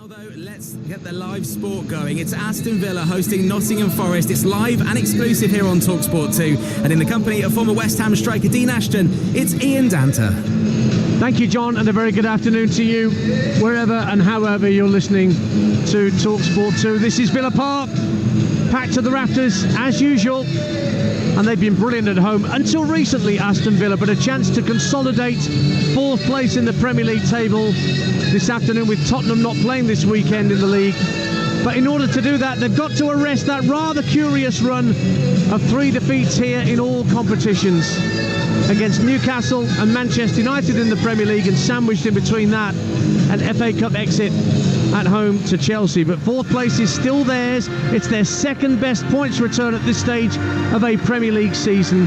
Now though, let's get the live sport going. It's Aston Villa hosting Nottingham Forest. It's live and exclusive here on Talksport 2. And in the company of former West Ham striker Dean Ashton, it's Ian Danter. Thank you, John, and a very good afternoon to you, wherever and however you're listening to Talksport 2. This is Villa Park, packed to the rafters, as usual. And they've been brilliant at home until recently, Aston Villa, but a chance to consolidate fourth place in the Premier League table this afternoon, with Tottenham not playing this weekend in the league. But in order to do that, they've got to arrest that rather curious run of 3 defeats here in all competitions against Newcastle and Manchester United in the Premier League, and sandwiched in between that an FA Cup exit at home to Chelsea. But fourth place is still theirs. It's their second best points return at this stage of a Premier League season.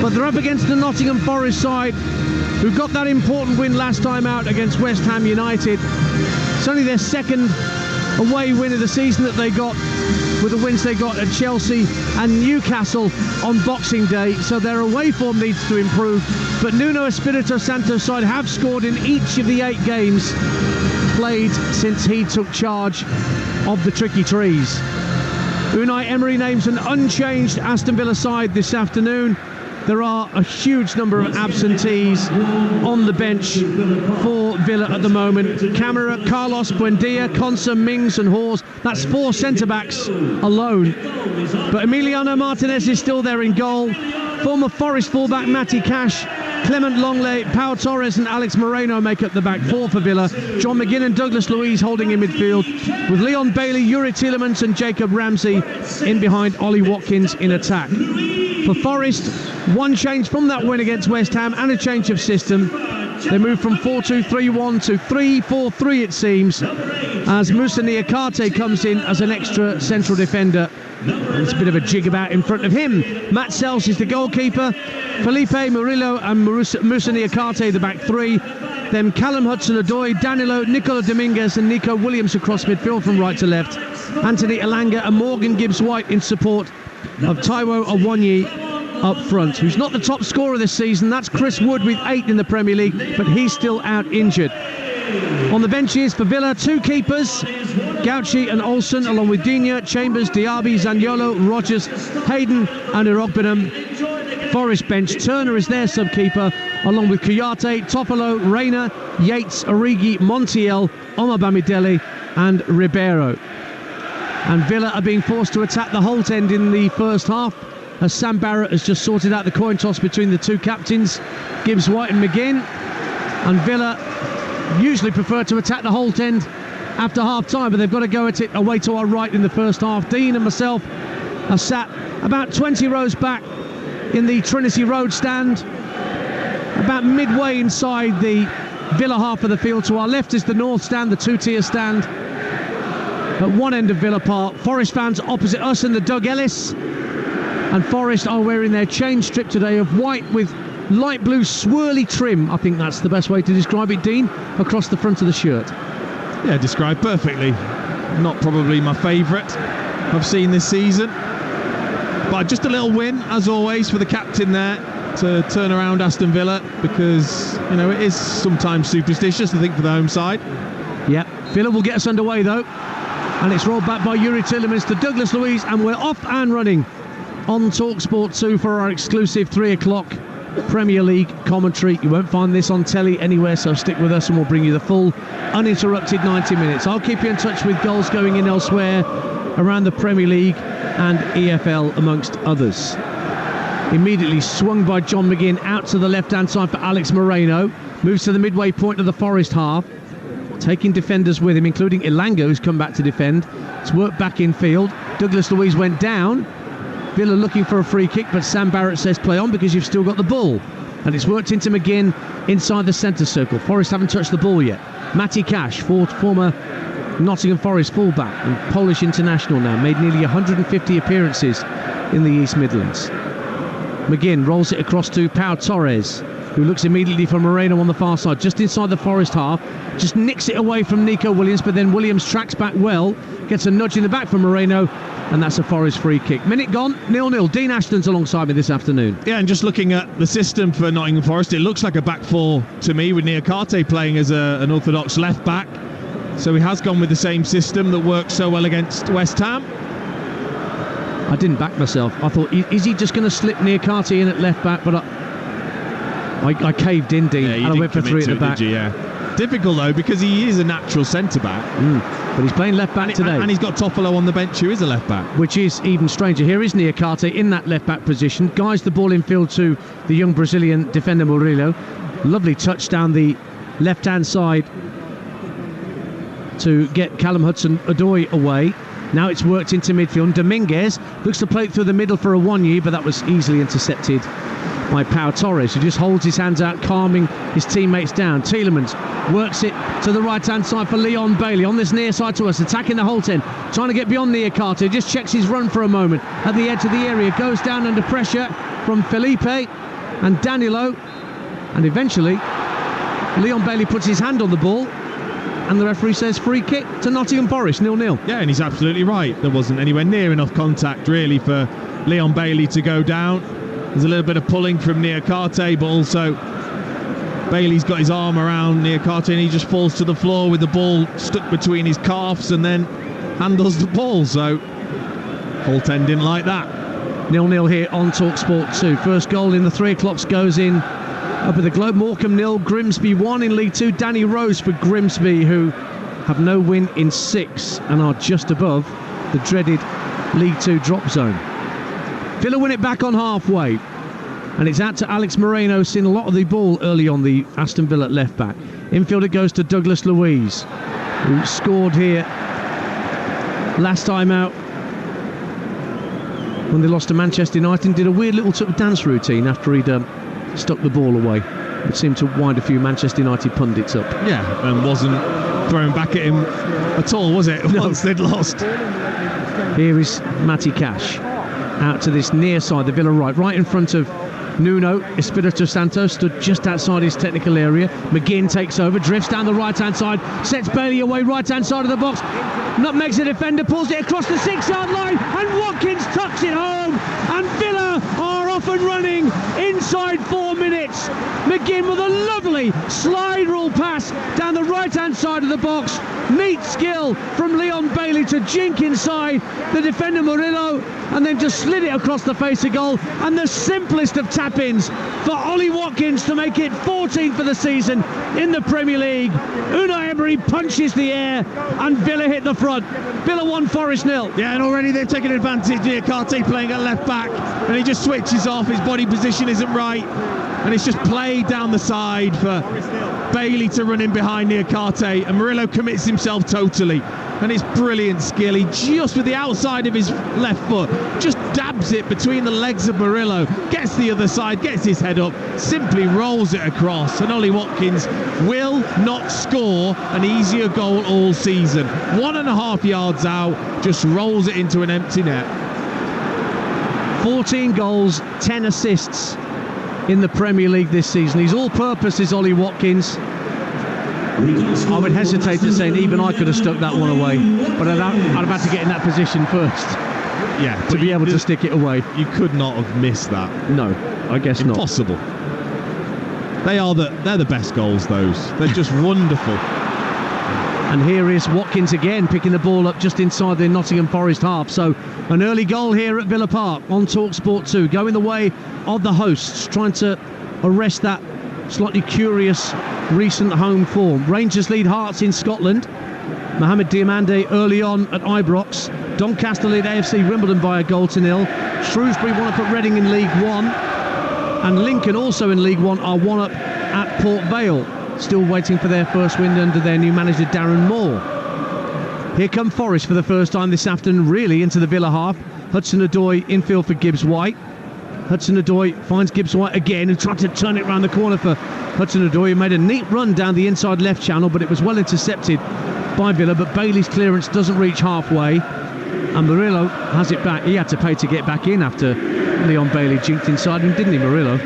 But they're up against the Nottingham Forest side, who got that important win last time out against West Ham United. It's only their second away win of the season that they got, with the wins they got at Chelsea and Newcastle on Boxing Day, so their away form needs to improve. But Nuno Espirito Santo's side have scored in each of the 8 games played since he took charge of the Tricky Trees. Unai Emery names an unchanged Aston Villa side this afternoon. There are a huge number of absentees on the bench for Villa at the moment. Camara, Carlos, Buendia, Konsa, Mings and Hawes. That's 4 centre-backs alone. But Emiliano Martinez is still there in goal. Former Forest fullback Matty Cash, Clement Longley, Pau Torres and Alex Moreno make up the back 4 for Villa. John McGinn and Douglas Luiz holding in midfield, with Leon Bailey, Yuri Tielemans and Jacob Ramsey in behind Ollie Watkins in attack. For Forest, one change from that win against West Ham and a change of system. They move from 4-2-3-1 to 3-4-3, it seems, as Moussa Niakate comes in as an extra central defender. There's a bit of a jig about in front of him. Matt Sells is the goalkeeper. Felipe Murillo and Moussa Niakate the back 3. Then Callum Hudson-Odoi, Danilo, Nicola Dominguez and Nico Williams across midfield from right to left. Anthony Elanga and Morgan Gibbs-White in support of Taiwo Awoniyi up front, who's not the top scorer this season. That's Chris Wood with 8 in the Premier League, but he's still out injured. On the benches for Villa, 2 keepers, Gauchi and Olsen, along with Digne, Chambers, Diaby, Zaniolo, Rogers, Hayden and Irogbinam. Forest bench, Turner is their sub-keeper, along with Kouyaté, Topolo, Reina, Yates, Origi, Montiel, Omar Bamidele and Ribeiro. And Villa are being forced to attack the Holt end in the first half, as Sam Barrett has just sorted out the coin toss between the 2 captains, Gibbs White and McGinn. And Villa usually prefer to attack the Holt end after half time, but they've got to go at it away to our right in the first half. Dean and myself are sat about 20 rows back in the Trinity Road stand, about midway inside the Villa half of the field. To our left is the North stand, the 2-tier stand at one end of Villa Park. Forest fans opposite us in the Doug Ellis, and Forest are wearing their change strip today of white with light blue swirly trim. I think that's the best way to describe it, Dean, across the front of the shirt. Yeah, described perfectly. Not probably my favourite I've seen this season, but just a little win as always for the captain there to turn around Aston Villa, because you know it is sometimes superstitious, I think, for the home side. Yeah, Villa will get us underway though, and it's rolled back by Yuri Tielemans to Douglas Luiz, and we're off and running on Talksport 2 for our exclusive 3 o'clock Premier League commentary. You won't find this on telly anywhere, so stick with us and we'll bring you the full uninterrupted 90 minutes. I'll keep you in touch with goals going in elsewhere around the Premier League and EFL amongst others. Immediately swung by John McGinn out to the left hand side for Alex Moreno. Moves to the midway point of the Forest half, taking defenders with him, including Elanga, who's come back to defend. It's worked back in field. Douglas Luiz went down. Villa looking for a free kick, but Sam Barrett says play on because you've still got the ball. And it's worked into McGinn inside the centre circle. Forest haven't touched the ball yet. Matty Cash, former Nottingham Forest fullback and Polish international now, made nearly 150 appearances in the East Midlands. McGinn rolls it across to Pau Torres, who looks immediately for Moreno on the far side, just inside the Forest half, just nicks it away from Nico Williams, but then Williams tracks back well, gets a nudge in the back from Moreno, and that's a Forest free kick. Minute gone, 0-0. Dean Ashton's alongside me this afternoon. Yeah, and just looking at the system for Nottingham Forest, it looks like a back 4 to me, with Niakate playing as an orthodox left back. So he has gone with the same system that worked so well against West Ham. I didn't back myself. I thought, is he just going to slip Niakate in at left back? But I caved in, Dean, and I went for 3 at the back. Difficult though, because he is a natural centre back. But he's playing left back today. And he's got Toffolo on the bench, who is a left back. Which is even stranger. Here is Niakate in that left back position. Guides the ball in field to the young Brazilian defender Murillo. Lovely touch down the left hand side to get Callum Hudson-Odoi away. Now it's worked into midfield. Dominguez looks to play it through the middle for a Awoniyi, but that was easily intercepted by Pau Torres, who just holds his hands out, calming his teammates down. Tielemans works it to the right-hand side for Leon Bailey. On this near side to us, attacking the whole 10, trying to get beyond Niakate. Just checks his run for a moment at the edge of the area. Goes down under pressure from Felipe and Danilo. And eventually, Leon Bailey puts his hand on the ball, and the referee says free kick to Nottingham Forest, 0-0. Yeah, and he's absolutely right. There wasn't anywhere near enough contact, really, for Leon Bailey to go down. There's a little bit of pulling from Niakate, but also Bailey's got his arm around Niakate and he just falls to the floor with the ball stuck between his calves and then handles the ball. So, Hull 10 didn't like that. 0-0 here on Talksport 2. First goal in the 3 o'clocks goes in up at the Globe. Morecambe 0, Grimsby 1 in League 2. Danny Rose for Grimsby, who have no win in 6 and are just above the dreaded League 2 drop zone. Villa win it back on halfway, and it's out to Alex Moreno, seen a lot of the ball early on, the Aston Villa left back. Infield it goes to Douglas Luiz, who scored here last time out when they lost to Manchester United, and did a weird little sort of dance routine after he'd stuck the ball away. It seemed to wind a few Manchester United pundits up. Yeah, and wasn't thrown back at him at all, was it? No. Once they'd lost. Here is Matty Cash out to this near side, the Villa right in front of Nuno Espirito Santo, stood just outside his technical area. McGinn takes over, drifts down the right hand side, sets Bailey away right hand side of the box, nutmegs the defender, pulls it across the 6-yard line, and Watkins tucks it home, and Villa are off and running inside 4 minutes. McGinn with a lovely slide rule pass down the right hand side of the box. Neat skill from Leon Bailey to jink inside the defender Murillo, and then just slid it across the face of goal. And the simplest of tap-ins for Ollie Watkins to make it 14 for the season in the Premier League. Unai Emery punches the air and Villa hit the front. Villa 1, Forest 0. Yeah, and already they've taken advantage. Niakate playing at left back, and he just switches off. His body position isn't right, and it's just played down the side for Bailey to run in behind Niakate, and Murillo commits himself totally, and it's brilliant skill. He just with the outside of his left foot just dabs it between the legs of Murillo, gets the other side, gets his head up, simply rolls it across, and Ollie Watkins will not score an easier goal all season. 1.5 yards out, just rolls it into an empty net. 14 goals, 10 assists in the Premier League this season. He's all-purpose, is Ollie Watkins. I would hesitate to say even I could have stuck that one away, but I'd have had to get in that position first. Yeah, to be able to stick it away. You could not have missed that. No, I guess not. Impossible. They're the best goals, those. They're just wonderful. And here is Watkins again, picking the ball up just inside the Nottingham Forest half. So an early goal here at Villa Park on Talksport 2, going the way of the hosts, trying to arrest that slightly curious recent home form. Rangers lead Hearts in Scotland. Mohamed Diamande early on at Ibrox. Doncaster lead AFC Wimbledon by a 1-0. Shrewsbury 1-up at Reading in League 1. And Lincoln also in League 1 are 1-up at Port Vale. Still waiting for their first win under their new manager Darren Moore. Here come Forest for the first time this afternoon, really into the Villa half. Hudson-Odoi infield for Gibbs-White. Hudson-Odoi finds Gibbs-White again and tried to turn it round the corner for Hudson-Odoi, who made a neat run down the inside left channel, but it was well intercepted by Villa. But Bailey's clearance doesn't reach halfway, and Murillo has it back. He had to pay to get back in after Leon Bailey jinked inside him, didn't he, Murillo?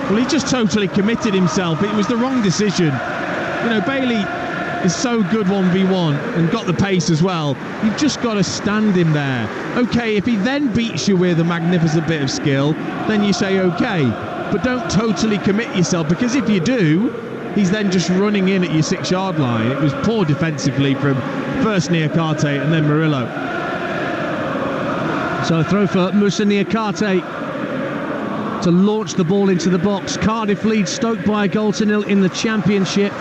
Well, he just totally committed himself. It was the wrong decision. You know, Bailey is so good 1v1 and got the pace as well. You've just got to stand him there. Okay, if he then beats you with a magnificent bit of skill, then you say okay. But don't totally commit yourself, because if you do, he's then just running in at your 6-yard line. It was poor defensively from first Niakate and then Murillo. So a throw for Moussa Niakate to launch the ball into the box. Cardiff lead Stoke by a 1-0 in the Championship.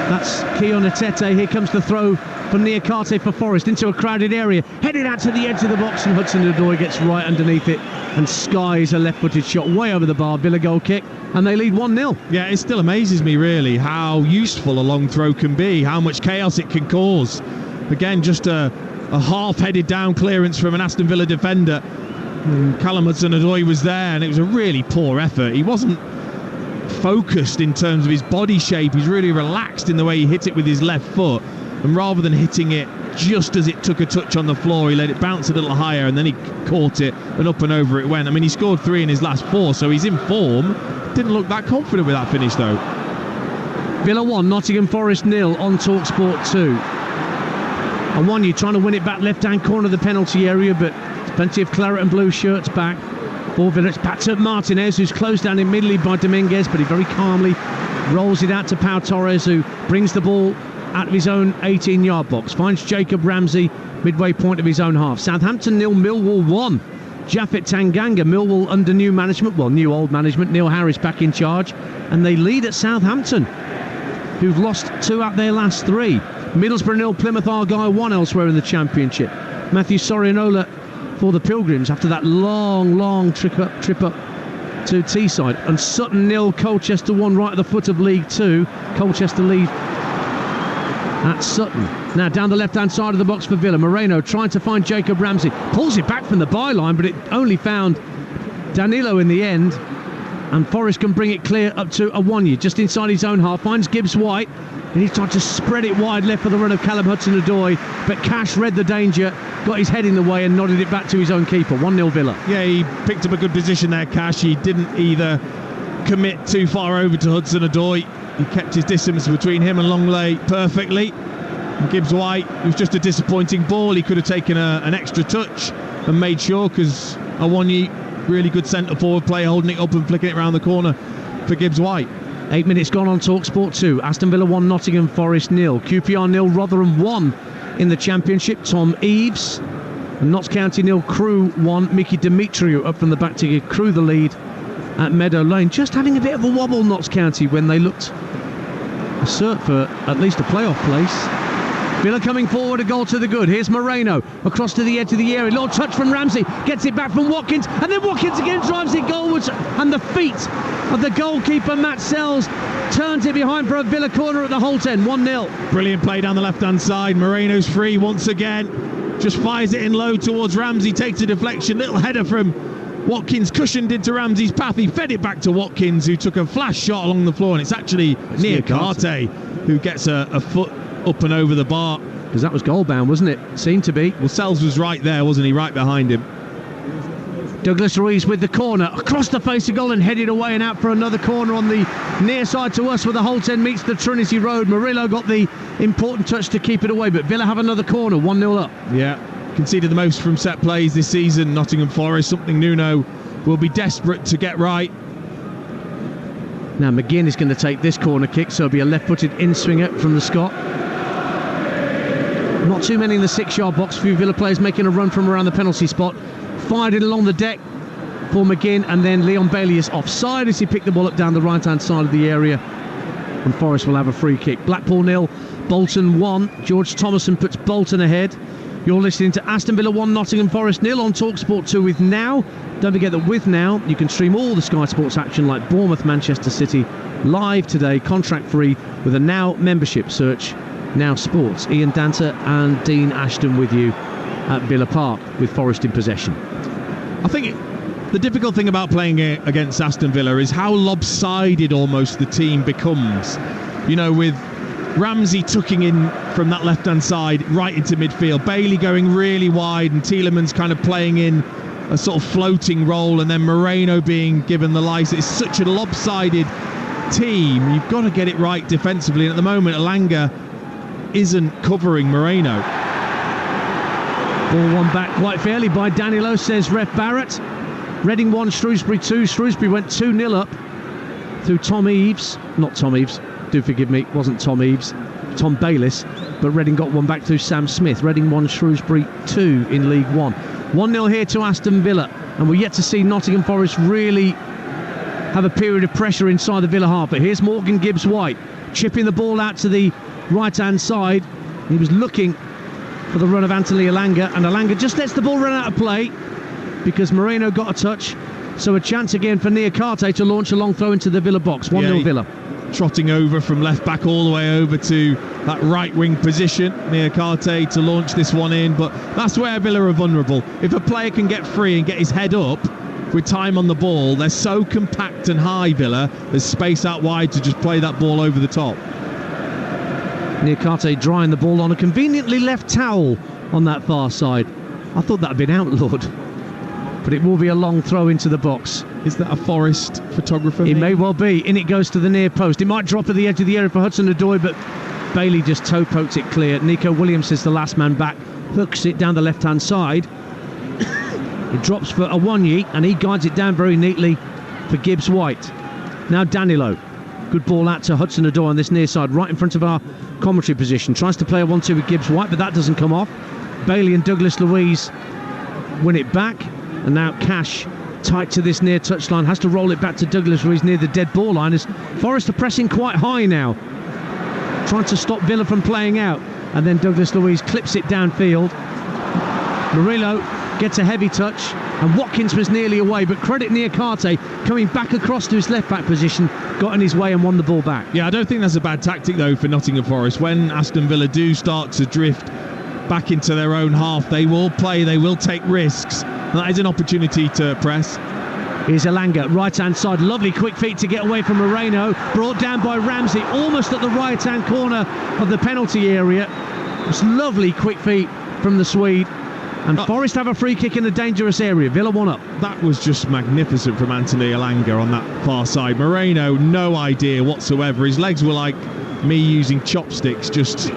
That's Keon Atete. Here comes the throw for Niakate for Forest into a crowded area. Headed out to the edge of the box, and Hudson-Odoi gets right underneath it and skies a left-footed shot way over the bar. Villa goal kick, and they lead 1-0. Yeah, it still amazes me really how useful a long throw can be, how much chaos it can cause. Again, just a half-headed down clearance from an Aston Villa defender. Callum Hudson-Odoi was there, and it was a really poor effort. He wasn't focused in terms of his body shape. He's really relaxed in the way he hit it with his left foot, and rather than hitting it just as it took a touch on the floor, he let it bounce a little higher, and then he caught it, and up and over it went. I mean, he scored 3 in his last 4, so he's in form. Didn't look that confident with that finish though. Villa 1, Nottingham Forest 0 on Talksport 2. And one, you're trying to win it back left-hand corner of the penalty area, but plenty of claret and blue shirts back. Ball Villa, it's back to Martinez, who's closed down immediately by Dominguez, but he very calmly rolls it out to Pau Torres, who brings the ball out of his own 18-yard box. Finds Jacob Ramsey midway point of his own half. Southampton 0, Millwall 1. Japhet Tanganga, Millwall under new management, well, new old management. Neil Harris back in charge, and they lead at Southampton, who've lost 2 out their last 3. Middlesbrough 0, Plymouth Argyle 1 elsewhere in the Championship. Matthew Sorianola for the Pilgrims after that long trip up to Teesside. And Sutton 0, Colchester 1 right at the foot of League 2. Colchester lead at Sutton. Now down the left-hand side of the box for Villa. Moreno trying to find Jacob Ramsey. Pulls it back from the byline, but it only found Danilo in the end. And Forest can bring it clear up to Awonyi, just inside his own half. Finds Gibbs White, and he's tried to spread it wide left for the run of Callum Hudson-Odoi, but Cash read the danger, got his head in the way and nodded it back to his own keeper. 1-0 Villa. Yeah, he picked up a good position there, Cash. He didn't either commit too far over to Hudson-Odoi. He kept his distance between him and Longley perfectly. And Gibbs White, it was just a disappointing ball. He could have taken an extra touch and made sure, because Awonyi, really good centre forward play, holding it up and flicking it around the corner for Gibbs White. 8 minutes gone on Talksport 2. Aston Villa 1, Nottingham Forest 0. QPR 0, Rotherham 1 in the Championship. Tom Eaves. And Notts County 0, Crewe 1. Mickey Demetriou up from the back to give Crewe the lead at Meadow Lane. Just having a bit of a wobble, Notts County, when they looked a cert for at least a playoff place. Villa coming forward, a goal to the good. Here's Moreno across to the edge of the area. Little touch from Ramsey, gets it back from Watkins, and then Watkins again drives it goalwards, and the feet of the goalkeeper Matt Sells turns it behind for a Villa corner at the Holt end. 1-0. Brilliant play down the left-hand side. Moreno's free once again. Just fires it in low towards Ramsey, takes a deflection. Little header from Watkins, cushioned into Ramsey's path. He fed it back to Watkins, who took a flash shot along the floor, and it's actually Niakate who gets a foot up and over the bar. Because that was goal bound, wasn't it? Seemed to be. Well, Sells was right there, wasn't he? Right behind him. Douglas Ruiz with the corner across the face of goal and headed away and out for another corner on the near side to us, where the Holt end meets the Trinity Road. Murillo got the important touch to keep it away, but Villa have another corner. 1-0 up. Yeah, conceded the most from set plays this season, Nottingham Forest, something Nuno will be desperate to get right. Now McGinn is going to take this corner kick, so it'll be a left-footed in-swinger from the Scot. Not too many in the 6-yard box. A few Villa players making a run from around the penalty spot. Fired it along the deck for McGinn, and then Leon Bailey is offside as he picked the ball up down the right-hand side of the area. And Forest will have a free kick. Blackpool 0, Bolton 1. George Thomason puts Bolton ahead. You're listening to Aston Villa 1, Nottingham Forest 0 on Talksport 2 with Now. Don't forget that with Now, you can stream all the Sky Sports action like Bournemouth, Manchester City live today, contract-free, with a Now membership. Search Now Sports. Ian Danter and Dean Ashton with you at Villa Park with Forest in possession. I think the difficult thing about playing against Aston Villa is how lopsided almost the team becomes. You know, with Ramsey tucking in from that left-hand side right into midfield, Bailey going really wide, and Tielemans kind of playing in a sort of floating role, and then Moreno being given the license. It's such a lopsided team. You've got to get it right defensively, and at the moment Elanga isn't covering Moreno. Ball won back quite fairly by Danilo, says Ref Barrett. Reading 1, Shrewsbury 2. Shrewsbury went 2-0 up through Tom Eaves. Not Tom Eaves, do forgive me, it wasn't Tom Eaves, Tom Bayliss. But Reading got one back through Sam Smith. Reading 1, Shrewsbury 2 in League One. 1-0 here to Aston Villa. And we're yet to see Nottingham Forest really have a period of pressure inside the Villa half. But here's Morgan Gibbs-White chipping the ball out to the right-hand side. He was looking for the run of Anthony Elanga, and Elanga just lets the ball run out of play because Moreno got a touch. So a chance again for Niakate to launch a long throw into the Villa box. 1-0 Villa. Trotting over from left back all the way over to that right wing position. Niakate to launch this one in, but that's where Villa are vulnerable. If a player can get free and get his head up with time on the ball, they're so compact and high, Villa. There's space out wide to just play that ball over the top. Niakate drying the ball on a conveniently left towel on that far side. I thought that had been outlawed, but it will be a long throw into the box. Is that a Forest photographer? It may well be. In it goes to the near post. It might drop at the edge of the area for Hudson-Odoi, but Bailey just toe pokes it clear. Nico Williams is the last man back, hooks it down the left hand side. It drops for Awonyi, and he guides it down very neatly for Gibbs-White. Now Danilo. Good ball out to Hudson-Odoi on this near side, right in front of our commentary position. Tries to play a 1-2 with Gibbs-White, but that doesn't come off. Bailey and Douglas Luiz win it back, and now Cash tight to this near touchline, has to roll it back to Douglas Luiz near the dead ball line as Forest are pressing quite high now, trying to stop Villa from playing out, and then Douglas Luiz clips it downfield. Murillo gets a heavy touch, and Watkins was nearly away, but credit Niakate coming back across to his left back position, got in his way and won the ball back. Yeah, I don't think that's a bad tactic though for Nottingham Forest. When Aston Villa do start to drift back into their own half, they will play, they will take risks. That is an opportunity to press. Here's Elanga, right hand side, lovely quick feet to get away from Moreno, brought down by Ramsey almost at the right hand corner of the penalty area. It's lovely quick feet from the Swede, and Forest have a free kick in a dangerous area. Villa 1 up. That was just magnificent from Anthony Elanga on that far side. Moreno, no idea whatsoever. His legs were like me using chopsticks, just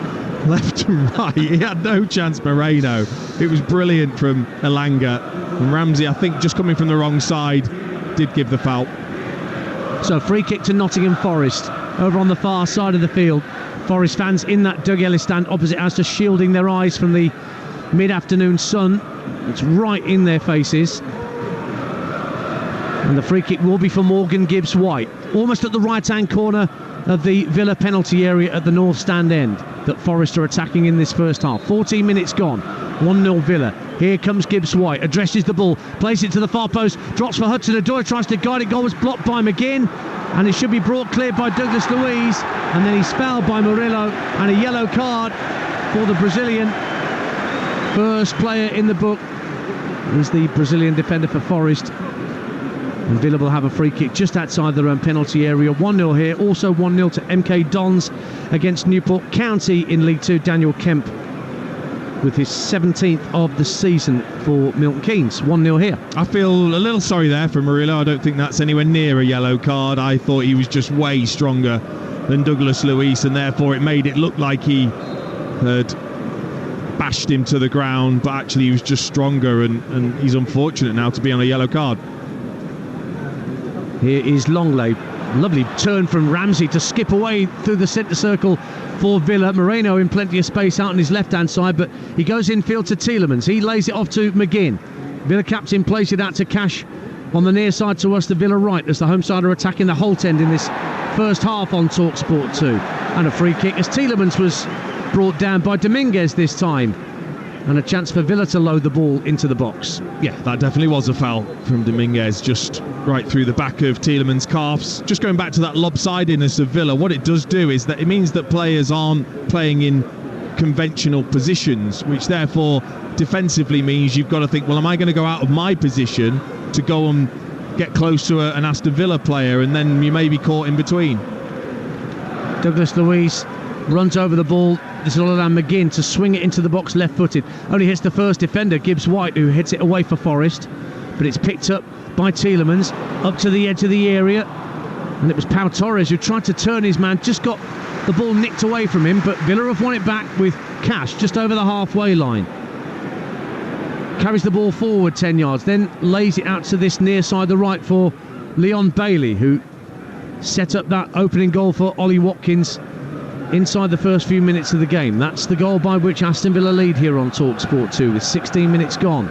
left and right. He had no chance, Moreno. It was brilliant from Elanga. And Ramsey, I think, just coming from the wrong side, did give the foul. So free kick to Nottingham Forest over on the far side of the field. Forest fans in that Doug Ellis stand opposite us, just shielding their eyes from the mid-afternoon sun. It's right in their faces. And the free kick will be for Morgan Gibbs-White, almost at the right-hand corner of the Villa penalty area at the north stand end that Forest are attacking in this first half. 14 minutes gone, 1-0 Villa. Here comes Gibbs-White, addresses the ball, plays it to the far post, drops for Hudson-Odoi, tries to guide it, goal was blocked by McGinn, and it should be brought clear by Douglas Luiz, and then he's fouled by Murillo, and a yellow card for the Brazilian. First player in the book is the Brazilian defender for Forest. And Villa will have a free kick just outside their own penalty area. 1-0 here. Also 1-0 to MK Dons against Newport County in League 2. Daniel Kemp with his 17th of the season for Milton Keynes. 1-0 here. I feel a little sorry there for Murillo. I don't think that's anywhere near a yellow card. I thought he was just way stronger than Douglas Luiz, and therefore it made it look like he had bashed him to the ground, but actually he was just stronger, and he's unfortunate now to be on a yellow card. Here is Longley. Lovely turn from Ramsey to skip away through the centre circle for Villa. Moreno in plenty of space out on his left-hand side, but he goes infield to Tielemans. He lays it off to McGinn. Villa captain plays it out to Cash on the near side to us, the Villa right, as the home side are attacking the Holt end in this first half on Talksport 2. And a free kick as Tielemans was brought down by Dominguez this time. And a chance for Villa to load the ball into the box. Yeah, that definitely was a foul from Dominguez, just right through the back of Tielemans' calves. Just going back to that lopsidedness of Villa, what it does do is that it means that players aren't playing in conventional positions, which therefore defensively means you've got to think, well, am I going to go out of my position to go and get close to an Aston Villa player, and then you may be caught in between. Douglas Luiz runs over the ball. This will allow McGinn to swing it into the box left-footed. Only hits the first defender, Gibbs-White, who hits it away for Forest. But it's picked up by Tielemans, up to the edge of the area. And it was Pau Torres who tried to turn his man, just got the ball nicked away from him. But Villa have won it back with Cash just over the halfway line. Carries the ball forward 10 yards, then lays it out to this near side, the right, for Leon Bailey, who set up that opening goal for Ollie Watkins inside the first few minutes of the game. That's the goal by which Aston Villa lead here on Talksport 2 with 16 minutes gone.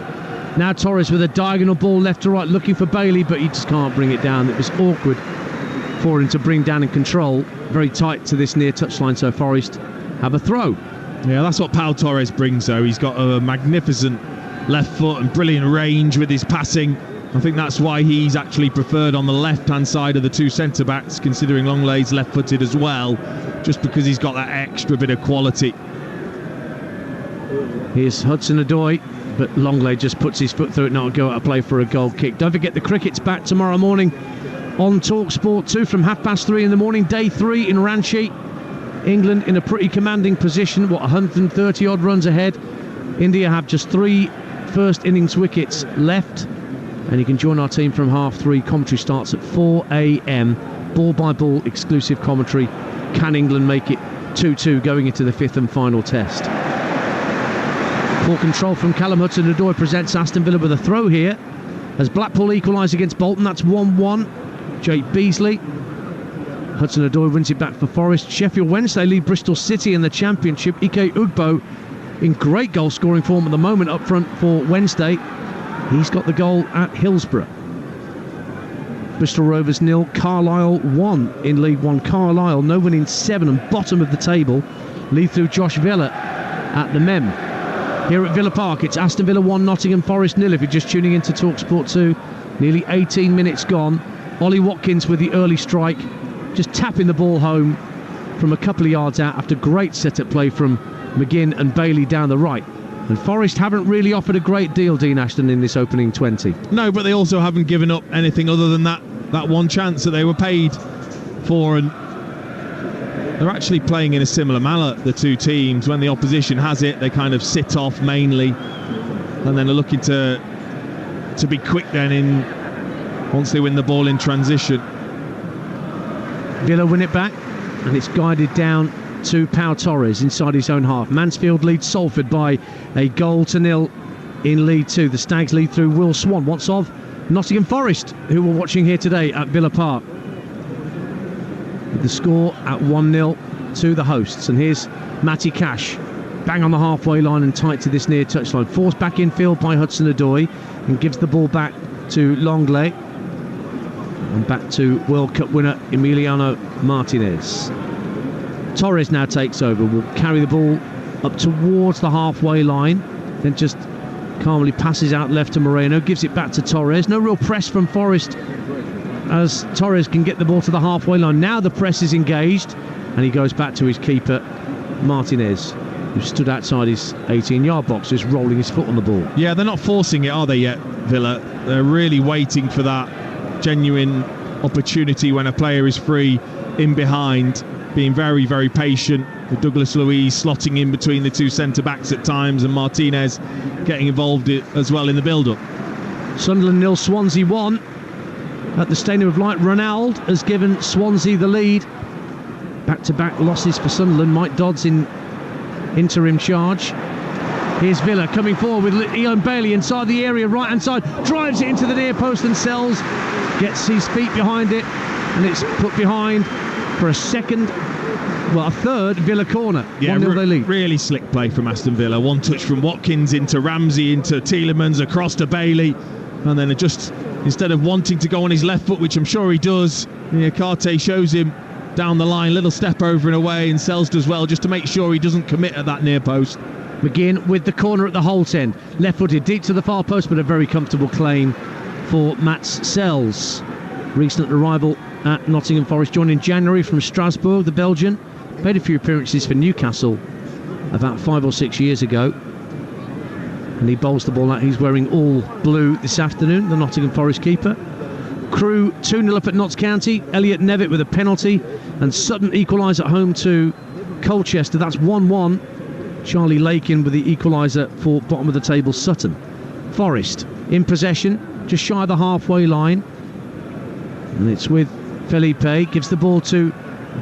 Now Torres with a diagonal ball left to right, looking for Bailey, but he just can't bring it down. It was awkward for him to bring down and control. Very tight to this near touchline, so Forest have a throw. Yeah, that's what Pau Torres brings, though. He's got a magnificent left foot and brilliant range with his passing. I think that's why he's actually preferred on the left-hand side of the two centre-backs, considering Longlay's left-footed as well, just because he's got that extra bit of quality. Here's Hudson-Odoi, but Longley just puts his foot through it, not a go at a play for a goal kick. Don't forget the cricket's back tomorrow morning on Talksport 2 from 3:30 in the morning. Day 3 in Ranchi. England in a pretty commanding position, 130 odd runs ahead. India have just 3 first innings wickets left, and you can join our team from 3:30. Commentary starts at 4 a.m. ball by ball exclusive commentary. Can England make it 2-2 going into the 5th and final test? Ball control from Callum Hudson-Odoi presents Aston Villa with a throw here as Blackpool equalise against Bolton. That's 1-1. Jake Beasley. Hudson-Odoi wins it back for Forest. Sheffield Wednesday lead Bristol City in the Championship. Ike Ugbo in great goal scoring form at the moment up front for Wednesday. He's got the goal at Hillsborough. Bristol Rovers 0, Carlisle 1 in League One. Carlisle no win in 7 and bottom of the table. Lead through Josh Villa at the Mem. Here at Villa Park, it's Aston Villa 1, Nottingham Forest 0. If you're just tuning into Talksport 2, nearly 18 minutes gone. Ollie Watkins with the early strike, just tapping the ball home from a couple of yards out after great set-up play from McGinn and Bailey down the right. And Forest haven't really offered a great deal, Dean Ashton, in this opening 20. No, but they also haven't given up anything other than that one chance that they were paid for, and they're actually playing in a similar manner, the two teams. When the opposition has it, they kind of sit off mainly, and then are looking to be quick then once they win the ball in transition. Villa win it back, and it's guided down to Pau Torres inside his own half. Mansfield leads Salford by a 0 in League 2. The Stags lead through Will Swan. What's of Nottingham Forest, who we're watching here today at Villa Park. With the score at 1-0 to the hosts. And here's Matty Cash, bang on the halfway line and tight to this near touchline. Forced back in field by Hudson-Odoi and gives the ball back to Longley. And back to World Cup winner Emiliano Martinez. Torres now takes over, will carry the ball up towards the halfway line, then just calmly passes out left to Moreno, gives it back to Torres. No real press from Forest as Torres can get the ball to the halfway line. Now the press is engaged and he goes back to his keeper Martinez, who stood outside his 18-yard box just rolling his foot on the ball. Yeah, they're not forcing it, are they, yet, Villa? They're really waiting for that genuine opportunity when a player is free in behind, being very, very patient, with Douglas Luiz slotting in between the two centre-backs at times and Martinez getting involved as well in the build-up. Sunderland 0, Swansea 1 at the Stadium of Light. Ronald has given Swansea the lead. Back-to-back losses for Sunderland. Mike Dodds in interim charge. Here's Villa coming forward with Ian Bailey inside the area, right-hand side, drives it into the near post and Sells gets his feet behind it, and it's put behind for a third Villa corner. Yeah, 1-0 they lead. Really slick play from Aston Villa. One touch from Watkins into Ramsey, into Tielemans, across to Bailey, and then just instead of wanting to go on his left foot, which I'm sure he does, Karte shows him down the line, little step over and away, and Sells does well just to make sure he doesn't commit at that near post. McGinn with the corner at the Holt end, left-footed deep to the far post, but a very comfortable claim for Mats Sells. Recent arrival at Nottingham Forest, joined in January from Strasbourg, the Belgian. Made a few appearances for Newcastle about 5 or 6 years ago, and he bowls the ball out. He's wearing all blue this afternoon, the Nottingham Forest keeper. Crewe 2-0 up at Notts County. Elliot Nevitt with a penalty, and Sutton equalise at home to Colchester. That's 1-1. Charlie Lakin with the equaliser for bottom of the table Sutton. Forest in possession, just shy of the halfway line, and it's with Felipe. Gives the ball to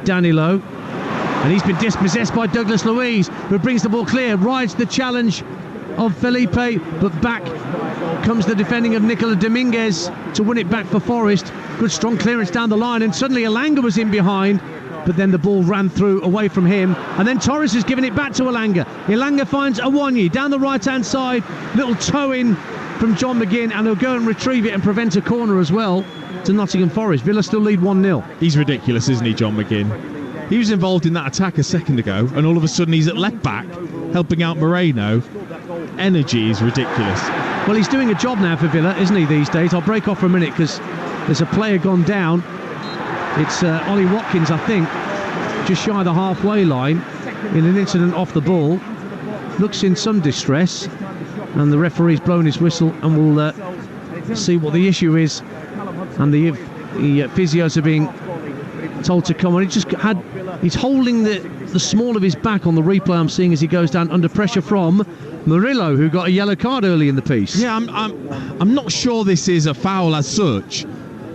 Danilo, and he's been dispossessed by Douglas Luiz, who brings the ball clear, rides the challenge of Felipe, but back comes the defending of Nicola Dominguez to win it back for Forest. Good strong clearance down the line, and suddenly Elanga was in behind, but then the ball ran through away from him, and then Torres has given it back to Elanga. Elanga finds Awonyi down the right hand side, little toe in from John McGinn, and he'll go and retrieve it and prevent a corner as well to Nottingham Forest. Villa still lead 1-0. He's ridiculous, isn't he, John McGinn? He was involved in that attack a second ago, and all of a sudden he's at left back helping out Moreno. Energy is ridiculous. Well, he's doing a job now for Villa, isn't he, these days? I'll break off for a minute because there's a player gone down. It's Ollie Watkins, I think, just shy of the halfway line in an incident off the ball. Looks in some distress, and the referee's blown his whistle, and we'll see what the issue is. And the physios are being told to come on. He's holding the small of his back on the replay I'm seeing as he goes down under pressure from Murillo, who got a yellow card early in the piece. Yeah, I'm not sure this is a foul as such,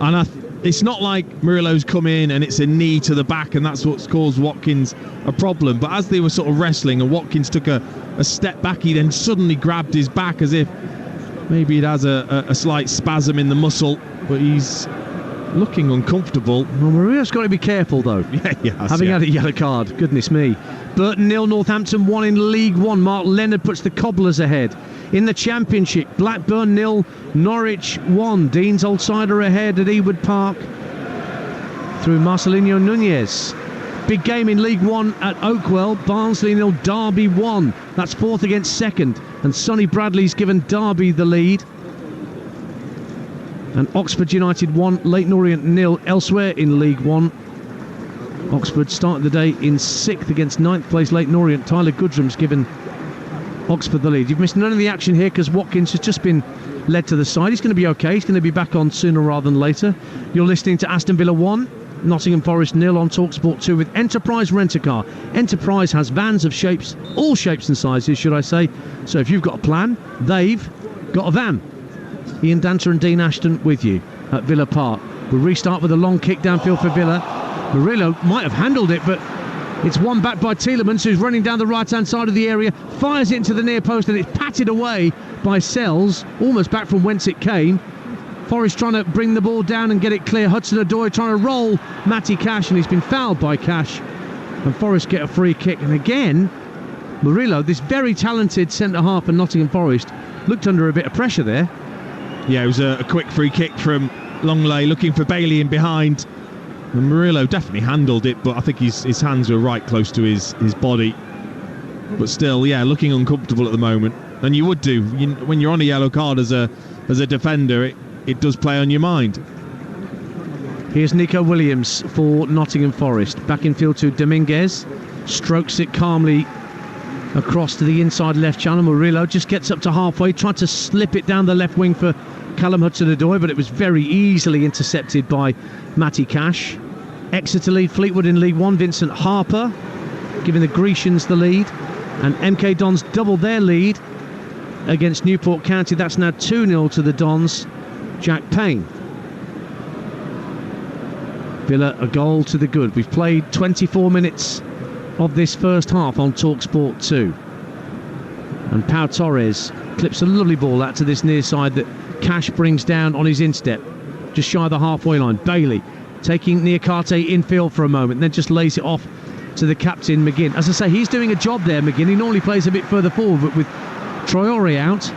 and it's not like Murillo's come in and it's a knee to the back and that's what's caused Watkins a problem. But as they were sort of wrestling and Watkins took a step back, he then suddenly grabbed his back as if maybe it has a slight spasm in the muscle, but he's looking uncomfortable. Well, Murillo's got to be careful though. Having had a yellow card, goodness me. Burton 0, Northampton 1 in League One. Mark Leonard puts the Cobblers ahead. In the Championship, Blackburn 0, Norwich 1. Dean's Old Cider ahead at Ewood Park through Marcelinho Nunez. Big game in League One at Oakwell. Barnsley 0, Derby 1. That's fourth against second, and Sonny Bradley's given Derby the lead. And Oxford United 1, Leyton Orient 0 elsewhere in League One. Oxford started the day in 6th against 9th place Leyton Orient. Tyler Goodrum's given Oxford the lead. You've missed none of the action here because Watkins has just been led to the side. He's going to be okay. He's going to be back on sooner rather than later. You're listening to Aston Villa 1, Nottingham Forest 0 on Talksport 2 with Enterprise Rent-A-Car. Enterprise has vans of shapes, all shapes and sizes, should I say. So if you've got a plan, they've got a van. Ian Danter and Dean Ashton with you at Villa Park. We'll restart with a long kick downfield for Villa. Murillo might have handled it, but it's won back by Tielemans, who's running down the right-hand side of the area, fires it into the near post, and it's patted away by Sells, almost back from whence it came. Forrest trying to bring the ball down and get it clear. Hudson-Odoi trying to roll Matty Cash, and he's been fouled by Cash. And Forrest get a free kick. And again, Murillo, this very talented centre-half in Nottingham Forest, looked under a bit of pressure there. Yeah, it was a quick free kick from Longley, looking for Bailey in behind. And Murillo definitely handled it, but I think his hands were right close to his body. But still, yeah, looking uncomfortable at the moment. And you would do. When you're on a yellow card as a defender, it does play on your mind. Here's Nico Williams for Nottingham Forest. Back in field to Dominguez. Strokes it calmly across to the inside left channel. Murillo just gets up to halfway, tried to slip it down the left wing for Callum Hudson-Odoi, but it was very easily intercepted by Matty Cash. Exeter lead Fleetwood in League One. Vincent Harper giving the Grecians the lead, and MK Dons doubled their lead against Newport County. That's now 2-0 to the Dons. Jack Payne. Villa a goal to the good. We've played 24 minutes of this first half on Talksport 2, and Pau Torres clips a lovely ball out to this near side that Cash brings down on his instep, just shy of the halfway line. Bailey taking Niakate infield for a moment, then just lays it off to the captain McGinn. As I say, he's doing a job there, McGinn. He normally plays a bit further forward, but with Traore out,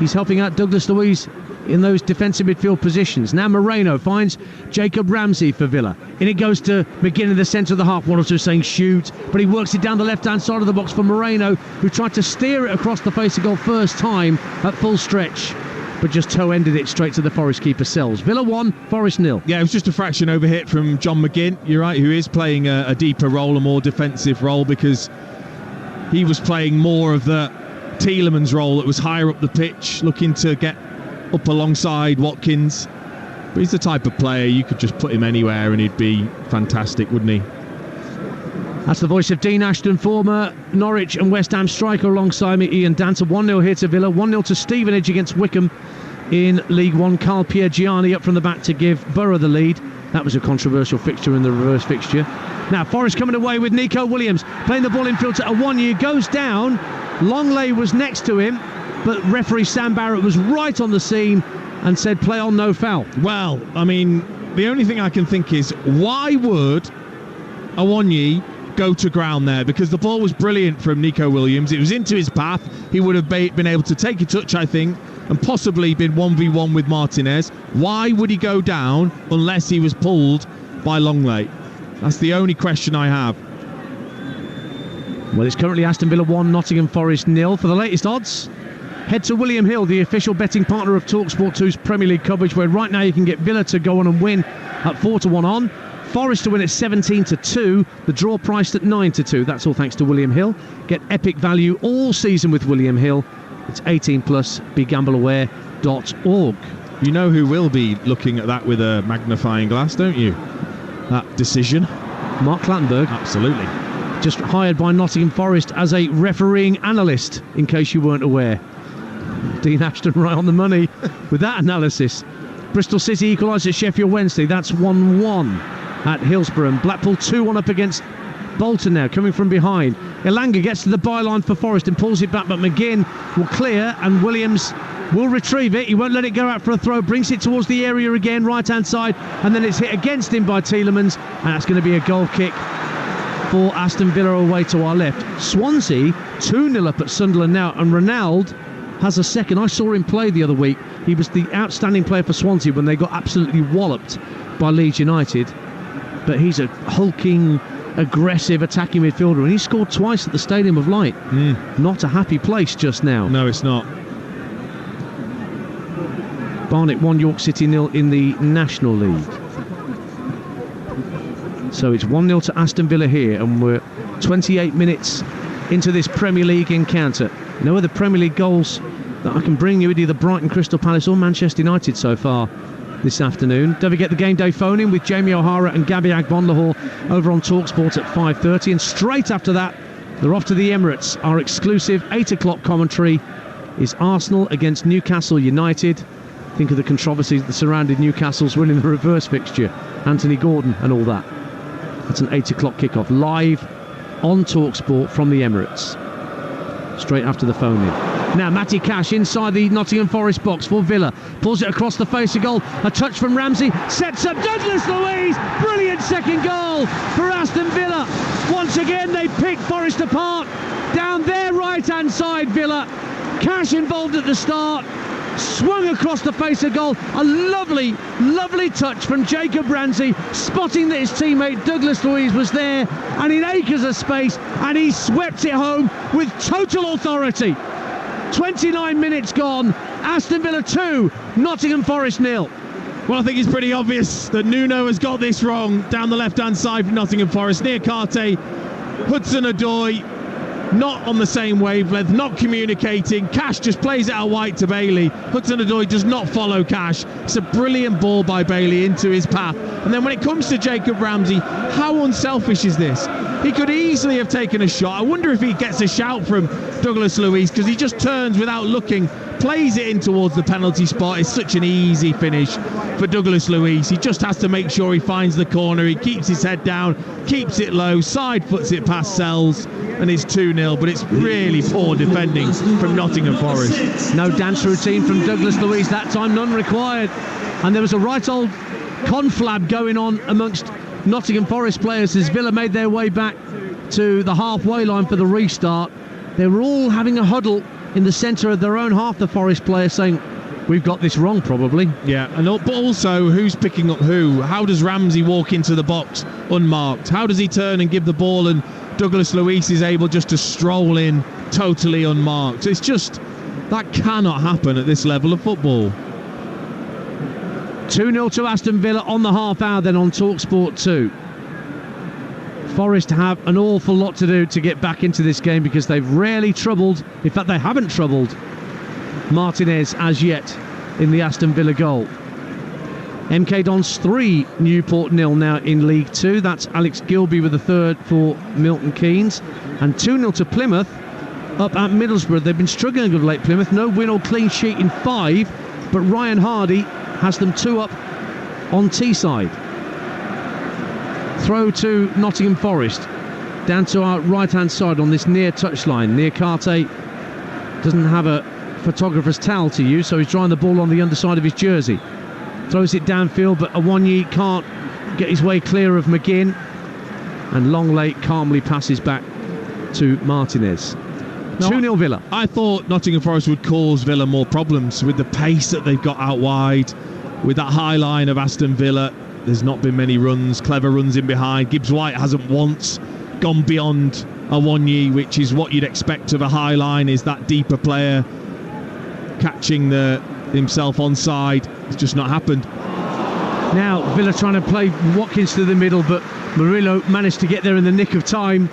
he's helping out Douglas Luiz in those defensive midfield positions. Now Moreno finds Jacob Ramsey for Villa. In it goes to McGinn in the centre of the half. One or two saying shoot, but he works it down the left-hand side of the box for Moreno, who tried to steer it across the face of goal first time at full stretch, but just toe-ended it straight to the Forest keeper Sells. Villa 1, Forest 0. Yeah, it was just a fraction overhit from John McGinn, you're right, who is playing a deeper role, a more defensive role, because he was playing more of the Tielemans role that was higher up the pitch, looking to get up alongside Watkins. But he's the type of player you could just put him anywhere and he'd be fantastic, wouldn't he? That's the voice of Dean Ashton, former Norwich and West Ham striker, alongside me, Ian Danter. 1-0 here to Villa, 1-0 to Stevenage against Wickham in League One. Carl Piergianni up from the back to give Borough the lead. That was a controversial fixture in the reverse fixture. Now Forest coming away with Nico Williams, playing the ball in field to Awonyi, goes down. Longley was next to him, but referee Sam Barrett was right on the scene and said play on, no foul. Well, I mean, the only thing I can think is, why would Awoniyi go to ground there? Because the ball was brilliant from Nico Williams. It was into his path. He would have been able to take a touch, I think, and possibly been 1v1 with Martinez. Why would he go down unless he was pulled by Longley? That's the only question I have. Well, it's currently Aston Villa 1, Nottingham Forest 0. For the latest odds, head to William Hill, the official betting partner of Talksport 2's Premier League coverage, where right now you can get Villa to go on and win at 4-1 on, Forest to win at 17-2, the draw priced at 9-2. That's all thanks to William Hill. Get epic value all season with William Hill. It's 18 plus, begambleaware.org. You know who will be looking at that with a magnifying glass, don't you? That decision. Mark Clattenburg. Absolutely. Just hired by Nottingham Forest as a refereeing analyst, in case you weren't aware. Dean Ashton right on the money with that analysis. Bristol City equalised at Sheffield Wednesday. That's 1-1 at Hillsborough. And Blackpool 2-1 up against Bolton now, coming from behind. Elanga gets to the byline for Forest and pulls it back, but McGinn will clear and Williams will retrieve it. He won't let it go out for a throw, brings it towards the area again, right-hand side, and then it's hit against him by Tielemans, and that's going to be a goal kick for Aston Villa away to our left. Swansea 2-0 up at Sunderland now, and Ronald has a second. I saw him play the other week. He was the outstanding player for Swansea when they got absolutely walloped by Leeds United, but he's a hulking, aggressive attacking midfielder, and he scored twice at the Stadium of Light. Not a happy place just now. No, it's not. Barnet 1, York City 0 in the National League. So it's 1-0 to Aston Villa here, and we're 28 minutes into this Premier League encounter. No other Premier League goals that I can bring you with either Brighton, Crystal Palace or Manchester United so far this afternoon. Don't forget the game day phone in with Jamie O'Hara and Gabby Agbonlahor over on Talksport at 5:30, and straight after that they're off to the Emirates. Our exclusive 8 o'clock commentary is Arsenal against Newcastle United. Think of the controversy that surrounded Newcastle's winning the reverse fixture, Anthony Gordon and all that. That's an 8 o'clock kickoff live on Talksport from the Emirates, straight after the phone in. Now Matty Cash inside the Nottingham Forest box for Villa, pulls it across the face of goal, a touch from Ramsey, sets up Douglas Luiz, brilliant second goal for Aston Villa. Once again they pick Forest apart down their right hand side. Villa, Cash involved at the start, swung across the face of goal, a lovely touch from Jacob Ramsey, spotting that his teammate Douglas Luiz was there and in acres of space, and he swept it home with total authority. 29 minutes gone, Aston Villa 2, Nottingham Forest 0. Well, I think it's pretty obvious that Nuno has got this wrong down the left-hand side for Nottingham Forest. Near Karte, Hudson-Odoi, not on the same wavelength, not communicating. Cash just plays it out wide to Bailey. Hudson-Odoi does not follow Cash. It's a brilliant ball by Bailey into his path. And then when it comes to Jacob Ramsey, how unselfish is this? He could easily have taken a shot. I wonder if he gets a shout from Douglas Luiz, because he just turns without looking, plays it in towards the penalty spot. It's such an easy finish for Douglas Luiz. He just has to make sure he finds the corner. He keeps his head down, keeps it low, side foots it past Sells, and it's 2-0, but it's really poor defending from Nottingham Forest. No dance routine from Douglas Luiz that time, none required. And there was a right old conflab going on amongst Nottingham Forest players as Villa made their way back to the halfway line for the restart. They were all having a huddle in the centre of their own half, the Forest players, saying, we've got this wrong probably. Yeah, but also who's picking up who? How does Ramsey walk into the box unmarked? How does he turn and give the ball, and Douglas Luiz is able just to stroll in totally unmarked? It's just, that cannot happen at this level of football. 2-0 to Aston Villa on the half hour then on Talksport 2. Forest have an awful lot to do to get back into this game, because they've rarely troubled, in fact they haven't troubled Martinez as yet in the Aston Villa goal. MK Dons 3, Newport 0 now in League 2. That's Alex Gilby with the third for Milton Keynes. And 2-0 to Plymouth up at Middlesbrough. They've been struggling of late, Plymouth. No win or clean sheet in 5, but Ryan Hardy has them 2 up on Teesside. Throw to Nottingham Forest, down to our right hand side on this near touchline. Near Karte doesn't have a photographer's towel to use, so he's drying the ball on the underside of his jersey. Throws it downfield, but Awoniyi can't get his way clear of McGinn, and Longley calmly passes back to Martinez. 2-0 Villa. I thought Nottingham Forest would cause Villa more problems with the pace that they've got out wide, with that high line of Aston Villa. There's not been many runs, clever runs in behind. Gibbs-White hasn't once gone beyond Awoniyi, which is what you'd expect of a high line, is that deeper player catching himself onside. It's just not happened. Now Villa trying to play Watkins to the middle, but Murillo managed to get there in the nick of time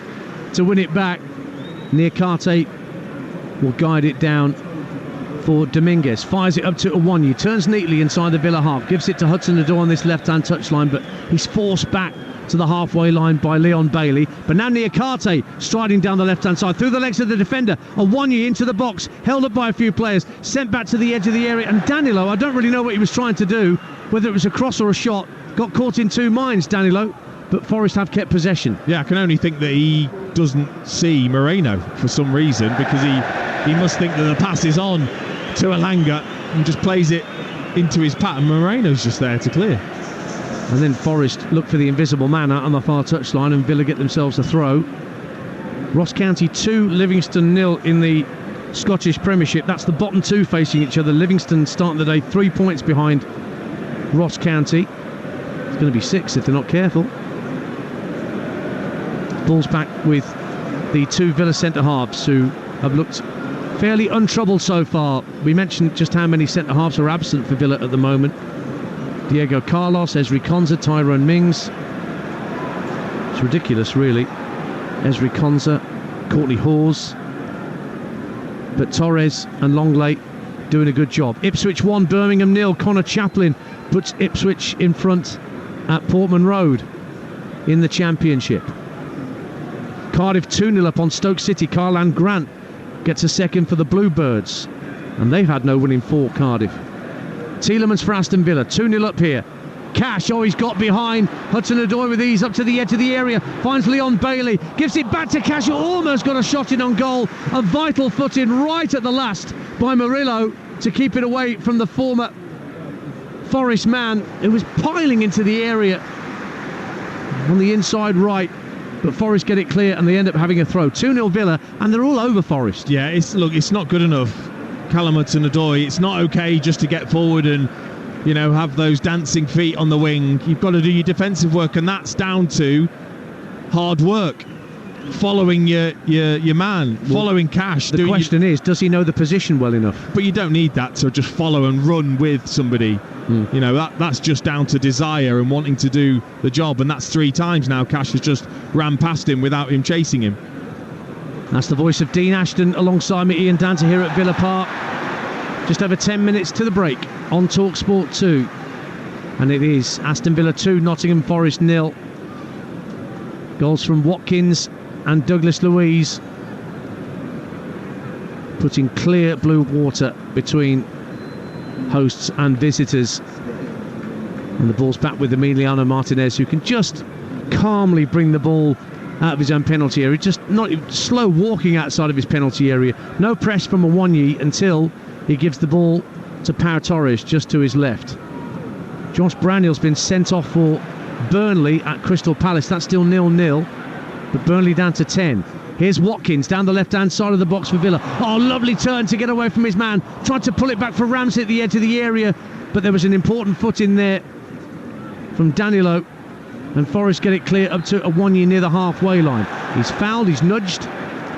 to win it back. Niakate will guide it down for Dominguez. Fires it up to Awoniyi. Turns neatly inside the Villa half. Gives it to Hudson-Odoi on this left-hand touchline, but he's forced back to the halfway line by Leon Bailey. But now Niakate striding down the left-hand side through the legs of the defender. Awoniyi into the box, held up by a few players, sent back to the edge of the area. And Danilo, I don't really know what he was trying to do, whether it was a cross or a shot. Got caught in two minds, Danilo. But Forest have kept possession. Yeah, I can only think that he doesn't see Moreno for some reason, because he must think that the pass is on to Elanga and just plays it into his pattern. Moreno's just there to clear. And then Forest look for the invisible man out on the far touchline, and Villa get themselves a throw. Ross County 2, Livingston 0 in the Scottish Premiership. That's the bottom two facing each other. Livingston starting the day 3 points behind Ross County. It's going to be 6 if they're not careful. Ball's back with the two Villa centre-halves, who have looked fairly untroubled so far. We mentioned just how many centre-halves are absent for Villa at the moment. Diego Carlos, Ezri Konsa, Tyrone Mings. It's ridiculous, really. Ezri Konsa, Courtney Hawes. But Torres and Longley doing a good job. Ipswich 1, Birmingham 0. Connor Chaplin puts Ipswich in front at Portman Road in the Championship. Cardiff 2-0 up on Stoke City. Karlan Grant gets a second for the Bluebirds, and they've had no winning for Cardiff. Tielemans for Aston Villa, 2-0 up here. Cash, he's got behind Hudson-Odoi with ease up to the edge of the area, finds Leon Bailey, gives it back to Cash, who almost got a shot in on goal. A vital foot in right at the last by Murillo to keep it away from the former Forest man, who was piling into the area on the inside right. But Forest get it clear, and they end up having a throw. 2-0 Villa, and they're all over Forest. Yeah, it's not good enough. Callum Hudson-Odoi, it's not okay just to get forward and, have those dancing feet on the wing. You've got to do your defensive work, and that's down to hard work, following your man, following Cash. The question is, does he know the position well enough? But you don't need that to just follow and run with somebody. That's just down to desire and wanting to do the job, and that's 3 times now Cash has just ran past him without him chasing him. That's the voice of Dean Ashton alongside me, Ian Danter, here at Villa Park. Just over 10 minutes to the break on Talksport 2, and it is Aston Villa 2, Nottingham Forest 0. Goals from Watkins and Douglas Luiz, putting clear blue water between hosts and visitors. And the ball's back with Emiliano Martinez, who can just calmly bring the ball out of his own penalty area, just not slow walking outside of his penalty area. No press from Awoniyi until he gives the ball to Pau Torres just to his left. Josh Brownhill's been sent off for Burnley at Crystal Palace. That's still 0-0, but Burnley down to 10. Here's Watkins down the left-hand side of the box for Villa. Lovely turn to get away from his man. Tried to pull it back for Ramsey at the edge of the area, but there was an important foot in there from Danilo, and Forest get it clear up to Awoniyi near the halfway line. He's fouled, he's nudged,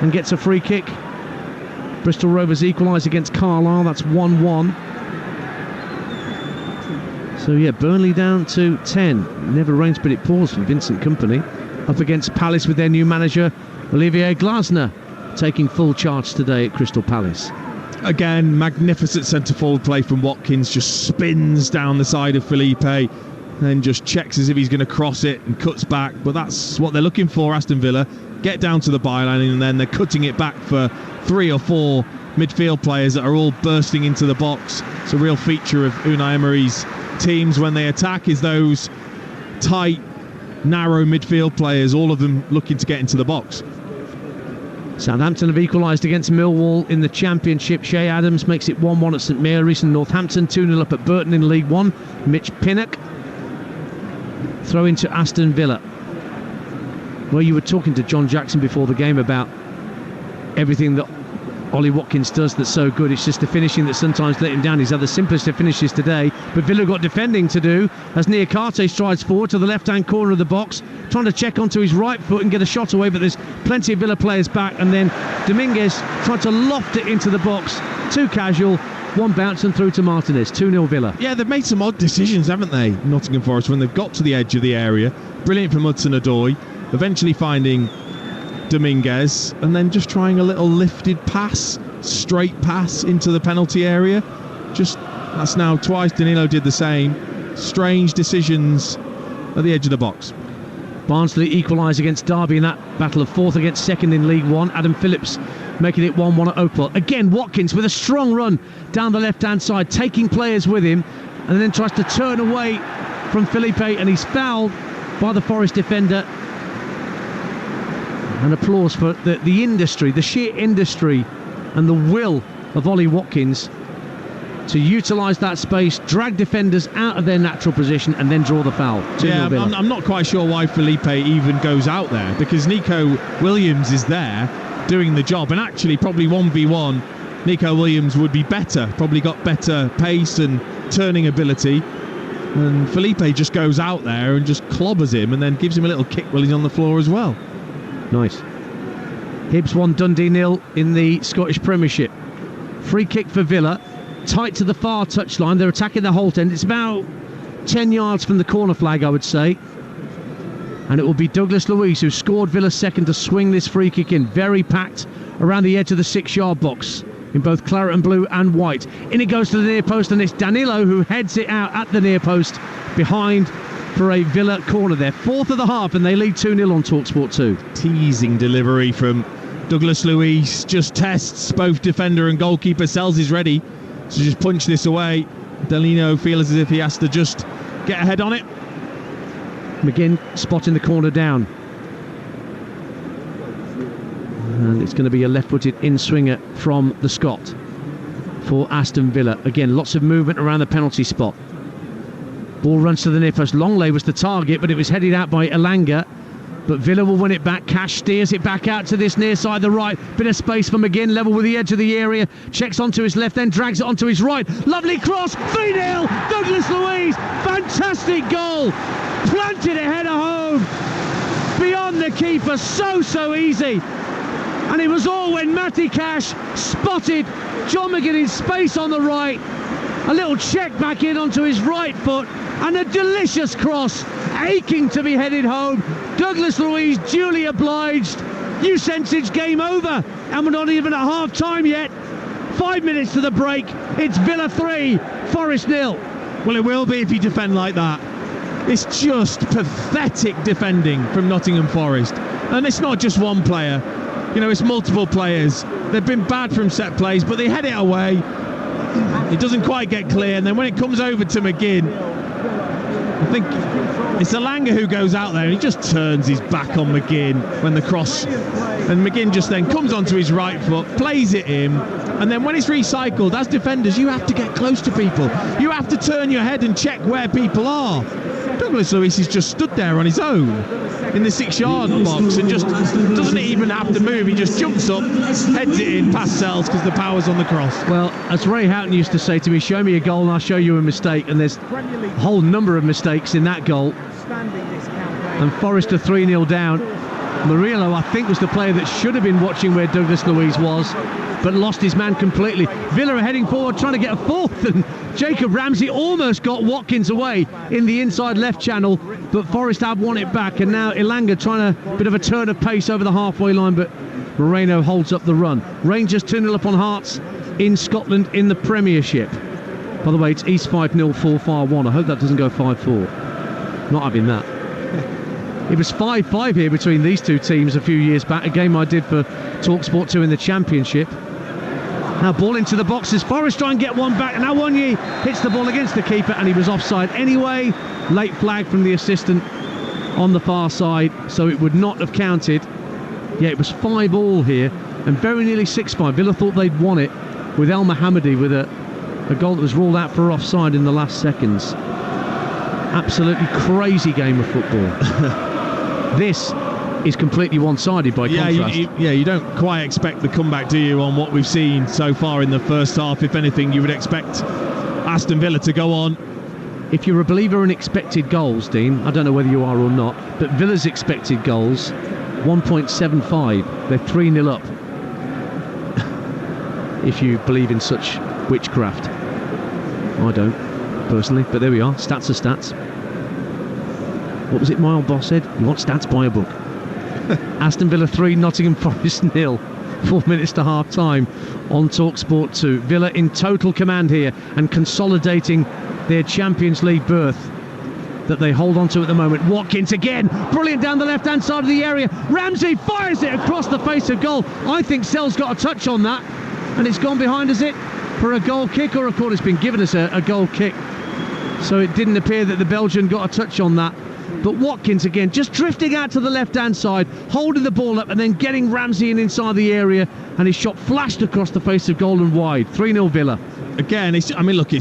and gets a free kick. Bristol Rovers equalise against Carlisle. That's 1-1. So yeah, Burnley down to 10. Never rains but it pours from Vincent Kompany. Up against Palace with their new manager Olivier Glasner taking full charge today at Crystal Palace. Again, magnificent centre-forward play from Watkins. Just spins down the side of Felipe, then just checks as if he's going to cross it and cuts back. But that's what they're looking for, Aston Villa. Get down to the byline, and then they're cutting it back for 3 or 4 midfield players that are all bursting into the box. It's a real feature of Unai Emery's teams when they attack, is those tight, narrow midfield players, all of them looking to get into the box. Southampton have equalised against Millwall in the Championship. Shay Adams makes it 1-1 at St Mary's, and Northampton 2-0 up at Burton in League One. Mitch Pinnock throw into Aston Villa. Well, you were talking to John Jackson before the game about everything that Ollie Watkins does that's so good. It's just the finishing that sometimes let him down. He's had the simplest of finishes today, but Villa got defending to do as Niakate strides forward to the left-hand corner of the box, trying to check onto his right foot and get a shot away, but there's plenty of Villa players back, and then Dominguez tried to loft it into the box. Too casual, one bounce and through to Martinez. 2-0 Villa. Yeah, they've made some odd decisions, haven't they, Nottingham Forest, when they've got to the edge of the area. Brilliant from Hudson-Odoi, eventually finding Dominguez, and then just trying a little lifted pass, straight pass into the penalty area. That's now twice Danilo did the same. Strange decisions at the edge of the box. Barnsley equalise against Derby in that battle of fourth against second in League One. Adam Phillips making it 1-1 at Oakville. Again, Watkins with a strong run down the left-hand side, taking players with him, and then tries to turn away from Felipe, and he's fouled by the Forest defender. And applause for the industry, the sheer industry and the will of Ollie Watkins to utilise that space, drag defenders out of their natural position, and then draw the foul. Yeah, I'm not quite sure why Felipe even goes out there, because Nico Williams is there doing the job, and actually probably 1v1 Nico Williams would be better, probably got better pace and turning ability, and Felipe just goes out there and just clobbers him and then gives him a little kick while he's on the floor as well. Nice. Hibs 1, Dundee 0 in the Scottish Premiership. Free kick for Villa, tight to the far touchline. They're attacking the Holt end. It's about 10 yards from the corner flag, I would say. And it will be Douglas Luiz, who scored Villa's second, to swing this free kick in. Very packed around the edge of the 6-yard box in both claret and blue and white. In it goes to the near post, and it's Danilo who heads it out at the near post behind for a Villa corner there. Fourth of the half, and they lead 2-0 on Talksport 2. Teasing delivery from Douglas Luiz, just tests both defender and goalkeeper. Sells is ready to just punch this away. Danilo feels as if he has to just get ahead on it. McGinn spotting the corner down. And it's going to be a left-footed in-swinger from the Scot for Aston Villa. Again, lots of movement around the penalty spot. Ball runs to the near post. Longley was the target, but it was headed out by Elanga. But Villa will win it back. Cash steers it back out to this near side, the right. Bit of space for McGinn, level with the edge of the area. Checks onto his left, then drags it onto his right. Lovely cross, 3-0. Douglas Luiz, fantastic goal. Planted it header home. Beyond the keeper, so easy. And it was all when Matty Cash spotted John McGinn in space on the right. A little check back in onto his right foot, and a delicious cross, aching to be headed home. Douglas Luiz duly obliged. New Sensage, game over, and we're not even at half time yet. 5 minutes to the break. It's Villa 3, Forest 0. Well, it will be if you defend like that. It's just pathetic defending from Nottingham Forest, and it's not just one player, you know, it's multiple players. They've been bad from set plays, but they head it away. It doesn't quite get clear, and then when it comes over to McGinn, I think it's Elanga who goes out there and he just turns his back on McGinn when the cross, and McGinn just then comes onto his right foot, plays it in, and then when it's recycled, as defenders you have to get close to people, you have to turn your head and check where people are. Douglas Luiz has just stood there on his own in the 6-yard box and just doesn't even have to move. He just jumps up, heads it in past Sells because the power's on the cross. Well, as Ray Houghton used to say to me, show me a goal and I'll show you a mistake, and there's a whole number of mistakes in that goal. And Forest are 3-0 down. Murillo, I think, was the player that should have been watching where Douglas Luiz was, but lost his man completely. Villa are heading forward, trying to get a fourth, and Jacob Ramsey almost got Watkins away in the inside left channel, but Forest have won it back, and now Elanga trying a bit of a turn of pace over the halfway line, but Moreno holds up the run. Rangers 2-0 up on Hearts in Scotland in the Premiership. By the way, it's East 5-0, 4-1. I hope that doesn't go 5-4. Not having that. It was 5-5 here between these two teams a few years back, a game I did for Talksport 2 in the Championship. Now ball into the boxes, Forest try and get one back, and now Awoniyi hits the ball against the keeper, and he was offside anyway. Late flag from the assistant on the far side, so it would not have counted. Yeah, it was 5-5 here and very nearly 6-5. Villa thought they'd won it with El Mohammadi with a goal that was ruled out for offside in the last seconds. Absolutely crazy game of football. This is completely one-sided by contrast. You don't quite expect the comeback, do you, on what we've seen so far in the first half? If anything, you would expect Aston Villa to go on. If you're a believer in expected goals, Dean, I don't know whether you are or not, but Villa's expected goals, 1.75. They're 3-0 up. If you believe in such witchcraft. I don't, personally, but there we are. Stats are stats. What was it my old boss said? You want stats, buy a book. Aston Villa 3, Nottingham Forest 0. 4 minutes to half time on Talksport 2. Villa in total command here and consolidating their Champions League berth that they hold on to at the moment. Watkins again, brilliant down the left hand side of the area. Ramsey fires it across the face of goal. I think Sell's got a touch on that, and it's gone behind, is it, for a goal kick or a corner? It's been given us a goal kick, so it didn't appear that the Belgian got a touch on that. But Watkins again, just drifting out to the left-hand side, holding the ball up and then getting Ramsey in inside the area, and his shot flashed across the face of goal and wide. 3-0 Villa. Again, it's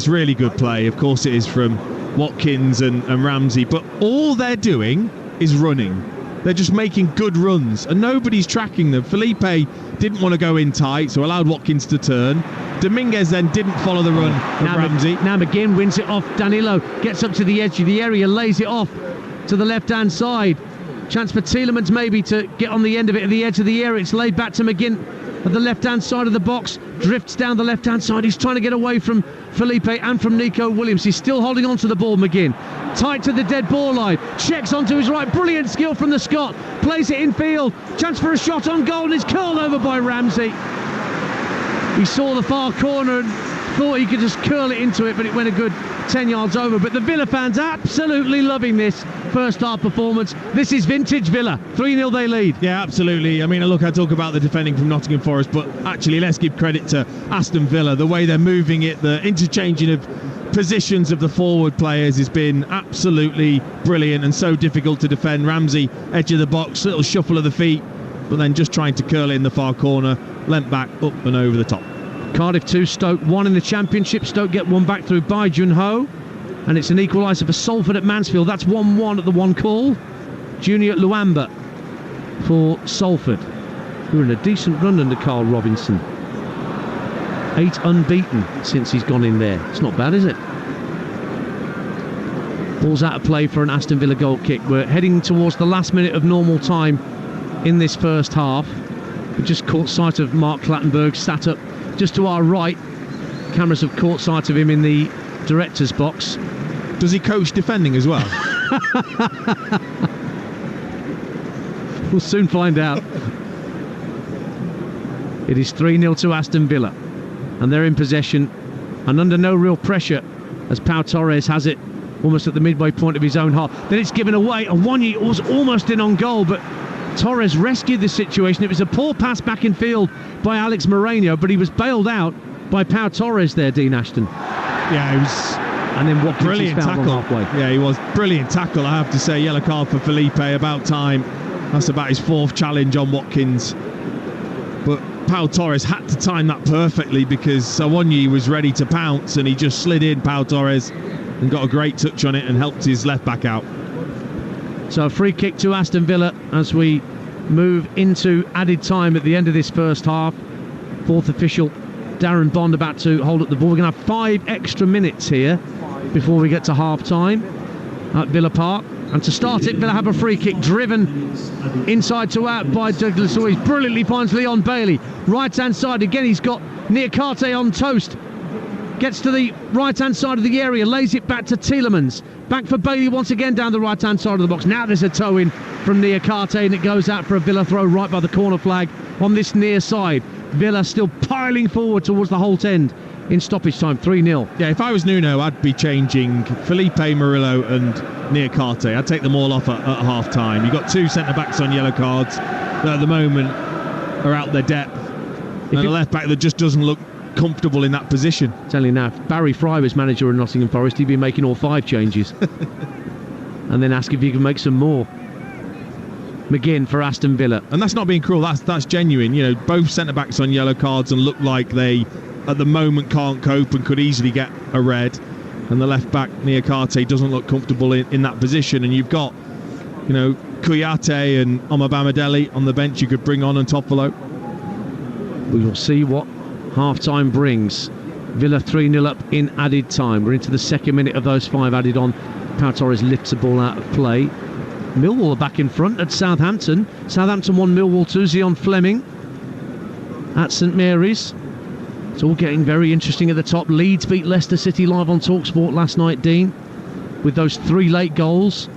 really good play. Of course it is from Watkins and Ramsey, but all they're doing is running. They're just making good runs, and nobody's tracking them. Felipe didn't want to go in tight, so allowed Watkins to turn. Dominguez then didn't follow the run of Ramsey. Now McGinn wins it off. Danilo gets up to the edge of the area, lays it off to the left-hand side. Chance for Tielemans maybe to get on the end of it at the edge of the area. It's laid back to McGinn at the left-hand side of the box. Drifts down the left-hand side. He's trying to get away from Felipe and from Nico Williams. He's still holding on to the ball, McGinn. Tight to the dead ball line. Checks onto his right. Brilliant skill from the Scot. Plays it in field. Chance for a shot on goal, and it's curled over by Ramsey. He saw the far corner and thought he could just curl it into it, but it went a good 10 yards over. But the Villa fans absolutely loving this first half performance. This is vintage Villa. 3-0 they lead. Yeah, absolutely. I mean, look, I talk about the defending from Nottingham Forest, but actually let's give credit to Aston Villa. The way they're moving it, the interchanging of positions of the forward players has been absolutely brilliant and so difficult to defend. Ramsey, edge of the box, little shuffle of the feet, but then just trying to curl it in the far corner, lent back, up and over the top. Cardiff 2, Stoke 1 in the Championship. Stoke get one back through Bai Jun-ho, and it's an equaliser for Salford at Mansfield. That's 1-1 at the one call. Junior Luamba for Salford, who are in a decent run under Carl Robinson. 8 unbeaten since he's gone in there. It's not bad, is it? Ball's out of play for an Aston Villa goal kick. We're heading towards the last minute of normal time in this first half. We just caught sight of Mark Clattenburg sat up just to our right. Cameras have caught sight of him in the director's box. Does he coach defending as well? We'll soon find out. It is 3-0 to Aston Villa, and they're in possession and under no real pressure as Pau Torres has it almost at the midway point of his own half. Then it's given away. Awoniyi was almost in on goal, but Torres rescued the situation. It was a poor pass back in field by Alex Moreno, but he was bailed out by Pau Torres there, Dean Ashton. Yeah, it was. And then Watkins Brilliant tackle. halfway. Yeah, he was. Brilliant tackle, I have to say. Yellow card for Felipe, about time. That's about his 4th challenge on Watkins. But Pau Torres had to time that perfectly because Awoniyi was ready to pounce and he just slid in, Pau Torres, and got a great touch on it and helped his left back out. So a free kick to Aston Villa as we move into added time at the end of this first half. 4th official, Darren Bond, about to hold up the ball. We're going to have 5 extra minutes here before we get to half time at Villa Park. And to start it, Villa have a free kick driven inside to out by Douglas Luiz. Brilliantly finds Leon Bailey. Right hand side again, he's got Niakate on toast. Gets to the right hand side of the area, lays it back to Tielemans. Back for Bailey once again down the right hand side of the box. Now there's a toe in from Niakate and it goes out for a Villa throw right by the corner flag on this near side. Villa still piling forward towards the Holt end in stoppage time. 3-0. Yeah, if I was Nuno, I'd be changing Felipe, Murillo and Niakate. I'd take them all off at half time. You've got 2 centre backs on yellow cards that at the moment are out their depth, and a left back that just doesn't look comfortable in that position. Tell you now, if Barry Fry was manager of Nottingham Forest, he'd be making all 5 changes and then ask if he can make some more. McGinn for Aston Villa. And that's not being cruel, that's genuine. You know, both centre-backs on yellow cards and look like they, at the moment, can't cope and could easily get a red. And the left-back, Niakate, doesn't look comfortable in that position. And you've got, you know, Kouyaté and Omar-Bamadeli on the bench you could bring on and Toffolo. We will see what half-time brings. Villa 3-0 up in added time. We're into the second minute of those 5 added on. Pau Torres lifts the ball out of play. Millwall are back in front at Southampton. Southampton 1, Millwall 2. Zion Fleming at St Mary's. It's all getting very interesting at the top. Leeds beat Leicester City live on Talksport last night, Dean, with those 3 late goals.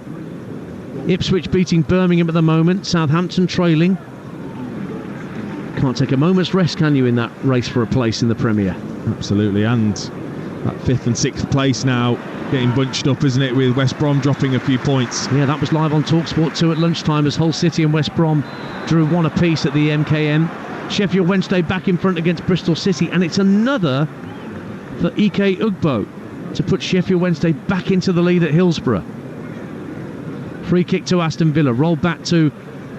Ipswich beating Birmingham at the moment. Southampton trailing. Can't take a moment's rest, can you, in that race for a place in the Premier? Absolutely, and that 5th and 6th place now getting bunched up, isn't it, with West Brom dropping a few points. Yeah, that was live on Talksport 2 at lunchtime as Hull City and West Brom drew 1 apiece at the MKM. Sheffield Wednesday back in front against Bristol City, and it's another for Ike Ugbo to put Sheffield Wednesday back into the lead at Hillsborough. Free kick to Aston Villa, roll back to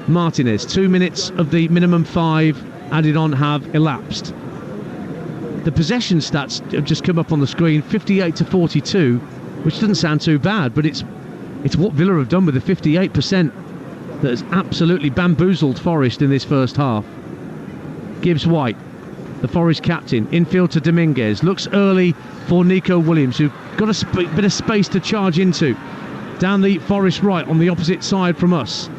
Martinez. 2 minutes of the minimum 5 added on have elapsed. The possession stats have just come up on the screen, 58-42, which doesn't sound too bad, but it's what Villa have done with the 58% that has absolutely bamboozled Forest in this first half. Gibbs White, the Forest captain, infield to Dominguez, looks early for Nico Williams, who got a bit of space to charge into. Down the Forest right on the opposite side from us.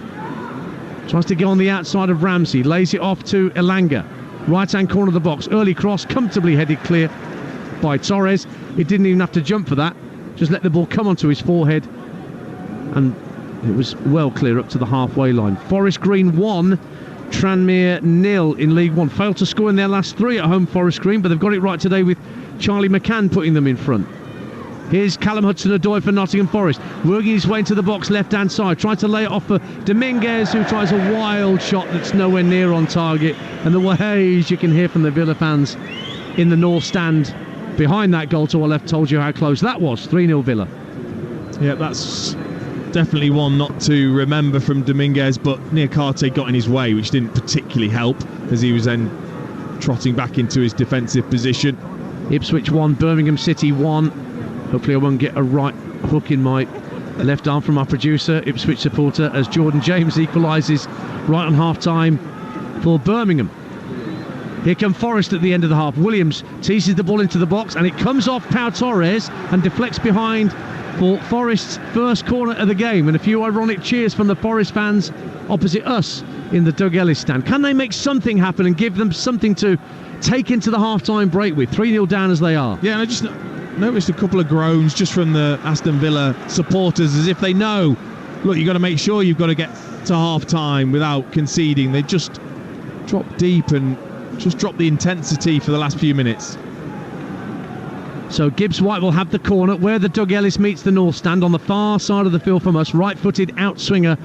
Tries to get on the outside of Ramsey, lays it off to Elanga. Right hand corner of the box, early cross, comfortably headed clear by Torres. He didn't even have to jump for that, just let the ball come onto his forehead, and it was well clear up to the halfway line. Forest Green 1, Tranmere 0 in League One. Failed to score in their last 3 at home, Forest Green, but they've got it right today with Charlie McCann putting them in front. Here's Callum Hudson-Odoi for Nottingham Forest, working his way into the box left-hand side, trying to lay it off for Dominguez, who tries a wild shot that's nowhere near on target, and the ways you can hear from the Villa fans in the north stand behind that goal to our left told you how close that was. 3-0 Villa. Yeah, that's definitely one not to remember from Dominguez, but Niakate got in his way, which didn't particularly help as he was then trotting back into his defensive position. Ipswich 1, Birmingham City 1. Hopefully I won't get a right hook in my left arm from our producer, Ipswich supporter, as Jordan James equalises right on half-time for Birmingham. Here come Forest at the end of the half. Williams teases the ball into the box, and it comes off Pau Torres and deflects behind for Forest's first corner of the game, and a few ironic cheers from the Forest fans opposite us in the Doug Ellis stand. Can they make something happen and give them something to take into the half-time break with, 3-0 down as they are? Yeah, and I just noticed a couple of groans just from the Aston Villa supporters, as if they know, look, you've got to make sure you've got to get to half-time without conceding. They just dropped deep and just dropped the intensity for the last few minutes. So Gibbs White will have the corner where the Doug Ellis meets the north stand on the far side of the field from us. Right-footed outswinger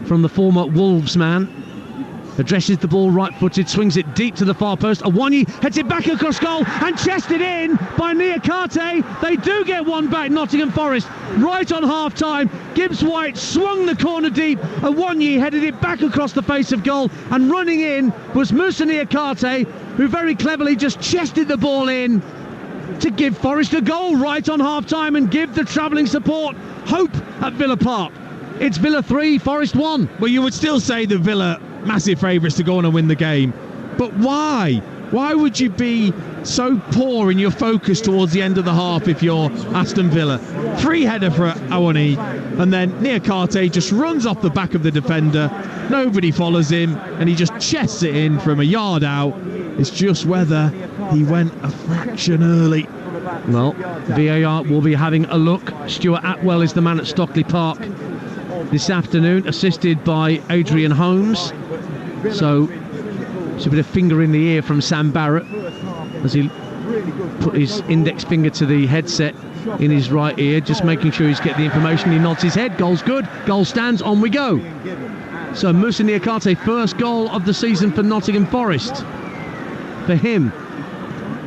from the former Wolves man. Addresses the ball right-footed, swings it deep to the far post. Awonyi heads it back across goal and chested in by Niakate. They do get one back, Nottingham Forest, right on half-time. Gibbs White swung the corner deep. Awonyi headed it back across the face of goal, and running in was Moussa Niakate, who very cleverly just chested the ball in to give Forest a goal right on half-time and give the travelling support hope at Villa Park. It's Villa 3, Forest 1. Well, you would still say the Villa massive favourites to go on and win the game, but why? Why would you be so poor in your focus towards the end of the half if you're Aston Villa? Free header for Awonyi, and then Niakate just runs off the back of the defender. Nobody follows him, and he just chests it in from a yard out. It's just whether he went a fraction early. Well, VAR will be having a look. Stuart Atwell is the man at Stockley Park this afternoon, assisted by Adrian Holmes. So it's a bit of finger in the ear from Sam Barrett as he put his index finger to the headset in his right ear, just making sure he's getting the information. He nods his head. Goal's good. Goal stands. On we go. So Moussa Niakate, first goal of the season for Nottingham Forest for him,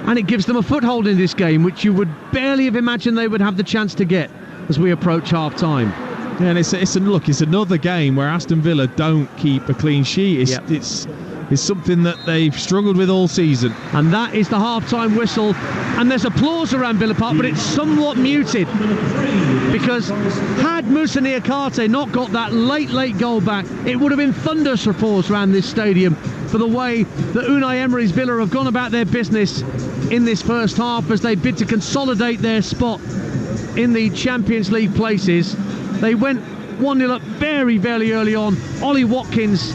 and it gives them a foothold in this game, which you would barely have imagined they would have the chance to get as we approach half time. Yeah, and it's another game where Aston Villa don't keep a clean sheet. It's something that they've struggled with all season. And that is the half-time whistle. And there's applause around Villa Park, but it's somewhat muted. Because had Moussa Niakhaté not got that late goal back, it would have been thunderous applause around this stadium for the way that Unai Emery's Villa have gone about their business in this first half as they bid to consolidate their spot in the Champions League places. They went 1-0 up very, very early on. Ollie Watkins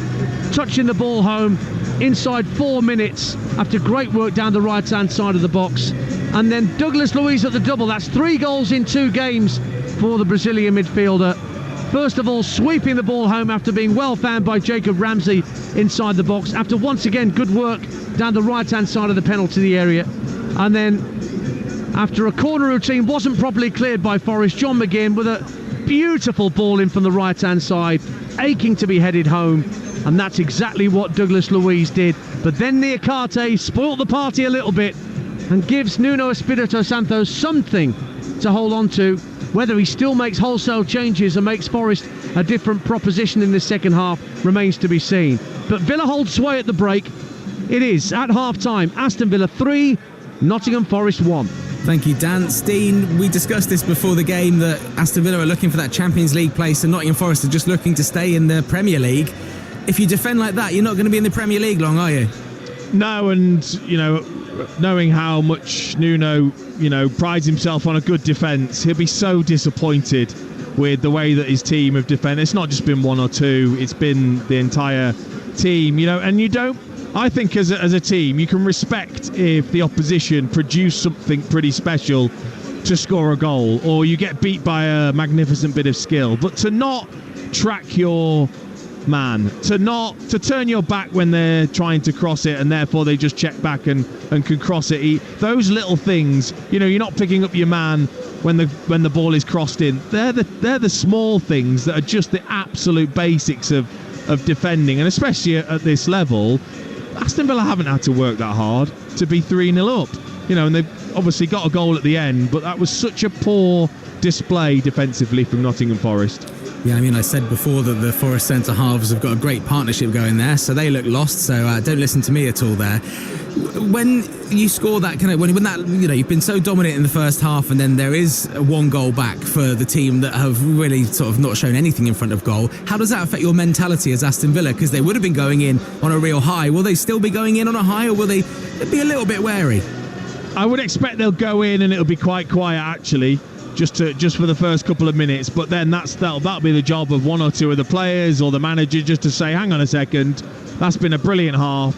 touching the ball home inside 4 minutes after great work down the right-hand side of the box. And then Douglas Luiz at the double. That's 3 goals in 2 games for the Brazilian midfielder. First of all, sweeping the ball home after being well found by Jacob Ramsey inside the box, after once again good work down the right-hand side of the penalty area. And then after a corner routine wasn't properly cleared by Forest, John McGinn with a beautiful ball in from the right-hand side, aching to be headed home. And that's exactly what Douglas Luiz did. But then Niakhaté spoilt the party a little bit and gives Nuno Espirito Santo something to hold on to. Whether he still makes wholesale changes and makes Forest a different proposition in the second half remains to be seen. But Villa holds sway at the break. It is, at half-time, Aston Villa 3, Nottingham Forest 1. Thank you, Dan. Steen, we discussed this before the game, that Aston Villa are looking for that Champions League place and Nottingham Forest are just looking to stay in the Premier League. If you defend like that, you're not going to be in the Premier League long, are you? No, and, knowing how much Nuno, prides himself on a good defence, he'll be so disappointed with the way that his team have defended. It's not just been 1 or 2, it's been the entire team, and you don't, I think as a team, you can respect if the opposition produce something pretty special to score a goal, or you get beat by a magnificent bit of skill, but to not track your man, to turn your back when they're trying to cross it and therefore they just check back and can cross it. Those little things, you're not picking up your man when the ball is crossed in. They're the small things that are just the absolute basics of defending, and especially at this level, Aston Villa haven't had to work that hard to be 3-0 up. And they've obviously got a goal at the end, but that was such a poor display defensively from Nottingham Forest. Yeah, I said before that the Forest centre-halves have got a great partnership going there, so they look lost, so don't listen to me at all there. When you score that when that, you've been so dominant in the first half, and then there is 1 goal back for the team that have really sort of not shown anything in front of goal, how does that affect your mentality as Aston Villa? Because they would have been going in on a real high. Will they still be going in on a high, or will they be a little bit wary? I would expect they'll go in and it'll be quite quiet, actually. Just for the first couple of minutes, but then that'll be the job of 1 or 2 of the players or the manager, just to say, hang on a second, that's been a brilliant half.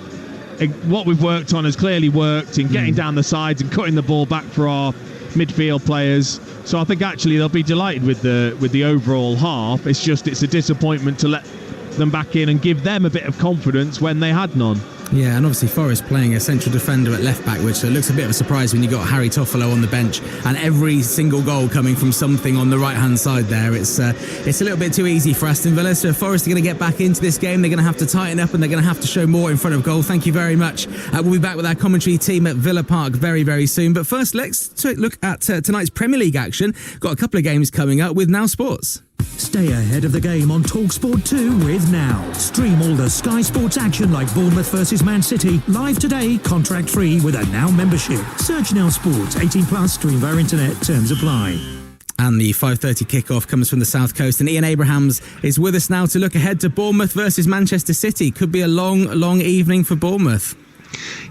What we've worked on has clearly worked in getting down the sides and cutting the ball back for our midfield players. So I think actually they'll be delighted with the overall half. It's a disappointment to let them back in and give them a bit of confidence when they had none. Yeah, and obviously Forest playing a central defender at left back, which looks a bit of a surprise when you got Harry Toffolo on the bench and every single goal coming from something on the right hand side there. It's a little bit too easy for Aston Villa. So if Forest are going to get back into this game, they're going to have to tighten up and they're going to have to show more in front of goal. Thank you very much. We'll be back with our commentary team at Villa Park very, very soon. But first, let's look at tonight's Premier League action. Got a couple of games coming up with Now Sports. Stay ahead of the game on Talksport 2 with Now. Stream all the Sky Sports action like Bournemouth versus Man City live today, contract free with a Now membership. Search Now Sports, 18 plus, stream via internet, terms apply. And the 5:30 kickoff comes from the South Coast, and Ian Abrahams is with us now to look ahead to Bournemouth versus Manchester City. Could be a long evening for Bournemouth.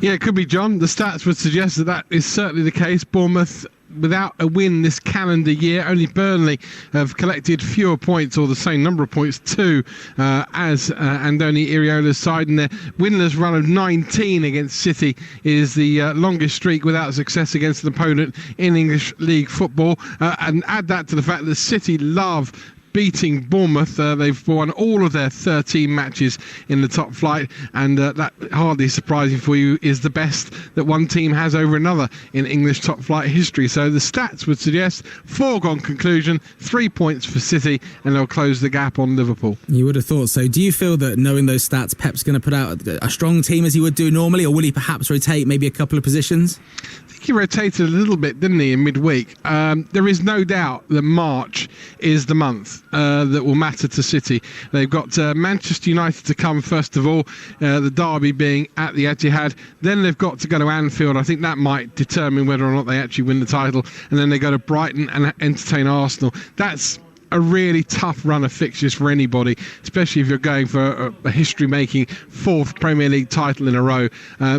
Yeah, it could be, John. The stats would suggest that is certainly the case. Bournemouth, without a win this calendar year, only Burnley have collected fewer points, or the same number of points, 2 as Andoni Iraola's side, and their winless run of 19 against City is the longest streak without success against an opponent in English League football. And add that to the fact that City love beating Bournemouth. They've won all of their 13 matches in the top flight, and that, hardly surprising for you, is the best that one team has over another in English top flight history. So the stats would suggest foregone conclusion, 3 points for City, and they'll close the gap on Liverpool. You would have thought so. Do you feel that, knowing those stats, Pep's going to put out a strong team as he would do normally, or will he perhaps rotate maybe a couple of positions? I think he rotated a little bit, didn't he, in midweek? There is no doubt that March is the month that will matter to City. They've got Manchester United to come first of all, the derby being at the Etihad. Then they've got to go to Anfield. I think that might determine whether or not they actually win the title. And then they go to Brighton and entertain Arsenal. That's a really tough run of fixtures for anybody, especially if you're going for a history-making 4th Premier League title in a row.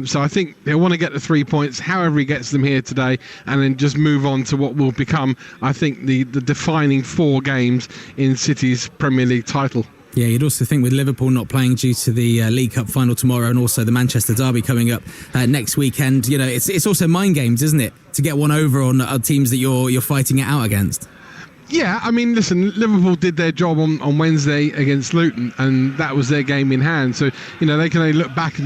So I think they want to get the 3 points, however he gets them here today, and then just move on to what will become, I think, the defining 4 games in City's Premier League title. Yeah, you'd also think with Liverpool not playing due to the League Cup final tomorrow and also the Manchester derby coming up next weekend, you know, it's also mind games, isn't it, to get one over on teams that you're fighting it out against. Yeah, I mean, listen, Liverpool did their job on Wednesday against Luton, and that was their game in hand. So, you know, they can only look back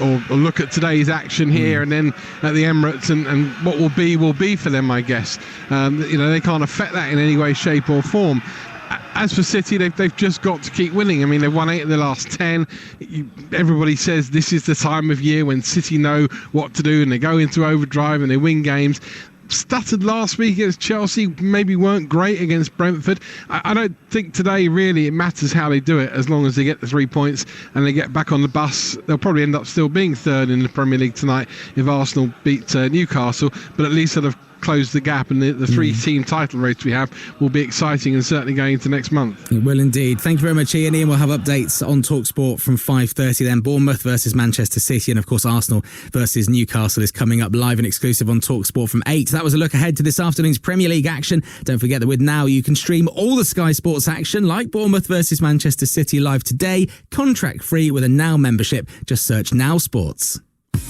or look at today's action here and then at the Emirates, and what will be for them, I guess. You know, they can't affect that in any way, shape or form. As for City, they've just got to keep winning. I mean, they've won 8 of the last 10. Everybody says this is the time of year when City know what to do and they go into overdrive and they win games. Stuttered last week against Chelsea, maybe weren't great against Brentford. I don't think today really it matters how they do it, as long as they get the 3 points and they get back on the bus. They'll probably end up still being 3rd in the Premier League tonight if Arsenal beat Newcastle, but at least sort of close the gap, and the 3-team title race we have will be exciting and certainly going into next month. It will indeed. Thank you very much, Ian. Ian will have updates on Talksport from 5:30 then. Bournemouth versus Manchester City, and of course Arsenal versus Newcastle is coming up live and exclusive on Talksport from 8. That was a look ahead to this afternoon's Premier League action. Don't forget that with Now you can stream all the Sky Sports action like Bournemouth versus Manchester City live today, contract free with a Now membership. Just search Now Sports.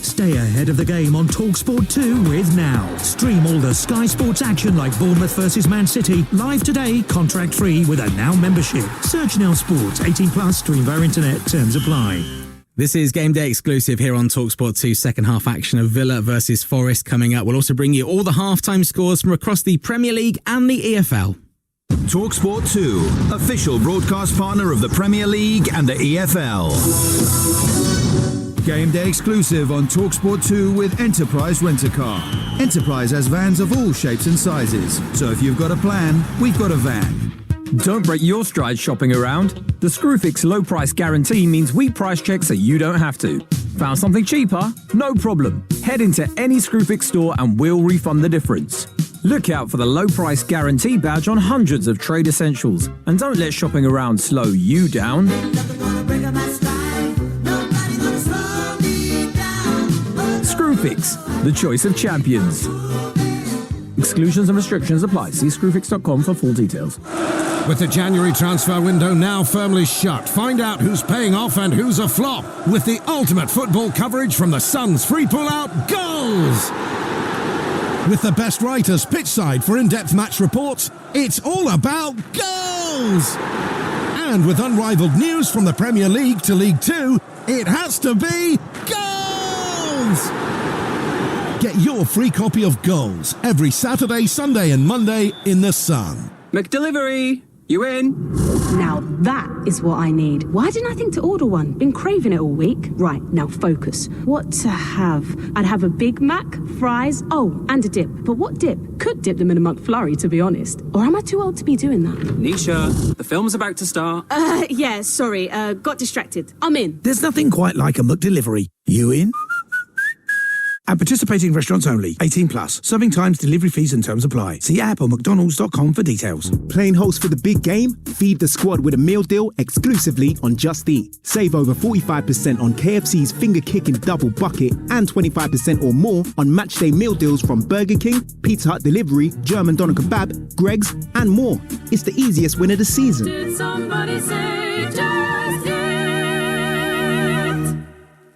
Stay ahead of the game on Talksport 2 with Now. Stream all the Sky Sports action like Bournemouth versus Man City live today, contract free with a Now membership. Search Now Sports, 18 plus, stream via internet, terms apply. This is Game Day exclusive here on Talksport 2, second half action of Villa versus Forest coming up. We'll also bring you all the halftime scores from across the Premier League and the EFL. Talksport 2, official broadcast partner of the Premier League and the EFL. Game Day exclusive on Talksport 2 with Enterprise Rent-A-Car. Enterprise has vans of all shapes and sizes. So if you've got a plan, we've got a van. Don't break your stride shopping around. The Screwfix low price guarantee means we price check so you don't have to. Found something cheaper? No problem. Head into any Screwfix store and we'll refund the difference. Look out for the low price guarantee badge on hundreds of trade essentials. And don't let shopping around slow you down. Screwfix, the choice of champions. Exclusions and restrictions apply. See screwfix.com for full details. With the January transfer window now firmly shut, find out who's paying off and who's a flop with the ultimate football coverage from the Sun's free pull-out Goals! With the best writers pitchside for in-depth match reports, it's all about goals! And with unrivaled news from the Premier League to League Two, it has to be goals! Get your free copy of Goals every Saturday, Sunday and Monday in the Sun. McDelivery, you in? Now that is what I need. Why didn't I think to order one? Been craving it all week. Right, now focus. What to have? I'd have a Big Mac, fries, oh, and a dip. But what dip? Could dip them in a McFlurry, to be honest. Or am I too old to be doing that? Nisha, the film's about to start. Yeah, sorry, got distracted. I'm in. There's nothing quite like a McDelivery. You in? At participating restaurants only. 18 plus. Serving times, delivery fees and terms apply. See app or mcdonalds.com for details. Playing host for the big game? Feed the squad with a meal deal exclusively on Just Eat. Save over 45% on KFC's finger kicking double bucket and 25% or more on matchday meal deals from Burger King, Pizza Hut Delivery, German Doner Kebab, Greg's and more. It's the easiest win of the season. Did somebody say Just Eat?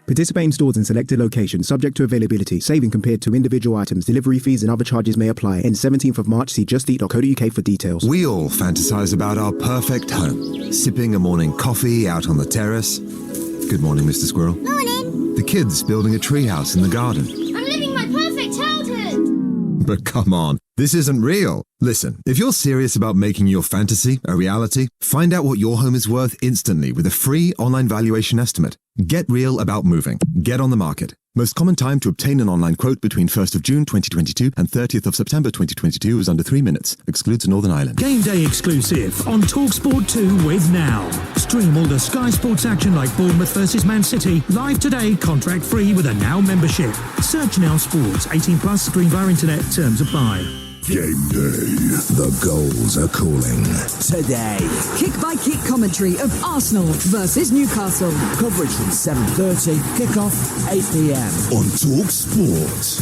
Participating stores in selected locations subject to availability. Saving compared to individual items. Delivery fees and other charges may apply. End 17th of March. See justeat.co.uk for details. We all fantasize about our perfect home. Sipping a morning coffee out on the terrace. Good morning, Mr. Squirrel. Morning. The kids building a treehouse in the garden. I'm living my perfect childhood. But come on, this isn't real. Listen, if you're serious about making your fantasy a reality, find out what your home is worth instantly with a free online valuation estimate. Get real about moving. Get on the market. Most common time to obtain an online quote between 1st of June 2022 and 30th of September 2022 was under 3 minutes. Excludes Northern Ireland. Game day exclusive on Talksport 2 with Now. Stream all the Sky Sports action like Bournemouth versus Man City live today, contract free with a Now membership. Search Now Sports, 18 plus, stream via internet, terms apply. Game day. The goals are calling. Today, kick-by-kick commentary of Arsenal versus Newcastle. Coverage from 7:30, kick-off 8 p.m. on Talksport.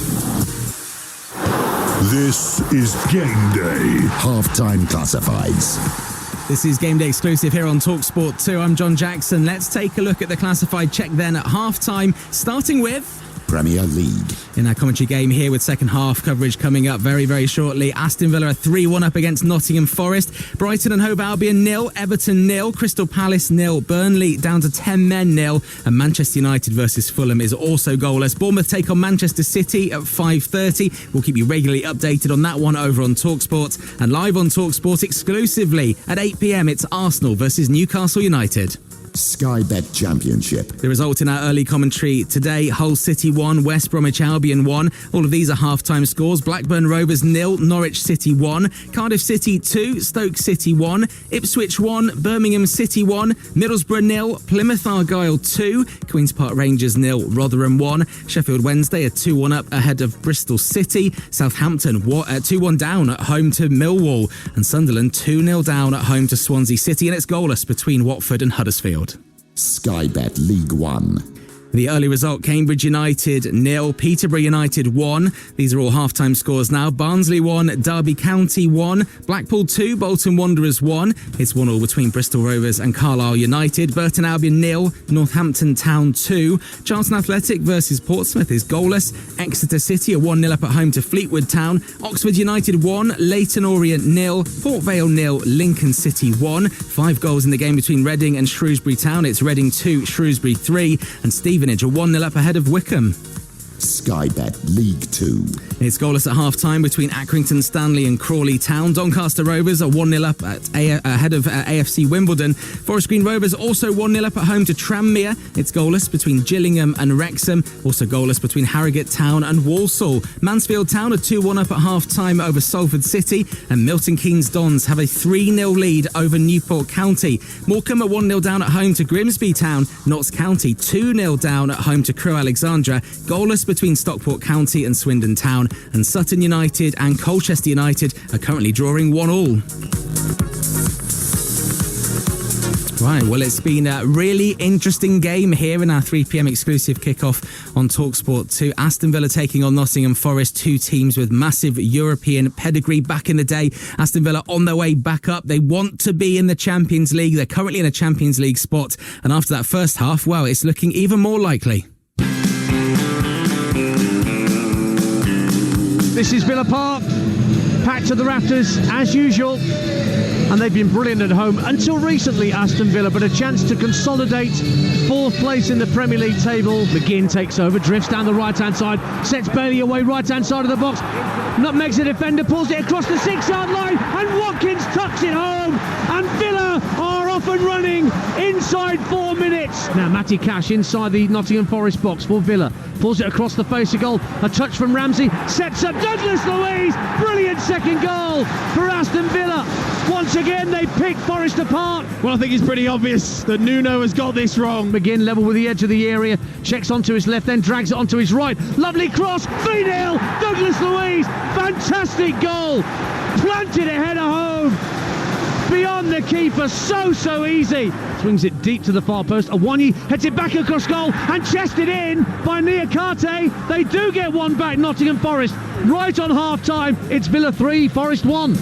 This is Game Day. Half-time classifieds. This is Game Day exclusive here on Talksport 2. I'm John Jackson. Let's take a look at the classified check then at half-time, starting with Premier League. In our commentary game here with second half coverage coming up very, very shortly. Aston Villa are 3-1 up against Nottingham Forest. Brighton and Hove Albion 0, Everton 0, Crystal Palace 0, Burnley down to 10 men 0, and Manchester United versus Fulham is also goalless. Bournemouth take on Manchester City at 5:30. We'll keep you regularly updated on that one over on TalkSport, and live on TalkSport exclusively at 8 p.m. it's Arsenal versus Newcastle United. Sky Bet Championship. The result in our early commentary today: Hull City 1, West Bromwich Albion 1. All of these are half-time scores. Blackburn Rovers 0, Norwich City 1, Cardiff City 2, Stoke City 1, Ipswich 1, Birmingham City 1, Middlesbrough 0, Plymouth Argyle 2, Queen's Park Rangers 0, Rotherham 1, Sheffield Wednesday are 2-1 up ahead of Bristol City, Southampton 2-1 down at home to Millwall, and Sunderland 2-0 down at home to Swansea City, and it's goalless between Watford and Huddersfield. Sky Bet League One. The early result: Cambridge United 0, Peterborough United 1. These are all half-time scores now. Barnsley 1, Derby County 1, Blackpool 2, Bolton Wanderers 1. It's 1-1 between Bristol Rovers and Carlisle United. Burton Albion 0, Northampton Town 2. Charlton Athletic versus Portsmouth is goalless. Exeter City are 1-0 up at home to Fleetwood Town. Oxford United 1, Leyton Orient 0, Port Vale 0, Lincoln City 1. 5 goals in the game between Reading and Shrewsbury Town. It's Reading 2, Shrewsbury 3, and Stevenage are 1-0 up ahead of Wickham. Sky Bet League 2. It's goalless at half-time between Accrington Stanley and Crawley Town. Doncaster Rovers are 1-0 up ahead of AFC Wimbledon. Forest Green Rovers also 1-0 up at home to Tranmere. It's goalless between Gillingham and Wrexham. Also goalless between Harrogate Town and Walsall. Mansfield Town are 2-1 up at half-time over Salford City. And Milton Keynes Dons have a 3-0 lead over Newport County. Morecambe are 1-0 down at home to Grimsby Town. Notts County 2-0 down at home to Crewe Alexandra. Goalless between Stockport County and Swindon Town, and Sutton United and Colchester United are currently drawing 1-1. Right, well, it's been a really interesting game here in our 3 p.m. exclusive kickoff on Talksport 2. Aston Villa taking on Nottingham Forest, two teams with massive European pedigree back in the day. Aston Villa on their way back up. They want to be in the Champions League. They're currently in a Champions League spot, and after that first half, well, it's looking even more likely. This is Villa Park, packed to the rafters as usual, and they've been brilliant at home until recently, Aston Villa, but a chance to consolidate fourth place in the Premier League table. McGinn takes over, drifts down the right-hand side, sets Bailey away right-hand side of the box, nutmegs the defender, pulls it across the 6-yard line, and Watkins tucks it home, and Villa are off and running inside 4 minutes. Now Matty Cash inside the Nottingham Forest box for Villa, pulls it across the face of goal, a touch from Ramsey, sets up Douglas Luiz, brilliant second goal for Aston Villa. Once again they pick Forest apart. Well, I think it's pretty obvious that Nuno has got this wrong. McGinn level with the edge of the area, checks onto his left, then drags it onto his right. Lovely cross, 3-0, Douglas Luiz, fantastic goal, planted ahead of home, beyond the keeper, so easy. Swings it deep to the far post, Awonyi heads it back across goal and chested in by Niakate. They do get one back, Nottingham Forest, right on half-time. It's Villa 3, Forest 1.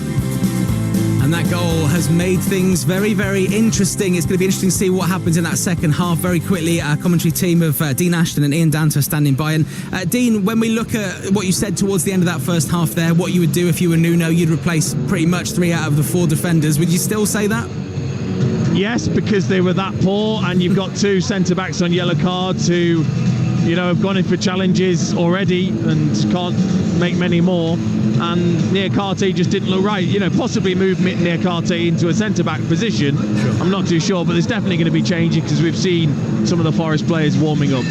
And that goal has made things very, very interesting. It's going to be interesting to see what happens in that second half. Very quickly, our commentary team of Dean Ashton and Ian Danter standing by. And Dean, when we look at what you said towards the end of that first half there, what you would do if you were Nuno, you'd replace pretty much 3 out of the 4 defenders. Would you still say that? Yes, because they were that poor, and you've got 2 centre-backs on yellow cards who, you know, have gone in for challenges already and can't make many more. And Niakate just didn't look right. You know, possibly move Niakate into a centre-back position. Sure. I'm not too sure, but there's definitely going to be changes because we've seen some of the Forest players warming up.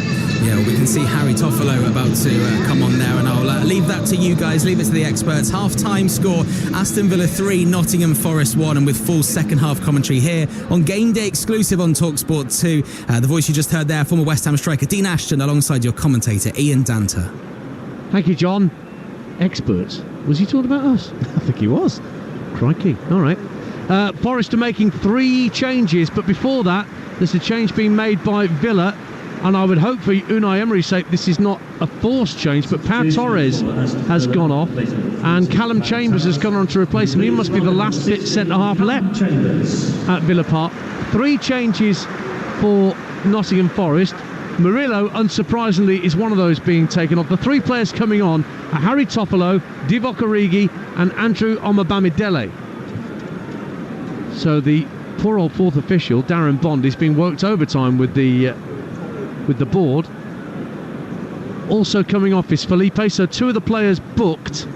Yeah, well, we can see Harry Toffolo about to come on there, and I'll leave that to you guys, leave it to the experts. Half-time score, Aston Villa 3, Nottingham Forest 1, and with full second-half commentary here on Game Day exclusive on Talksport 2. The voice you just heard there, former West Ham striker Dean Ashton, alongside your commentator Ian Danter. Thank you, John. Experts. Was he talking about us? I think he was. Crikey. All right. Forest are making 3 changes, but before that, there's a change being made by Villa, and I would hope for Unai Emery's sake this is not a forced change, but Pau Torres has gone off, and Callum Chambers has gone on to replace him. He must be the last fit centre-half left at Villa Park. 3 changes for Nottingham Forest. Murillo, unsurprisingly, is one of those being taken off. The 3 players coming on are Harry Toffolo, Divock Origi and Andrew Omobamidele. So the poor old 4th official, Darren Bond, is being worked overtime with the board. Also coming off is Felipe, so 2 of the players booked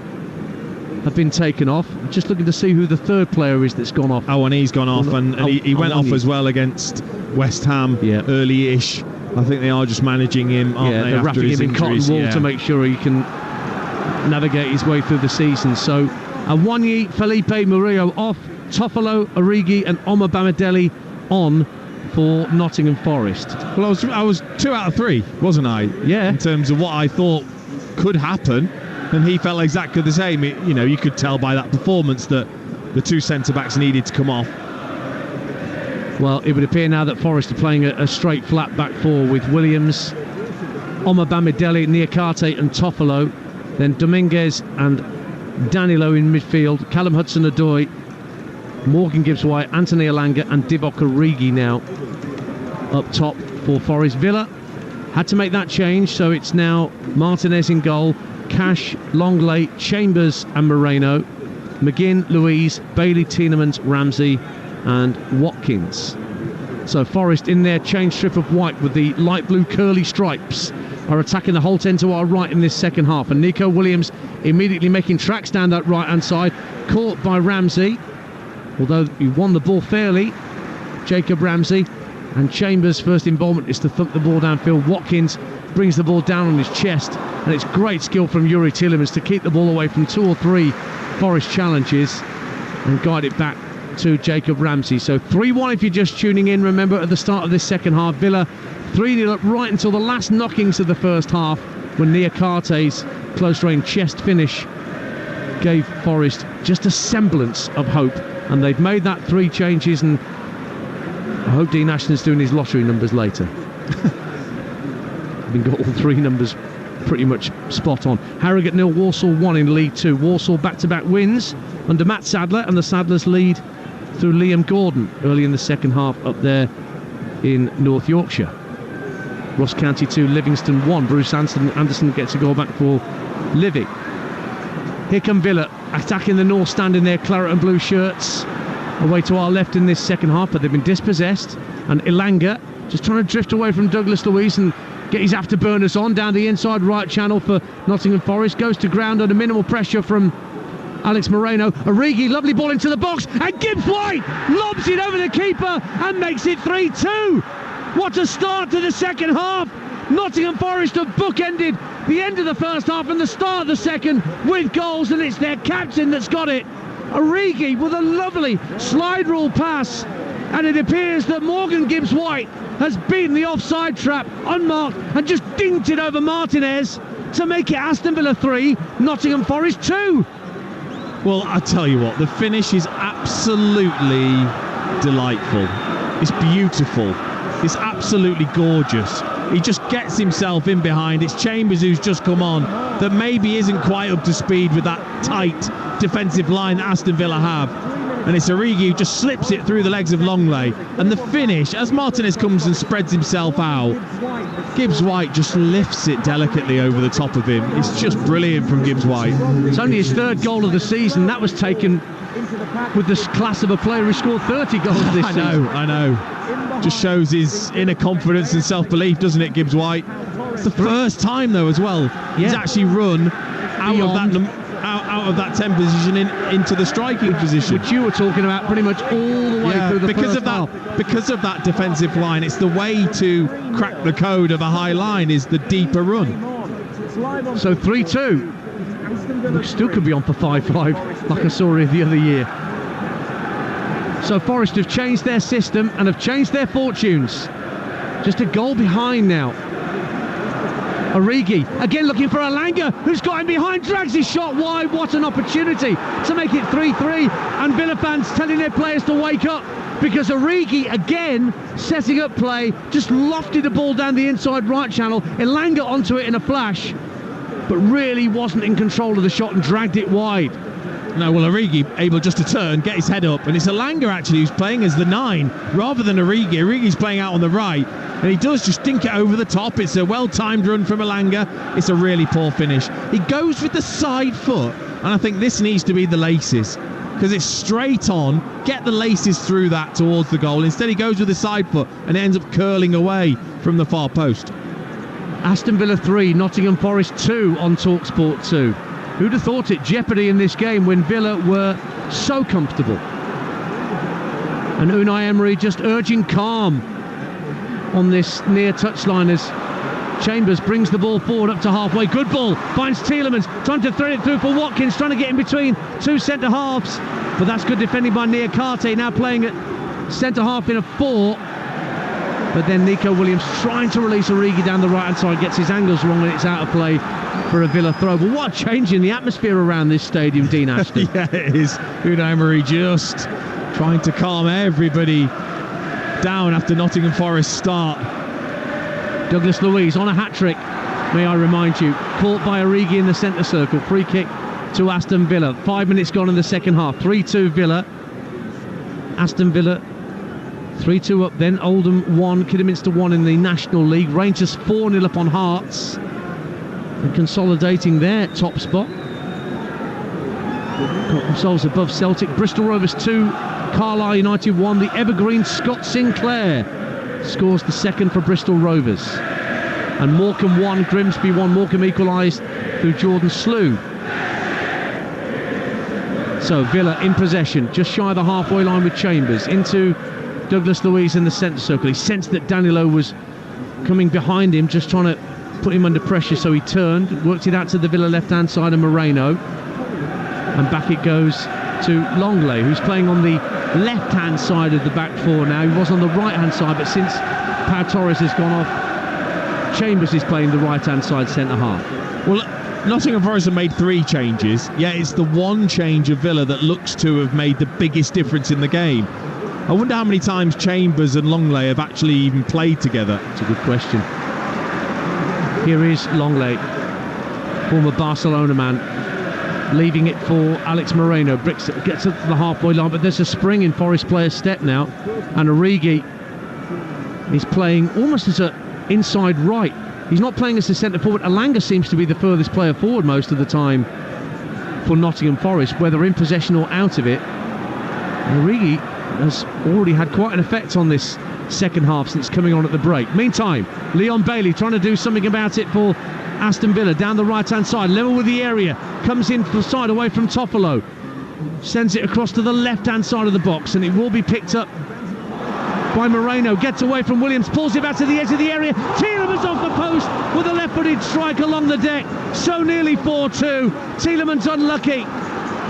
have been taken off. I'm just looking to see who the 3rd player is that's gone off. Oh, and he's gone off, and he went off as well against West Ham early-ish. I think they are just managing him, aren't they? They're wrapping him in cotton wool to make sure he can navigate his way through the season. So Awoniyi, Felipe, Murillo off, Toffolo, Origi and Omobamidele on for Nottingham Forest. Well, I was 2 out of 3, wasn't I? Yeah. In terms of what I thought could happen, and he felt exactly the same. You could tell by that performance that the 2 centre-backs needed to come off. Well, it would appear now that Forest are playing a straight flat back 4 with Williams, Omobamidele, Niakate and Toffolo, then Dominguez and Danilo in midfield, Callum Hudson-Odoi, Morgan Gibbs-White, Anthony Elanga and Divock Origi now up top for Forest. Villa had to make that change, so it's now Martinez in goal, Cash, Longley, Chambers and Moreno, McGinn, Louise, Bailey, Tielemans, Ramsey and Watkins. So Forest in their change strip of white with the light blue curly stripes are attacking the whole 10 to our right in this second half, and Nico Williams immediately making tracks down that right hand side, caught by Ramsey, although he won the ball fairly, Jacob Ramsey, and Chambers' first involvement is to thump the ball downfield. Watkins brings the ball down on his chest, and it's great skill from Yuri Tielemans to keep the ball away from 2 or 3 Forest challenges and guide it back to Jacob Ramsey. So 3-1 if you're just tuning in. Remember, at the start of this second half, Villa 3-0 up right until the last knockings of the first half, when Niakate's close range chest finish gave Forest just a semblance of hope, and they've made that 3 changes, and I hope Dean Ashton's doing his lottery numbers later. Having got all 3 numbers pretty much spot on. Harrogate 0, Walsall 1 in League 2. Walsall back-to-back wins under Matt Sadler, and the Sadlers lead through Liam Gordon early in the second half up there in North Yorkshire. Ross County 2, Livingston 1. Bruce Anderson gets a goal back for Livy. Here come Villa attacking the north stand in their claret and blue shirts away to our left in this second half, but they've been dispossessed, and Elanga just trying to drift away from Douglas Luiz and get his afterburners on down the inside right channel for Nottingham Forest. Goes to ground under minimal pressure from Alex Moreno. Origi, lovely ball into the box, and Gibbs-White lobs it over the keeper and makes it 3-2. What a start to the second half. Nottingham Forest have bookended the end of the first half and the start of the second with goals, and it's their captain that's got it. Origi with a lovely slide rule pass, and it appears that Morgan Gibbs-White has beaten the offside trap unmarked and just dinked it over Martinez to make it Aston Villa 3, Nottingham Forest 2. Well, I tell you what, the finish is absolutely delightful. It's beautiful. It's absolutely gorgeous. He just gets himself in behind. It's Chambers who's just come on that maybe isn't quite up to speed with that tight defensive line that Aston Villa have. And it's Origi who just slips it through the legs of Longley. And the finish, as Martinez comes and spreads himself out, Gibbs-White just lifts it delicately over the top of him. It's just brilliant from Gibbs-White. It's only his 3rd goal of the season. That was taken with the class of a player who scored 30 goals this season. I know. Just shows his inner confidence and self-belief, doesn't it, Gibbs-White? It's the first time, though, as well, he's actually run out out of that 10 position into the striking position. Which you were talking about pretty much all the way through the first half. Because of that defensive line, it's the way to crack the code of a high line is the deeper run. So 3-2. Still could be on for 5-5 like I saw it the other year. So Forest have changed their system and have changed their fortunes. Just a goal behind now. Origi again looking for Alanga, who's got him behind, drags his shot wide. What an opportunity to make it 3-3, and Villa fans telling their players to wake up, because Origi again setting up play, just lofted the ball down the inside right channel. Alanga onto it in a flash, but really wasn't in control of the shot and dragged it wide. No, well, Origi able just to turn, get his head up, and it's Alanga actually who's playing as the 9 rather than Origi. Origi's playing out on the right, and he does just dink it over the top. It's a well-timed run from Alanga. It's a really poor finish. He goes with the side foot, and I think this needs to be the laces, because it's straight on, get the laces through that towards the goal. Instead he goes with the side foot and it ends up curling away from the far post. Aston Villa 3, Nottingham Forest 2 on Talksport 2. Who'd have thought it? Jeopardy in this game when Villa were so comfortable. And Unai Emery just urging calm on this near touchline as Chambers brings the ball forward up to halfway. Good ball, finds Tielemans, trying to thread it through for Watkins, trying to get in between two centre-halves. But that's good defending by Niakate, now playing at centre-half in a 4. But then Nico Williams trying to release Origi down the right-hand side, gets his angles wrong and it's out of play for a Villa throw. But what a change in the atmosphere around this stadium, Dean Ashton. Yeah, it is. Unai Emery just trying to calm everybody down after Nottingham Forest start. Douglas Luiz on a hat-trick, may I remind you. Caught by Origi in the centre circle. Free kick to Aston Villa. 5 minutes gone in the second half. 3-2 Villa. Aston Villa 3-2 up then. Oldham 1, Kidderminster 1 in the National League. Rangers 4-0 up on Hearts, and consolidating their top spot. Got themselves above Celtic. Bristol Rovers 2, Carlisle United 1. The evergreen Scott Sinclair scores the second for Bristol Rovers. And Morecambe 1, Grimsby 1. Morecambe equalised through Jordan Slew. So Villa in possession, just shy of the halfway line with Chambers. Into Douglas Luiz in the centre circle. He sensed that Danilo was coming behind him, just trying to put him under pressure, so he turned, worked it out to the Villa left-hand side of Moreno. And back it goes to Longley, who's playing on the left-hand side of the back 4 now. He was on the right-hand side, but since Pau Torres has gone off, Chambers is playing the right-hand side centre-half. Well, Nottingham Forest have made 3 changes, yet it's the one change of Villa that looks to have made the biggest difference in the game. I wonder how many times Chambers and Longley have actually even played together. It's a good question. Here is Longley, former Barcelona man, leaving it for Alex Moreno. Bricks gets up to the halfway line, but there's a spring in Forest player's step now, and Origi is playing almost as an inside right. He's not playing as a centre forward. Alanga seems to be the furthest player forward most of the time for Nottingham Forest, whether in possession or out of it. And Origi has already had quite an effect on this second half since coming on at the break. Meantime, Leon Bailey trying to do something about it for Aston Villa. Down the right-hand side, level with the area. Comes in for the side away from Toffolo. Sends it across to the left-hand side of the box, and it will be picked up by Moreno. Gets away from Williams, pulls it back to the edge of the area. Tielemans off the post with a left-footed strike along the deck. So nearly 4-2. Tielemans unlucky.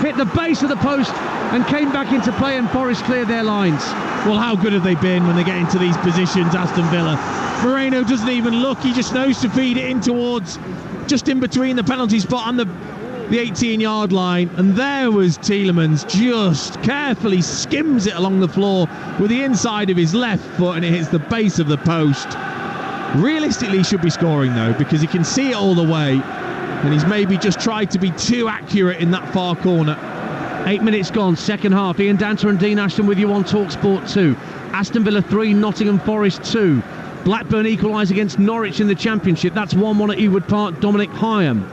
Hit the base of the post and came back into play, and Forest cleared their lines. Well, how good have they been when they get into these positions, Aston Villa? Moreno doesn't even look, he just knows to feed it in towards, just in between the penalty spot and the 18-yard line, and there was Tielemans, just carefully skims it along the floor with the inside of his left foot, and it hits the base of the post. Realistically, he should be scoring though, because he can see it all the way, and he's maybe just tried to be too accurate in that far corner. 8 minutes gone, second half. Ian Danter and Dean Ashton with you on Talksport 2. Aston Villa 3, Nottingham Forest 2. Blackburn equalise against Norwich in the Championship. That's 1-1 at Ewood Park. Dominic Hyam.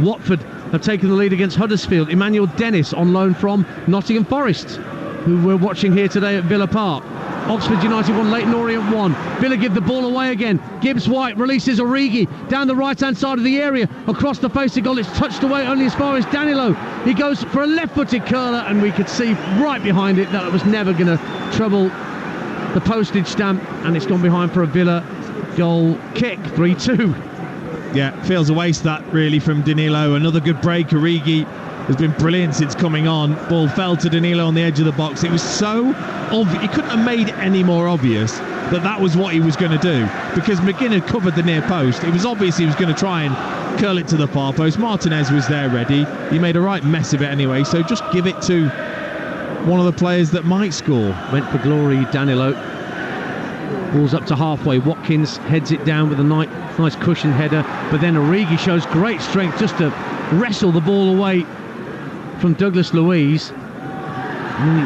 Watford have taken the lead against Huddersfield. Emmanuel Dennis on loan from Nottingham Forest. who we're watching here today at Villa Park. Oxford United 1, Leyton Orient 1. Villa give the ball away again. Gibbs White releases Origi down the right-hand side of the area, across the face of goal. It's touched away only as far as Danilo. He goes for a left-footed curler, and we could see right behind it that it was never going to trouble the postage stamp, and it's gone behind for a Villa goal kick. 3-2. Yeah, feels a waste that really from Danilo. Another good break. Origi has been brilliant since coming on. Ball fell to Danilo on the edge of the box. It was so obvious. He couldn't have made it any more obvious that was what he was going to do, because McGinn had covered the near post. It was obvious he was going to try and curl it to the far post. Martinez was there ready. He made a right mess of it anyway, so just give it to one of the players that might score. Went for glory, Danilo. Ball's up to halfway. Watkins heads it down with a nice cushion header, but then Origi shows great strength just to wrestle the ball away from Douglas Luiz.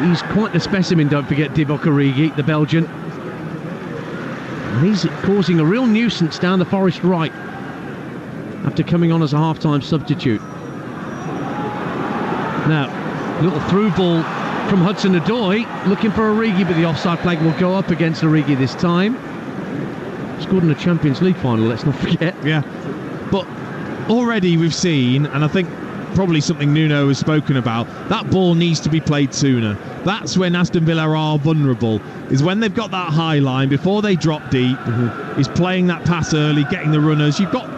He's quite the specimen, don't forget, Divock Origi, the Belgian. And he's causing a real nuisance down the Forest right after coming on as a half-time substitute. Now, little through ball from Hudson-Odoi, looking for Origi, but the offside flag will go up against Origi this time. Scored in the Champions League final, let's not forget. Yeah, but already we've seen, and I think probably something Nuno has spoken about, that ball needs to be played sooner. That's when Aston Villa are vulnerable, is when they've got that high line before they drop deep. Is playing that pass early, getting the runners. You've got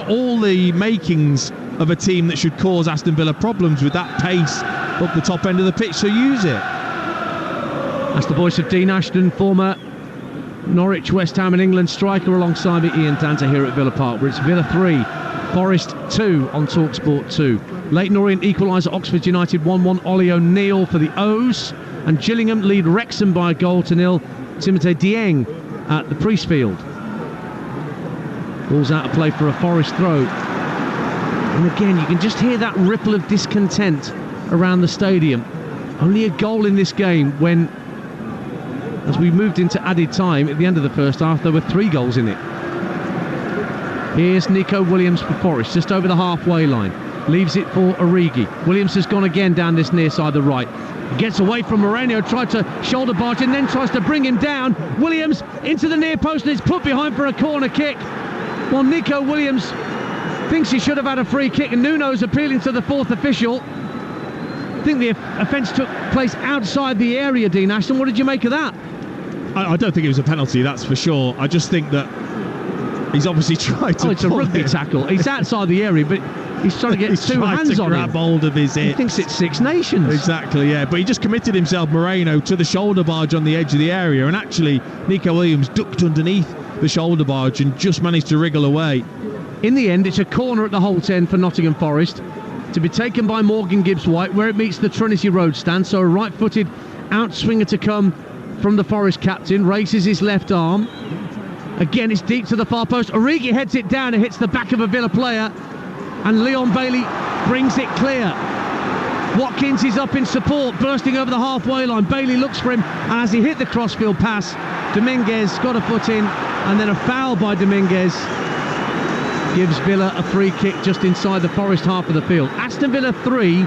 all the makings of a team that should cause Aston Villa problems with that pace up the top end of the pitch, so use it. That's the voice of Dean Ashton, former Norwich, West Ham and England striker, alongside me, Ian Danter, here at Villa Park, where it's Villa 3, Forest 2 on Talksport 2. Leyton Orient equaliser, Oxford United 1-1. Ollie O'Neill for the O's, and Gillingham lead Wrexham by a goal to nil. Timothée Dieng at the Priestfield. Ball's out of play for a Forest throw. And again, you can just hear that ripple of discontent around the stadium. Only a goal in this game when, as we moved into added time at the end of the first half, there were 3 goals in it. Here's Nico Williams for Forest, just over the halfway line. Leaves it for Origi. Williams has gone again down this near side, the right. Gets away from Moreno, tried to shoulder barge and then tries to bring him down. Williams into the near post, and it's put behind for a corner kick. While Nico Williams thinks he should have had a free kick, and Nuno's appealing to the 4th official. I think the offence took place outside the area, Dean Ashton. What did you make of that? I don't think it was a penalty, that's for sure. I just think that he's obviously tried to. It's a rugby tackle. He's outside the area, but he's trying to get 2 hands on him. Grab hold of his hip. He thinks it's Six Nations. Exactly, yeah. But he just committed himself, Moreno, to the shoulder barge on the edge of the area, and actually Nico Williams ducked underneath the shoulder barge and just managed to wriggle away. In the end, it's a corner at the Holt End for Nottingham Forest, to be taken by Morgan Gibbs-White, where it meets the Trinity Road stand. So a right-footed outswinger to come from the Forest captain, raises his left arm. Again, it's deep to the far post. Origi heads it down and hits the back of a Villa player, and Leon Bailey brings it clear. Watkins is up in support, bursting over the halfway line. Bailey looks for him, and as he hit the crossfield pass, Dominguez got a foot in, and then a foul by Dominguez gives Villa a free kick just inside the Forest half of the field. Aston Villa 3,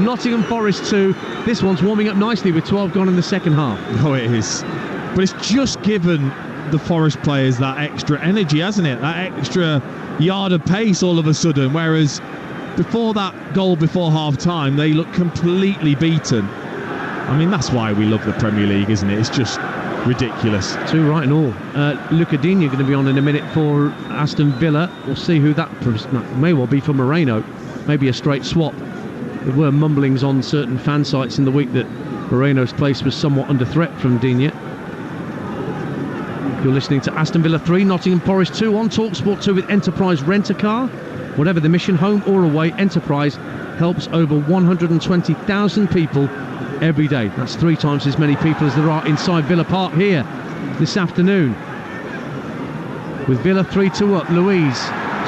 Nottingham Forest 2. This one's warming up nicely with 12 gone in the second half. Oh, it is. But it's just given the Forest players that extra energy, hasn't it? That extra yard of pace all of a sudden, whereas before that goal before half-time, they look completely beaten. I mean, that's why we love the Premier League, isn't it? It's just ridiculous. 2 right and all. Luca Digne going to be on in a minute for Aston Villa. We'll see who that may well be for Moreno. Maybe a straight swap. There were mumblings on certain fan sites in the week that Moreno's place was somewhat under threat from Digne. You're listening to Aston Villa 3, Nottingham Forest 2 on Talksport 2 with Enterprise Rent-A-Car. Whatever the mission, home or away, Enterprise helps over 120,000 people every day. That's 3 times as many people as there are inside Villa Park here this afternoon. With Villa 3-2 up, Luiz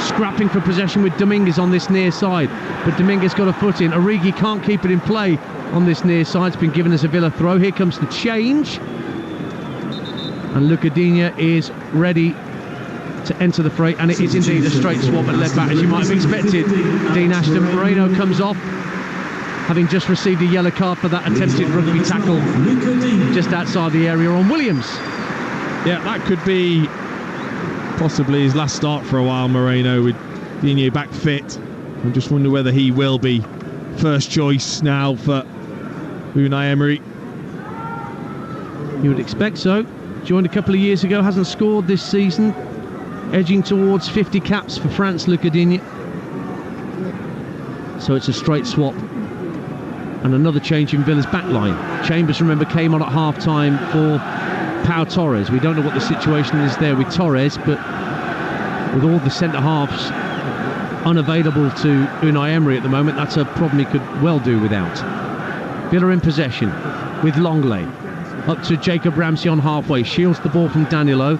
scrapping for possession with Dominguez on this near side, but Dominguez got a foot in. Origi can't keep it in play on this near side. It's been given as a Villa throw. Here comes the change, and Luca Digne is ready to enter the fray, and it is indeed a straight swap and led back as you might have expected. Dean Ashton. Moreno comes off, having just received a yellow card for that attempted rugby tackle just outside the area on Williams. Yeah, that could be possibly his last start for a while, Moreno, with Digne back fit. I just wonder whether he will be first choice now for Unai Emery. You would expect so. Joined a couple of years ago, hasn't scored this season. Edging towards 50 caps for France, Luca Digne. So it's a straight swap. And another change in Villa's back line. Chambers, remember, came on at half-time for Pau Torres. We don't know what the situation is there with Torres, but with all the centre-halves unavailable to Unai Emery at the moment, that's a problem he could well do without. Villa in possession with Longley. Up to Jacob Ramsey on halfway. Shields the ball from Danilo.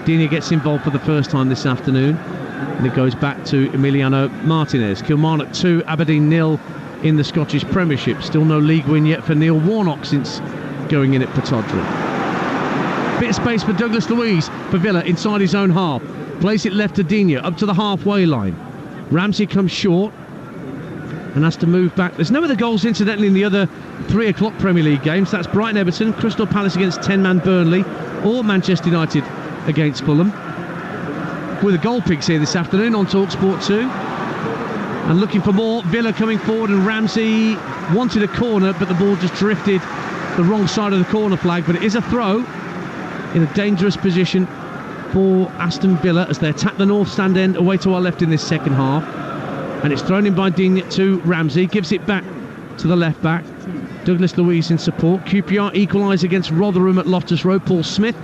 Digne gets involved for the first time this afternoon. And it goes back to Emiliano Martinez. Kilmarnock 2, Aberdeen 0 in the Scottish Premiership. Still no league win yet for Neil Warnock since going in at Pittodrie. Bit of space for Douglas Luiz for Villa inside his own half. Plays it left to Digne up to the halfway line. Ramsey comes short and has to move back. There's no other goals incidentally in the other 3 o'clock Premier League games. That's Brighton Everton, Crystal Palace against 10-man Burnley, or Manchester United against Fulham. With the goal pigs here this afternoon on Talksport 2. And looking for more. Villa coming forward, and Ramsey wanted a corner, but the ball just drifted the wrong side of the corner flag. But it is a throw in a dangerous position for Aston Villa as they attack the north stand end away to our left in this second half. And it's thrown in by Digne to Ramsey, gives it back to the left back. Douglas Luiz in support. QPR equalise against Rotherham at Loftus Road. Paul Smith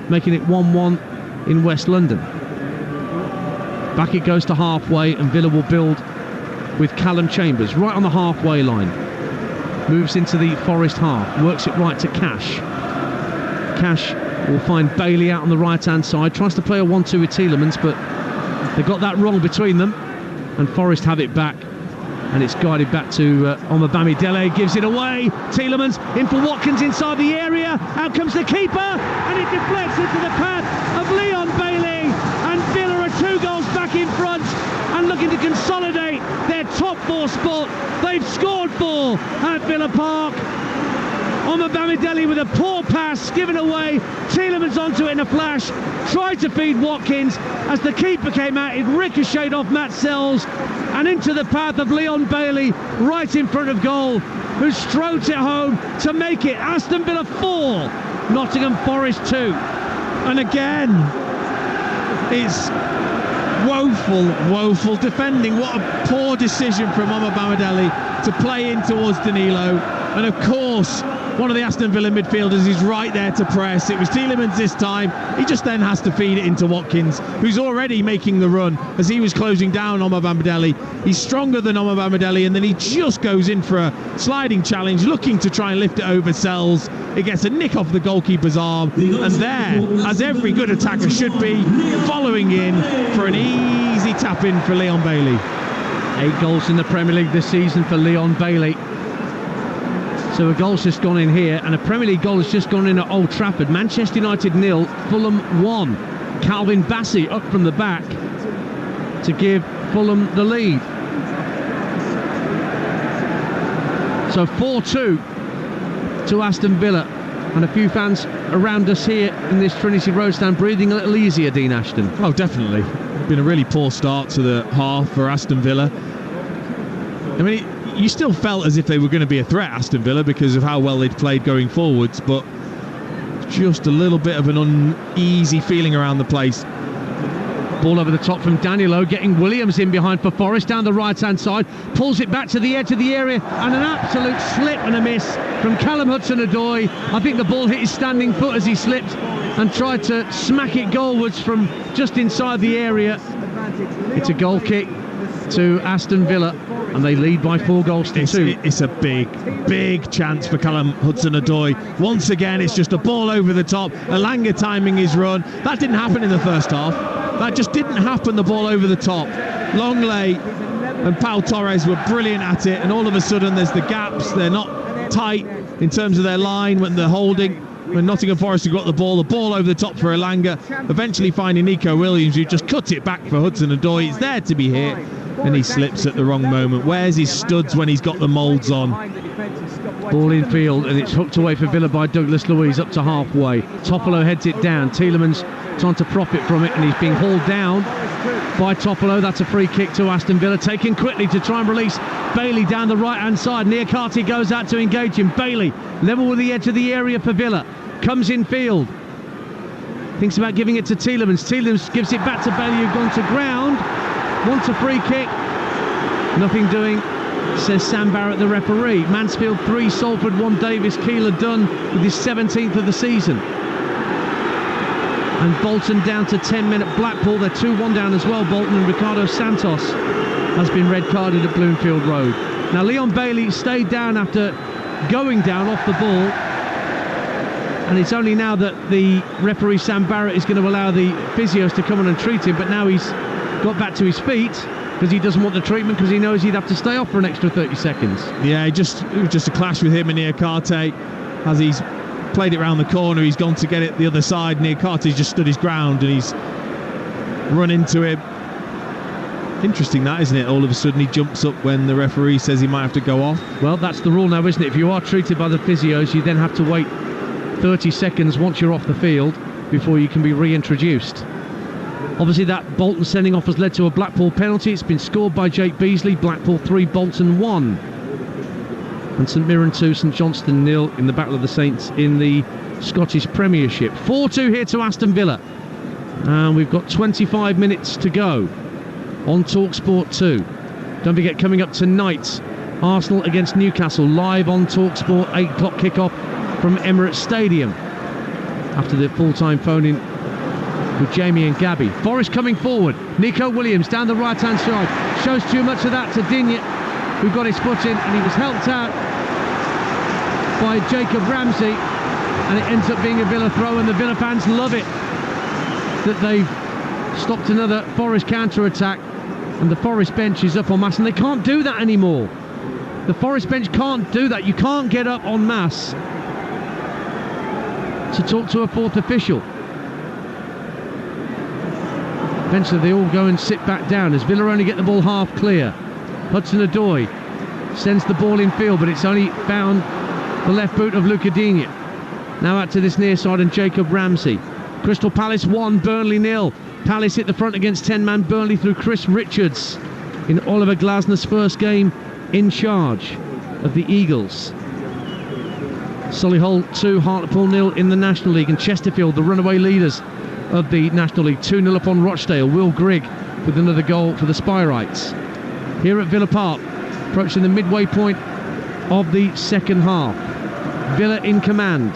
making it 1-1 in West London. Back it goes to halfway, and Villa will build with Callum Chambers right on the halfway line. Moves into the Forest half, works it right to Cash. Cash will find Bailey out on the right hand side, tries to play a 1-2 with Tielemans, but they got that wrong between them, and Forest have it back, and it's guided back to Omabami Dele, gives it away. Tielemans in for Watkins inside the area, out comes the keeper, and it deflects into the path of Leon Bailey, and Villa are 2 goals back in front and looking to consolidate their top 4 spot. They've scored 4 at Villa Park. Omabamidele with a poor pass given away. Tielemans onto it in a flash, tried to feed Watkins. As the keeper came out, it ricocheted off Matt Sells and into the path of Leon Bailey right in front of goal, who stroked it home to make it Aston Villa 4, Nottingham Forest 2. And again, it's woeful defending. What a poor decision from Omabamidele to play in towards Danilo. And of course, one of the Aston Villa midfielders is right there to press. It was Tielemans this time. He just then has to feed it into Watkins, who's already making the run as he was closing down Omabamidele. He's stronger than Omabamidele, and then he just goes in for a sliding challenge, looking to try and lift it over Sells. It gets a nick off the goalkeeper's arm, and there, as every good attacker should be, following in for an easy tap-in for Leon Bailey. 8 goals in the Premier League this season for Leon Bailey. So a goal's just gone in here, and a Premier League goal has just gone in at Old Trafford. Manchester United 0, Fulham 1. Calvin Bassey up from the back to give Fulham the lead. So 4-2 to Aston Villa, and a few fans around us here in this Trinity Road stand breathing a little easier, Dean Ashton. Oh, definitely. Been a really poor start to the half for Aston Villa. I mean, you still felt as if they were going to be a threat, Aston Villa, because of how well they'd played going forwards, but just a little bit of an uneasy feeling around the place. Ball over the top from Danilo, getting Williams in behind for Forest down the right-hand side, pulls it back to the edge of the area, and an absolute slip and a miss from Callum Hudson-Odoi. I think the ball hit his standing foot as he slipped and tried to smack it goalwards from just inside the area. It's a goal kick to Aston Villa, and they lead by 4 goals to 2. It's a big chance for Callum Hudson-Odoi. Once again, it's just a ball over the top. Elanga timing his run. That didn't happen in the first half. That just didn't happen, the ball over the top. Longley and Pau Torres were brilliant at it, and all of a sudden there's the gaps. They're not tight in terms of their line when they're holding. When Nottingham Forest have got the ball over the top for Elanga, eventually finding Nico Williams, who just cut it back for Hudson-Odoi. It's there to be hit. and he slips at the wrong moment. Where's his studs when he's got the moulds on? Ball in field, and it's hooked away for Villa by Douglas Luiz up to halfway. Toffolo heads it down. Tielemans trying to profit from it, and he's being hauled down by Toffolo. That's a free kick to Aston Villa, taken quickly to try and release Bailey down the right-hand side. Niakate goes out to engage him. Bailey, level with the edge of the area for Villa, comes in field. Thinks about giving it to Tielemans. Tielemans gives it back to Bailey, who's gone to ground. Wants a free kick. Nothing doing, says Sam Barrett, the referee. Mansfield 3, Salford 1, Davis. Keeler done with his 17th of the season. And Bolton down to 10 men at Blackpool. They're 2-1 down as well, Bolton, and Ricardo Santos has been red carded at Bloomfield Road. Now Leon Bailey stayed down after going down off the ball, and it's only now that the referee Sam Barrett is going to allow the physios to come on and treat him, but now he's got back to his feet because he doesn't want the treatment, because he knows he'd have to stay off for an extra 30 seconds. Yeah, it was just a clash with him and Niakate. As he's played it round the corner, he's gone to get it the other side. Niakate's just stood his ground and he's run into him. Interesting that, isn't it? All of a sudden he jumps up when the referee says he might have to go off. Well, that's the rule now, isn't it? If you are treated by the physios, you then have to wait 30 seconds once you're off the field before you can be reintroduced. Obviously that Bolton sending off has led to a Blackpool penalty. It's been scored by Jake Beasley. Blackpool 3, Bolton 1. And St Mirren 2, St Johnstone 0 in the Battle of the Saints in the Scottish Premiership. 4-2 here to Aston Villa. And we've got 25 minutes to go on Talksport 2. Don't forget, coming up tonight, Arsenal against Newcastle, live on Talksport, 8 o'clock kickoff from Emirates Stadium. After the full-time phone-in with Jamie and Gabby. Forest coming forward. Nico Williams down the right-hand side. Shows too much of that to Digne, who got his foot in, and he was helped out by Jacob Ramsey, and it ends up being a Villa throw, and the Villa fans love it that they've stopped another Forest counter-attack, and the Forest bench is up en masse, and they can't do that anymore. The Forest bench can't do that. You can't get up en masse to talk to a fourth official. Eventually they all go and sit back down as Villa only get the ball half clear. Hudson-Odoi sends the ball in field, but it's only found the left boot of Luca Digne. Now out to this near side and Jacob Ramsey. Crystal Palace 1, Burnley 0. Palace hit the front against 10-man Burnley through Chris Richards in Oliver Glasner's first game in charge of the Eagles. Solihull 2, Hartlepool 0 in the National League, and Chesterfield, the runaway leaders of the National League, 2-0 up on Rochdale. Will Grigg with another goal for the Spyrites. Here at Villa Park, approaching the midway point of the second half. Villa in command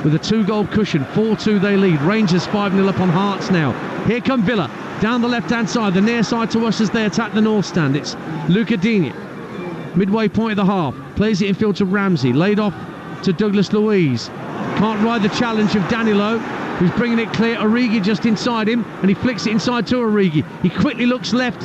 with a 2-goal cushion. 4-2 they lead. Rangers 5-0 up on Hearts now. Here come Villa down the left-hand side, the near side to us as they attack the north stand. It's Luca Digne. Midway point of the half. Plays it in field to Ramsey. Laid off to Douglas Luiz. Can't ride the challenge of Danilo, who's bringing it clear. Origi just inside him, and he flicks it inside to Origi. He quickly looks left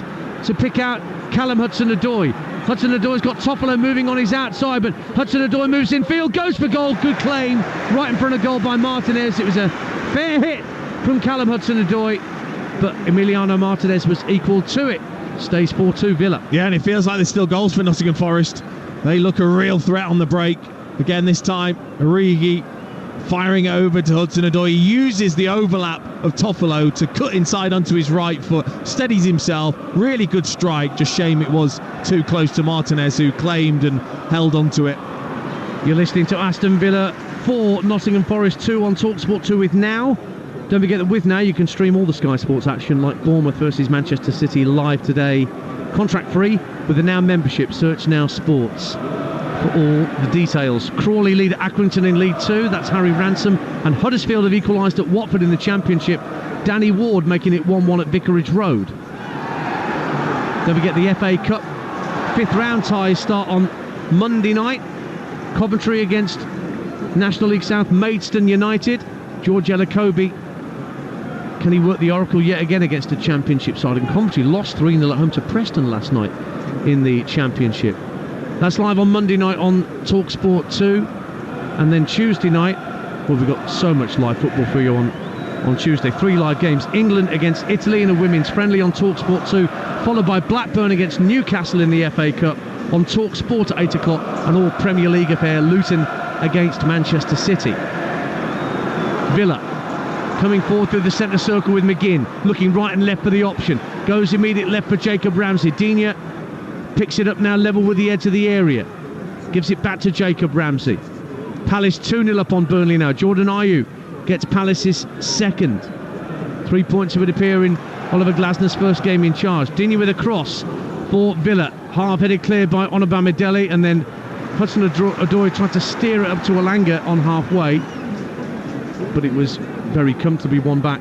to pick out Callum Hudson-Odoi. Hudson-Odoi's got Toffolo moving on his outside, but Hudson-Odoi moves in field, goes for goal. Good claim, right in front of goal by Martinez. It was a fair hit from Callum Hudson-Odoi, but Emiliano Martinez was equal to it. Stays 4-2 Villa. Yeah, and it feels like there's still goals for Nottingham Forest. They look a real threat on the break. Again this time, Origi firing it over to Hudson-Odoi. He uses the overlap of Toffolo to cut inside onto his right foot, steadies himself. Really good strike. Just shame it was too close to Martinez, who claimed and held onto it. You're listening to Aston Villa 4, Nottingham Forest 2 on Talksport 2 with Now. Don't forget that with Now you can stream all the Sky Sports action, like Bournemouth versus Manchester City live today, contract free with the Now membership. Search Now Sports for all the details. Crawley lead Accrington in League 2, that's Harry Ransom, and Huddersfield have equalised at Watford in the Championship. Danny Ward making it 1-1 at Vicarage Road. Don't forget the FA Cup 5th round ties start on Monday night. Coventry against National League South Maidstone United. George Elokobi, can he work the oracle yet again against a Championship side? And Coventry lost 3-0 at home to Preston last night in the Championship. That's live on Monday night on Talksport 2. And then Tuesday night, well, we've got so much live football for you on on Tuesday. 3 live games. England against Italy in a women's friendly on Talksport 2, followed by Blackburn against Newcastle in the FA Cup on Talksport at 8 o'clock, and all Premier League affair, Luton against Manchester City. Villa coming forward through the centre circle with McGinn, looking right and left for the option. Goes immediate left for Jacob Ramsey. Digne picks it up now level with the edge of the area. Gives it back to Jacob Ramsey. Palace 2-0 up on Burnley now. Jordan Ayew gets Palace's second. 3 points would appear in Oliver Glasner's first game in charge. Digne with a cross for Villa. Half-headed cleared by Onobamidele, and then Hudson-Odoi tried to steer it up to Elanga on halfway, but it was very comfortably won back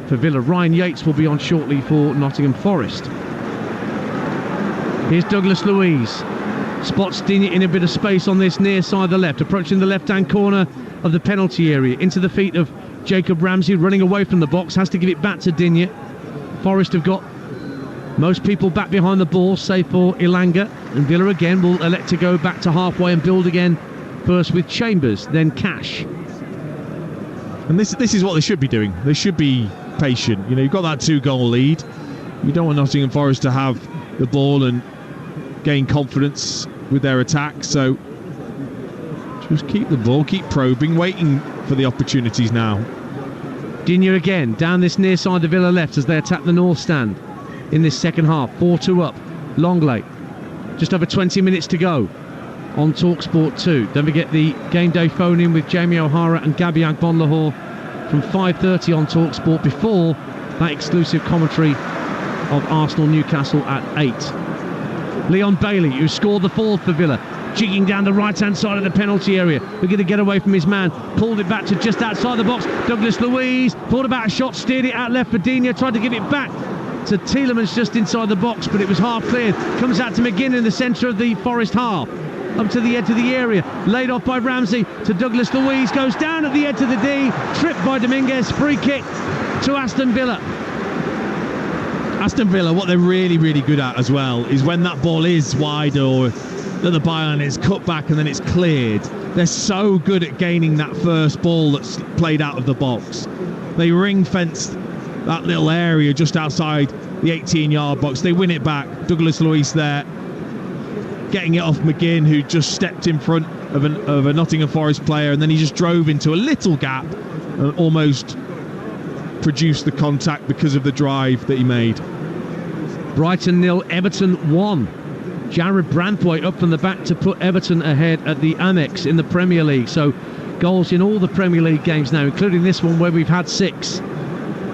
for Villa. Ryan Yates will be on shortly for Nottingham Forest. Here's Douglas Luiz. Spots Digne in a bit of space on this near side of the left, approaching the left-hand corner of the penalty area, into the feet of Jacob Ramsey, running away from the box, has to give it back to Digne. Forest have got most people back behind the ball, save for Elanga, and Villa again will elect to go back to halfway and build again, first with Chambers, then Cash. And this is what they should be doing. They should be patient. You know, you've got that 2-goal lead. You don't want Nottingham Forest to have the ball and gain confidence with their attack, so just keep the ball, keep probing, waiting for the opportunities now. Digne again down this near side of Villa left as they attack the north stand in this second half. 4-2 up. Longley, just over 20 minutes to go on Talksport 2. Don't forget the game day phone in with Jamie O'Hara and Gabby Agbonlahor from 5:30 on Talksport, before that exclusive commentary of Arsenal Newcastle at 8. Leon Bailey, who scored the fourth for Villa, jigging down the right-hand side of the penalty area. We're going to get away from his man. Pulled it back to just outside the box. Douglas Luiz thought about a shot, steered it out left for Digne, tried to give it back to Tielemans just inside the box, but it was half cleared. Comes out to McGinn in the centre of the Forest half, up to the edge of the area. Laid off by Ramsey to Douglas Luiz. Goes down at the edge of the D. Tripped by Dominguez. Free kick to Aston Villa. Aston Villa, what they're really, really good at as well is when that ball is wide or that the byline is cut back and then it's cleared. They're so good at gaining that first ball that's played out of the box. They ring-fenced that little area just outside the 18-yard box. They win it back. Douglas Luiz there, getting it off McGinn, who just stepped in front of a Nottingham Forest player, and then he just drove into a little gap and almost produced the contact because of the drive that he made. Brighton 0, Everton 1. Jared Branthwaite up from the back to put Everton ahead at the Amex in the Premier League. So goals in all the Premier League games now, including this one where we've had 6.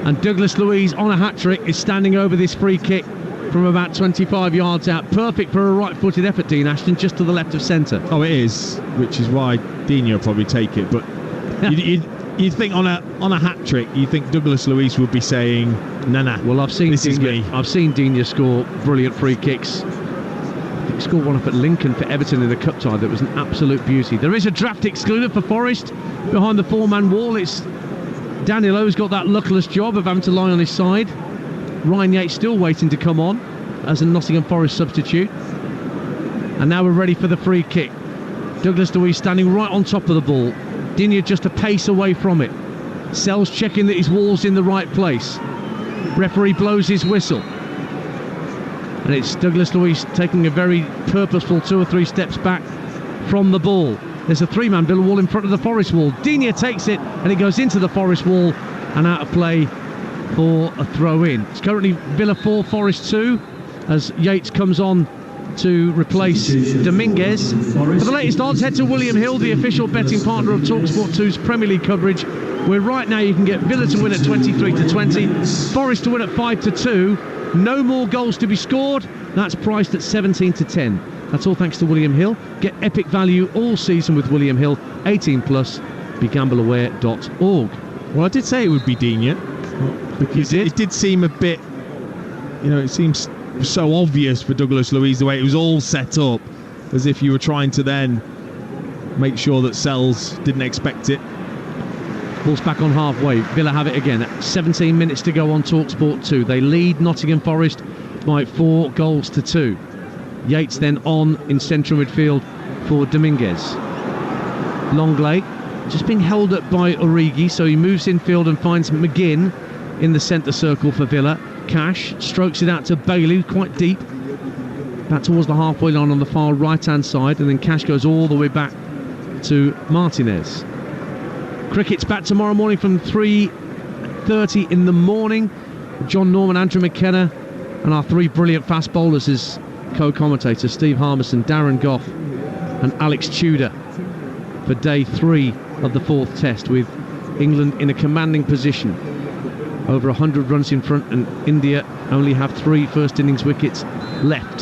And Douglas Luiz on a hat-trick is standing over this free kick from about 25 yards out. Perfect for a right-footed effort, Dean Ashton, just to the left of centre. Oh, it is, which is why Digne will probably take it. But you'd think on a hat-trick, you think Douglas Luiz would be saying, nah. Well, I've seen this is me. I've seen Digne score brilliant free kicks. He scored one up at Lincoln for Everton in the cup tie that was an absolute beauty. There is a draft excluder for Forest behind the 4-man wall. It's Daniel O's got that luckless job of having to lie on his side. Ryan Yates still waiting to come on as a Nottingham Forest substitute. And now we're ready for the free kick. Douglas Luiz standing right on top of the ball. Digne just a pace away from it. Sells checking that his wall's in the right place. Referee blows his whistle. And it's Douglas Luiz taking a very purposeful 2 or 3 steps back from the ball. There's a 3-man Villa wall in front of the Forest wall. Digne takes it and it goes into the Forest wall and out of play for a throw-in. It's currently Villa 4, Forest 2, as Yates comes on to replace Dominguez. For the latest odds, head to William Hill, the official betting partner of Talksport 2's Premier League coverage, where right now you can get Villa to win at 23-20, Forest to win at 5-2, no more goals to be scored. That's priced at 17-10. That's all thanks to William Hill. Get epic value all season with William Hill. 18+. BeGambleAware.org. Well, I did say it would be Digne, because it did seem a bit, it seems so obvious for Douglas Luiz the way it was all set up, as if you were trying to then make sure that Sells didn't expect it. Ball's back on halfway. Villa have it again. 17 minutes to go on Talksport 2. They lead Nottingham Forest by 4-2. Yates then on in central midfield for Dominguez. Longley just being held up by Origi, so he moves infield and finds McGinn in the centre circle for Villa. Cash strokes it out to Bailey, quite deep, back towards the halfway line on the far right-hand side, and then Cash goes all the way back to Martinez. Cricket's back tomorrow morning from 3:30 in the morning. John Norman, Andrew McKenna, and our three brilliant fast bowlers as co-commentators: Steve Harmison, Darren Gough and Alex Tudor, for day 3 of the 4th test, with England in a commanding position, over 100 runs in front, and India only have 3 first innings wickets left.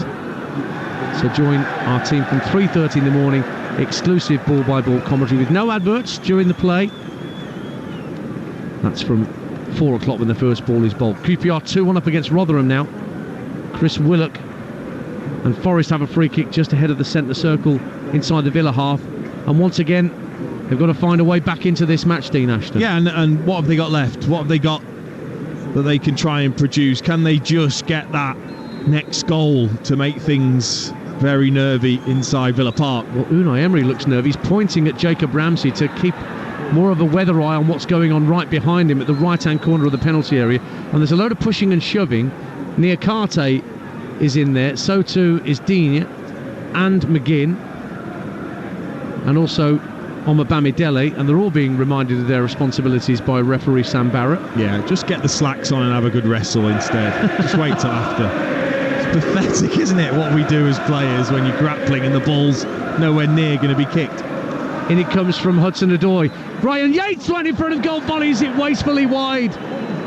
So join our team from 3:30 in the morning, exclusive ball-by-ball commentary with no adverts during the play. That's from 4 o'clock when the first ball is bowled. QPR 2-1 up against Rotherham now. Chris Willock and Forrest have a free kick just ahead of the centre circle inside the Villa half, and once again they've got to find a way back into this match, Dean Ashton. Yeah, and what have they got left? What have they got that they can try and produce? Can they just get that next goal to make things very nervy inside Villa Park? Well, Unai Emery looks nervy. He's pointing at Jacob Ramsey to keep more of a weather eye on what's going on right behind him at the right-hand corner of the penalty area. And there's a load of pushing and shoving. Niakate is in there, so too is Digne and McGinn, and also Omabamidele, and they're all being reminded of their responsibilities by referee Sam Barrett. Yeah, just get the slacks on and have a good wrestle instead. Just wait till after. It's pathetic, isn't it, what we do as players when you're grappling and the ball's nowhere near going to be kicked. In it comes from Hudson-Odoi. Ryan Yates went in front of goal, volleys it wastefully wide.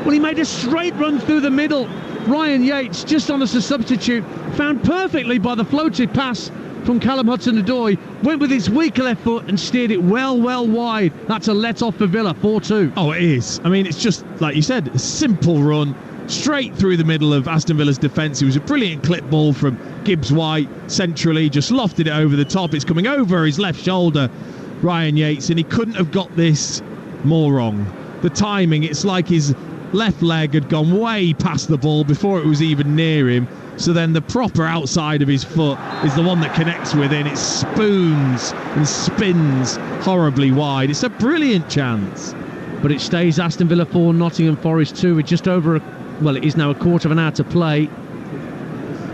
Well, he made a straight run through the middle. Ryan Yates, just on as a substitute, found perfectly by the floated pass from Callum Hudson-Odoi, went with his weaker left foot and steered it well wide. That's a let-off for Villa, 4-2. Oh, it is. I mean, it's just, like you said, a simple run, straight through the middle of Aston Villa's defence. It was a brilliant clip ball from Gibbs-White, centrally, just lofted it over the top. It's coming over his left shoulder, Ryan Yates, and he couldn't have got this more wrong. The timing, it's like his left leg had gone way past the ball before it was even near him. So then the proper outside of his foot is the one that connects with it. It spoons and spins horribly wide. It's a brilliant chance. But it stays Aston Villa 4, Nottingham Forest 2, with just over it is now a quarter of an hour to play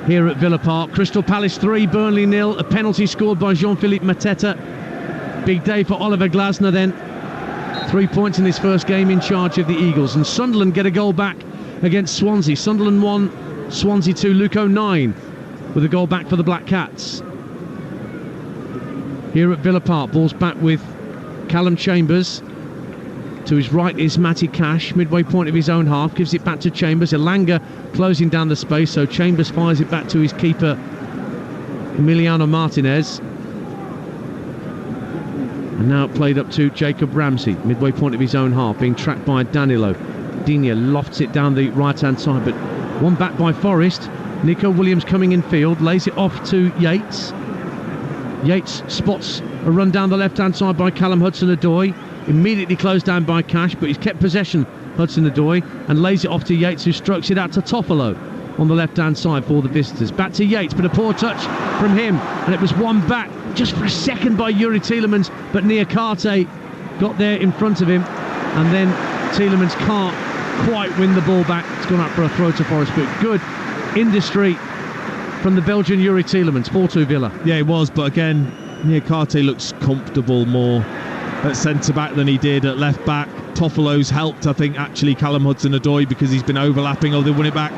here at Villa Park. Crystal Palace 3, Burnley 0. A penalty scored by Jean-Philippe Mateta. Big day for Oliver Glasner then. 3 points in his first game in charge of the Eagles. And Sunderland get a goal back against Swansea. Sunderland 1, Swansea 2, Luco 9 with a goal back for the Black Cats. Here at Villa Park, ball's back with Callum Chambers. To his right is Matty Cash, midway point of his own half, gives it back to Chambers. Elanga closing down the space, so Chambers fires it back to his keeper Emiliano Martinez. And now played up to Jacob Ramsey, midway point of his own half, being tracked by Danilo. Digne lofts it down the right-hand side, but one back by Forrest. Nico Williams coming in field, lays it off to Yates. Yates spots a run down the left-hand side by Callum Hudson-Odoi. Immediately closed down by Cash, but he's kept possession, Hudson-Odoi, and lays it off to Yates, who strokes it out to Toffolo on the left-hand side for the visitors. Back to Yates, but a poor touch from him, and it was one back just for a second by Yuri Tielemans, but Niakate got there in front of him, and then Tielemans can't quite win the ball back. It's gone out for a throw to Forest, but good industry from the Belgian Yuri Tielemans. 4-2 Villa. Yeah, it was, but again, Niakate looks comfortable more at centre-back than he did at left-back. Toffolo's helped, I think, actually, Callum Hudson-Odoi, because he's been overlapping, or they won it back.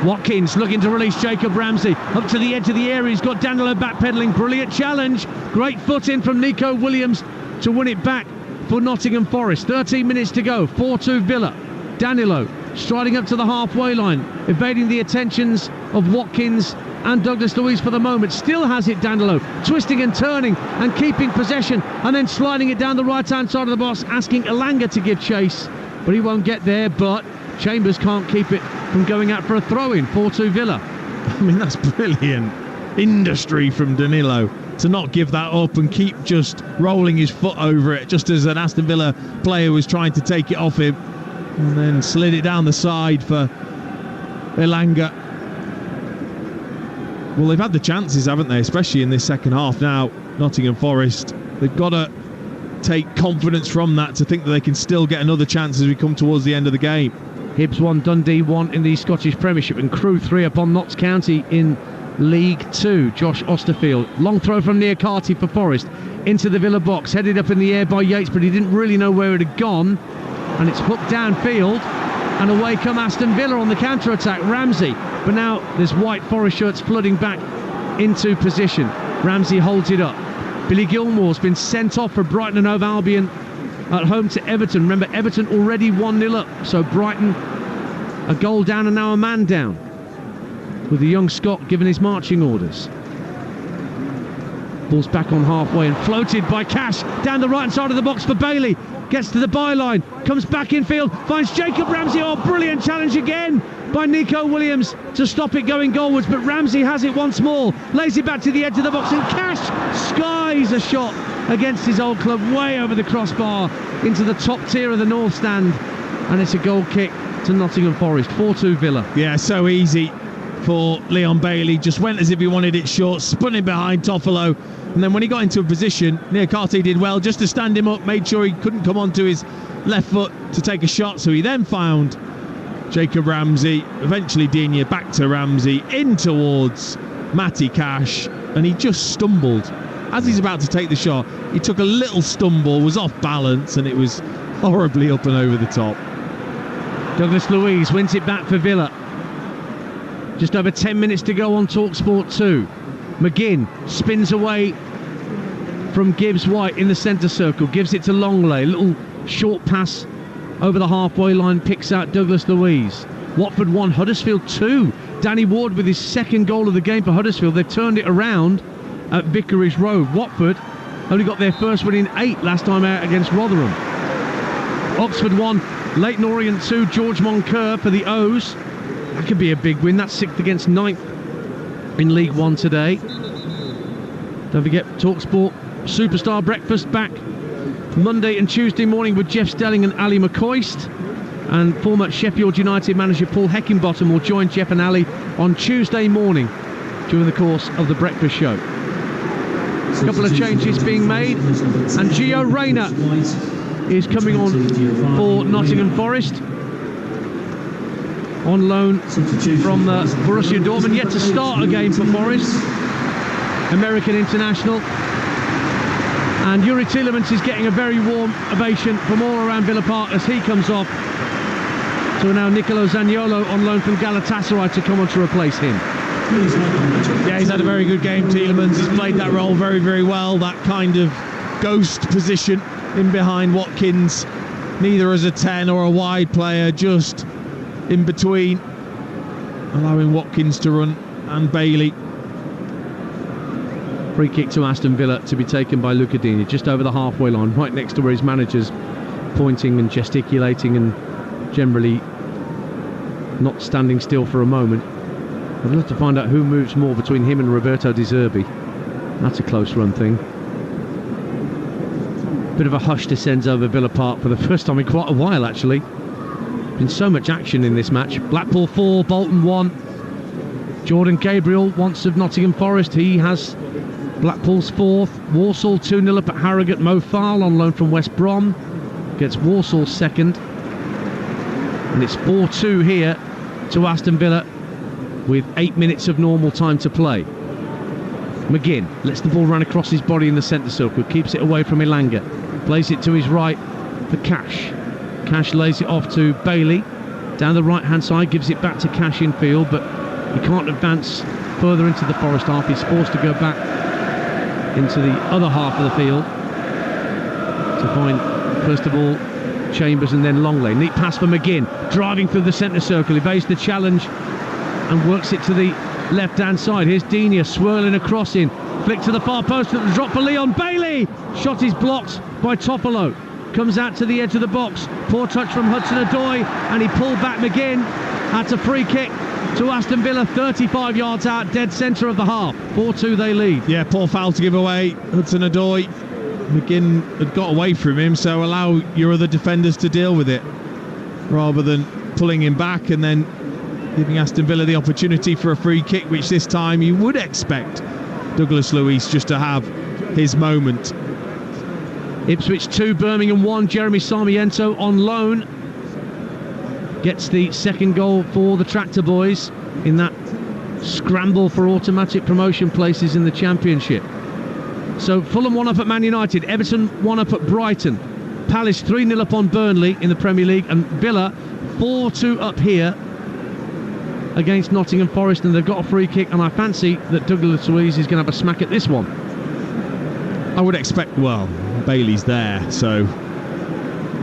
Watkins looking to release Jacob Ramsey up to the edge of the area. He's got Danilo backpedaling. Brilliant challenge. Great foot in from Nico Williams to win it back for Nottingham Forest. 13 minutes to go. 4-2 Villa. Danilo striding up to the halfway line, evading the attentions of Watkins and Douglas Luiz for the moment. Still has it, Danilo, twisting and turning and keeping possession, and then sliding it down the right-hand side of the box, asking Elanga to give chase, but he won't get there. But Chambers can't keep it from going out for a throw-in. 4-2 Villa. I mean, that's brilliant industry from Danilo to not give that up and keep just rolling his foot over it, just as an Aston Villa player was trying to take it off him, and then slid it down the side for Elanga. Well, they've had the chances, haven't they, especially in this second half now. Nottingham Forest, they've got to take confidence from that to think that they can still get another chance as we come towards the end of the game. Hibs 1, Dundee 1 in the Scottish Premiership, and Crewe 3 upon Notts County in League 2. Josh Osterfield, long throw from near Carty for Forest, into the Villa box, headed up in the air by Yates, but he didn't really know where it had gone, and it's hooked downfield, and away come Aston Villa on the counter-attack. Ramsey, but now there's white Forest shirts flooding back into position. Ramsey holds it up. Billy Gilmore's been sent off for Brighton and Hove Albion at home to Everton. Remember, Everton already 1-0 up, so Brighton a goal down and now a man down, with the young Scot given his marching orders. Ball's back on halfway and floated by Cash down the right-hand side of the box for Bailey. Gets to the byline, comes back infield, finds Jacob Ramsey. Oh, brilliant challenge again by Nico Williams to stop it going goalwards, but Ramsey has it once more, lays it back to the edge of the box, and Cash skies a shot against his old club way over the crossbar into the top tier of the North Stand, and it's a goal kick to Nottingham Forest. 4-2 Villa. Yeah, so easy for Leon Bailey. Just went as if he wanted it short, spun it behind Toffolo, and then when he got into a position, Near Carty did well just to stand him up, made sure he couldn't come onto his left foot to take a shot, so he then found Jacob Ramsey, eventually Digne back to Ramsey, in towards Matty Cash, and he just stumbled. As he's about to take the shot, he took a little stumble, was off balance, and it was horribly up and over the top. Douglas Luiz wins it back for Villa. Just over 10 minutes to go on Talksport 2. McGinn spins away from Gibbs White in the centre circle, gives it to Longley, little short pass over the halfway line, picks out Douglas Luiz. Watford 1, Huddersfield 2. Danny Ward with his second goal of the game for Huddersfield. They've turned it around at Vicarage Road. Watford only got their first win in 8 last time out against Rotherham. Oxford 1, Leyton Orient 2, George Moncur for the O's. That could be a big win. That's 6th against 9th in League 1 today. Don't forget TalkSport Superstar Breakfast back Monday and Tuesday morning with Jeff Stelling and Ali McCoist, and former Sheffield United manager Paul Heckingbottom will join Jeff and Ali on Tuesday morning during the course of the breakfast show. A couple of changes being made, and Gio Reyna is coming on for Nottingham Forest on loan from Borussia Dortmund, yet to start a game for Forest, American international. And Yuri Tielemans is getting a very warm ovation from all around Villa Park as he comes off. So now Nicolo Zaniolo on loan from Galatasaray to come on to replace him. Yeah, he's had a very good game, Tielemans. He's played that role very, very well. That kind of ghost position in behind Watkins, neither as a 10 or a wide player, just in between, allowing Watkins to run and Bailey. Free kick to Aston Villa to be taken by Luca Digne, just over the halfway line, right next to where his manager's pointing and gesticulating and generally not standing still for a moment. I'd love to find out who moves more between him and Roberto De Zerbi. That's a close run thing. Bit of a hush descends over Villa Park for the first time in quite a while, actually. Been so much action in this match. Blackpool 4, Bolton 1. Jordan Gabriel wants of Nottingham Forest. He has Blackpool's 4th. Walsall 2-0 up at Harrogate. Mo Farl on loan from West Brom gets Walsall's 2nd. And it's 4-2 here to Aston Villa with 8 minutes of normal time to play. McGinn lets the ball run across his body in the centre circle, keeps it away from Elanga, plays it to his right for Cash. Cash lays it off to Bailey down the right hand side, gives it back to Cash in field, but he can't advance further into the Forest half. He's forced to go back into the other half of the field to find first of all Chambers and then Longley. Neat pass for McGinn, driving through the centre circle, evades the challenge and works it to the left hand side. Here's Digne swirling across in, flick to the far post, the drop for Leon Bailey. Shot is blocked by Toffolo, comes out to the edge of the box, poor touch from Hudson-Odoi, and he pulled back McGinn. That's a free kick to Aston Villa, 35 yards out, dead centre of the half. 4-2 they lead. Yeah, poor foul to give away. Hudson-Odoi, McGinn had got away from him, so allow your other defenders to deal with it rather than pulling him back and then giving Aston Villa the opportunity for a free kick, which this time you would expect Douglas Luiz just to have his moment. Ipswich 2, Birmingham 1. Jeremy Sarmiento on loan gets the second goal for the Tractor Boys in that scramble for automatic promotion places in the Championship. So Fulham 1 up at Man United, Everton 1 up at Brighton, Palace 3-0 up on Burnley in the Premier League, and Villa 4-2 up here against Nottingham Forest, and they've got a free kick, and I fancy that Douglas Luiz is going to have a smack at this one. I would expect, well, Bailey's there, so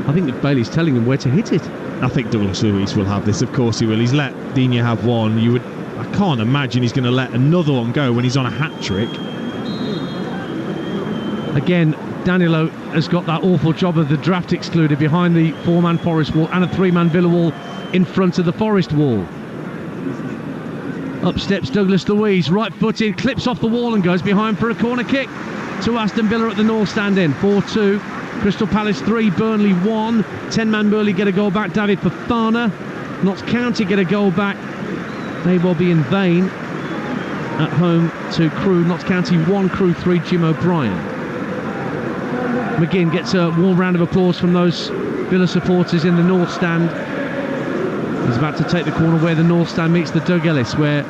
I think that Bailey's telling him where to hit it. I think Douglas Luiz will have this, of course he will. He's let Digne have one. I can't imagine he's going to let another one go when he's on a hat-trick. Again, Danilo has got that awful job of the draft excluded behind the 4-man Forest wall and a 3-man Villa wall in front of the Forest wall. Up steps Douglas Luiz, right-footed, clips off the wall and goes behind for a corner kick to Aston Villa at the North Stand end. 4-2. Crystal Palace 3, Burnley 1. 10-man Burnley get a goal back. David Fofana. Notts County get a goal back. May well be in vain at home to Crewe. Notts County 1, Crewe 3, Jim O'Brien. McGinn gets a warm round of applause from those Villa supporters in the North Stand. He's about to take the corner where the North Stand meets the Doug Ellis, where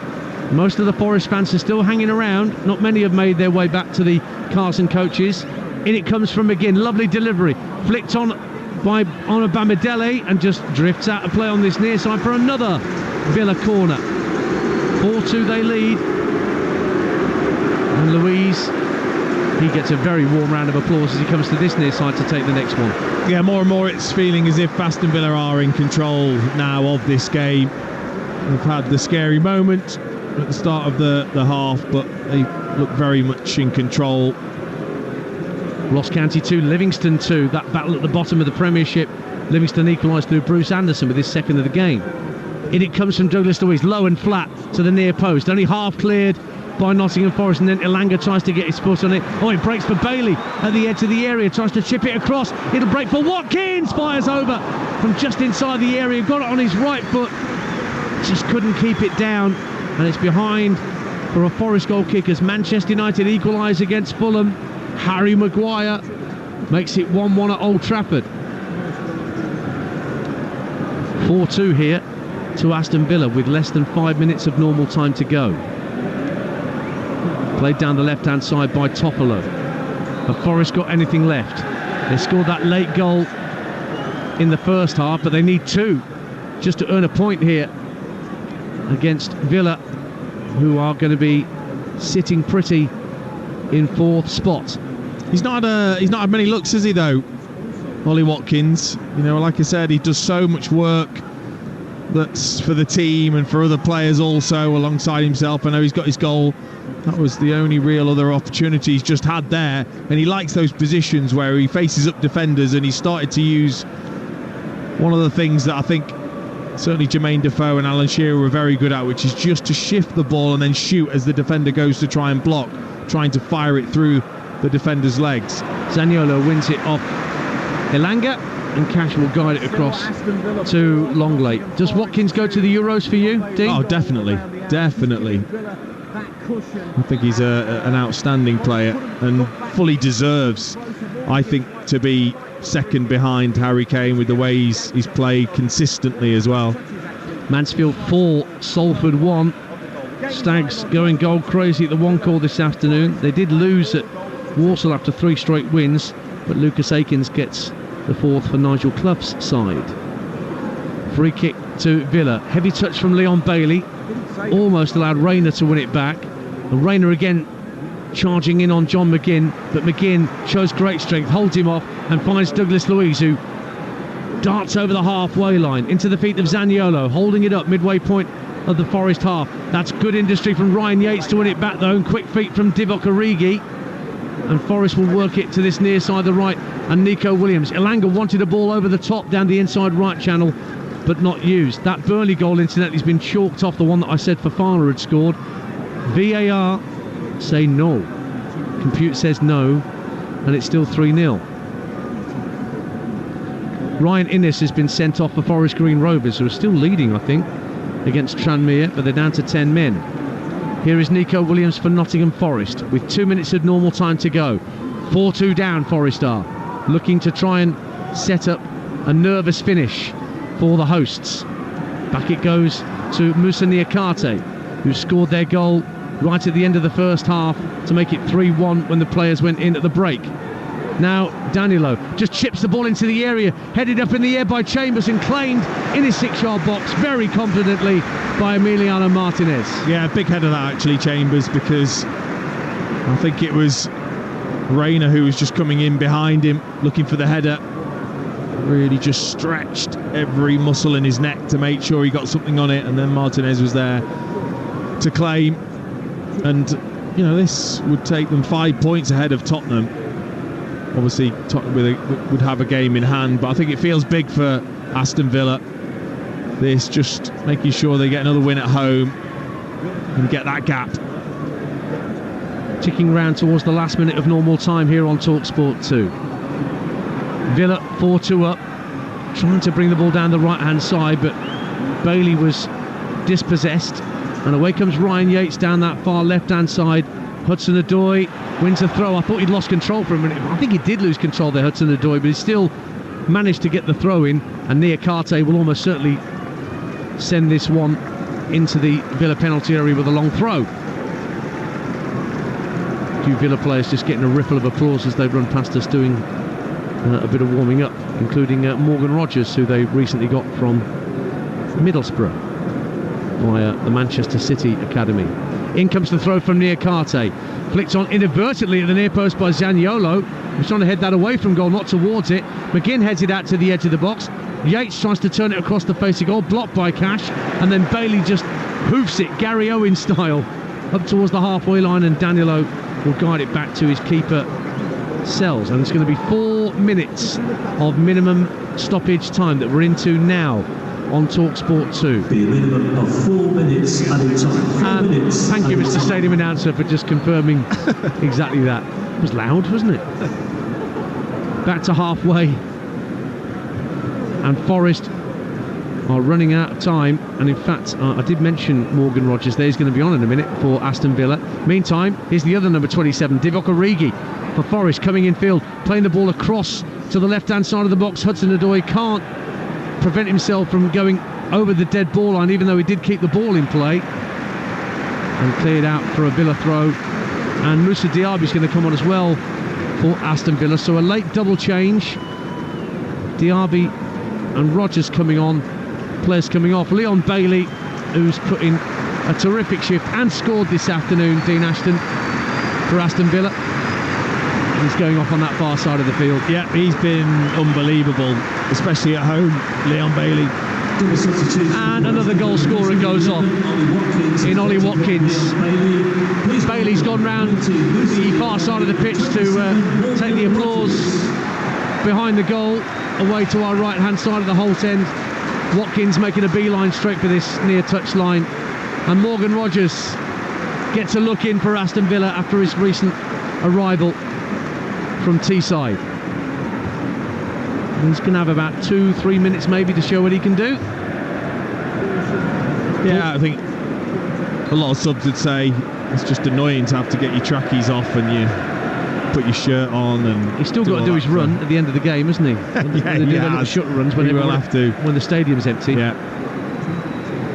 most of the Forest fans are still hanging around. Not many have made their way back to the cars and coaches. In it comes from McGinn. Lovely delivery. Flicked on by Bamidele and just drifts out of play on this near side for another Villa corner. 4-2 they lead. And Luiz, he gets a very warm round of applause as he comes to this near side to take the next one. Yeah, more and more it's feeling as if Aston Villa are in control now of this game. They've had the scary moment at the start of the half, but they look very much in control. Ross County 2, Livingston 2. That battle at the bottom of the Premiership. Livingston equalised through Bruce Anderson with his second of the game. In it comes from Douglas Luiz, low and flat to the near post. Only half cleared by Nottingham Forest, and then Elanga tries to get his foot on it. Oh, it breaks for Bailey at the edge of the area, tries to chip it across. It'll break for Watkins, fires over from just inside the area, got it on his right foot, just couldn't keep it down, and it's behind for a Forest goal kick as Manchester United equalise against Fulham. Harry Maguire makes it 1-1 at Old Trafford. 4-2 here to Aston Villa with less than 5 minutes of normal time to go. Played down the left-hand side by Toffolo. Have Forest got anything left? They scored that late goal in the first half, but they need 2 just to earn a point here against Villa, who are going to be sitting pretty in 4th spot. He's not had many looks, has he, though? Ollie Watkins. You know, like I said, he does so much work that's for the team and for other players also alongside himself. I know he's got his goal. That was the only real other opportunity he's just had there, and he likes those positions where he faces up defenders, and he started to use one of the things that I think certainly Jermaine Defoe and Alan Shearer were very good at, which is just to shift the ball and then shoot as the defender goes to try and block, trying to fire it through the defender's legs. Zaniolo wins it off Elanga, and Cash will guide it across to Longley. Does Watkins go to the Euros for you, Dean? Oh, definitely. I think he's an outstanding player and fully deserves, I think, to be second behind Harry Kane with the way he's played consistently as well. Mansfield 4, Salford 1. Stags going goal crazy at the one call this afternoon. They did lose at Walsall after 3 straight wins, but Lucas Akins gets the 4th for Nigel Clough's side. Free kick to Villa. Heavy touch from Leon Bailey. Almost allowed Rayner to win it back. And Rayner again charging in on John McGinn, but McGinn shows great strength, holds him off and finds Douglas Luiz, who darts over the halfway line into the feet of Zaniolo, holding it up midway point of the Forest half. That's good industry from Ryan Yates to win it back though, and quick feet from Divock Origi, and Forest will work it to this near side the right, and Nico Williams. Elanga wanted a ball over the top down the inside right channel, but not used. That Burnley goal incidentally has been chalked off, the one that I said Fofana had scored. VAR say no. Compute says no, and it's still 3-0. Ryan Innes has been sent off for Forest Green Rovers, who are still leading, I think, against Tranmere, but they're down to 10 men. Here is Nico Williams for Nottingham Forest with 2 minutes of normal time to go. 4-2 down, Forest are. looking to try and set up a nervous finish for the hosts. Back it goes to Moussa Niakate, who scored their goal right at the end of the first half to make it 3-1 when the players went in at the break. Now Danilo just chips the ball into the area, headed up in the air by Chambers and claimed in his 6-yard box very confidently by Emiliano Martinez. Yeah, big head of that actually, Chambers, because I think it was Reina who was just coming in behind him looking for the header. Really just stretched every muscle in his neck to make sure he got something on it, and then Martinez was there to claim. And you know, this would take them 5 points ahead of Tottenham. Obviously Tottenham would have a game in hand, but I think it feels big for Aston Villa. This just making sure they get another win at home and get that gap. Ticking round towards the last minute of normal time here on Talksport 2. Villa 4-2 up, trying to bring the ball down the right-hand side, but Bailey was dispossessed, and away comes Ryan Yates down that far left-hand side. Hudson-Odoi wins a throw. I thought he'd lost control for a minute. I think he did lose control there, Hudson-Odoi, but he still managed to get the throw in, and Niakate will almost certainly send this one into the Villa penalty area with a long throw. A few Villa players just getting a ripple of applause as they run past us doing a bit of warming up, including Morgan Rogers, who they recently got from Middlesbrough via the Manchester City Academy. In comes the throw from Niakate, flicked on inadvertently at the near post by Zaniolo, who's trying to head that away from goal, not towards it. McGinn heads it out to the edge of the box. Yates tries to turn it across the face of goal, blocked by Cash, and then Bailey just hoofs it Gary Owen style up towards the halfway line, and Danilo will guide it back to his keeper Sells. And it's going to be 4 minutes of minimum stoppage time that we're into now on Talksport 2. Be a minimum of 4 minutes added time. Thank you, Mr. Stadium Announcer, for just confirming exactly that. It was loud, wasn't it? Back to halfway, and Forest are running out of time, and in fact I did mention Morgan Rogers there. He's going to be on in a minute for Aston Villa. Meantime, here's the other number 27, Divock Origi for Forest, coming in field, playing the ball across to the left hand side of the box. Hudson-Odoi can't prevent himself from going over the dead ball line, even though he did keep the ball in play, and cleared out for a Villa throw. And Moussa Diaby's going to come on as well for Aston Villa, so a late double change. Diaby and Rogers coming on, players coming off. Leon Bailey, who's put in a terrific shift and scored this afternoon, Dean Ashton, for Aston Villa. He's going off on that far side of the field. Yeah, he's been unbelievable, especially at home, Leon Bailey. And another goal scorer goes off in Ollie Watkins. Bailey's gone round the far side of the pitch to take the applause behind the goal, away to our right hand side of the Holt end. Watkins making a beeline straight for this near touch line, and Morgan Rogers gets a look in for Aston Villa after his recent arrival from Teesside. He's going to have about 2-3 minutes maybe to show what he can do. Yeah, I think a lot of subs would say it's just annoying to have to get your trackies off and you put your shirt on, and he's still got to do his run at the end of the game, hasn't he? Yeah, they do their little shuttle runs when the stadium's empty. Yeah.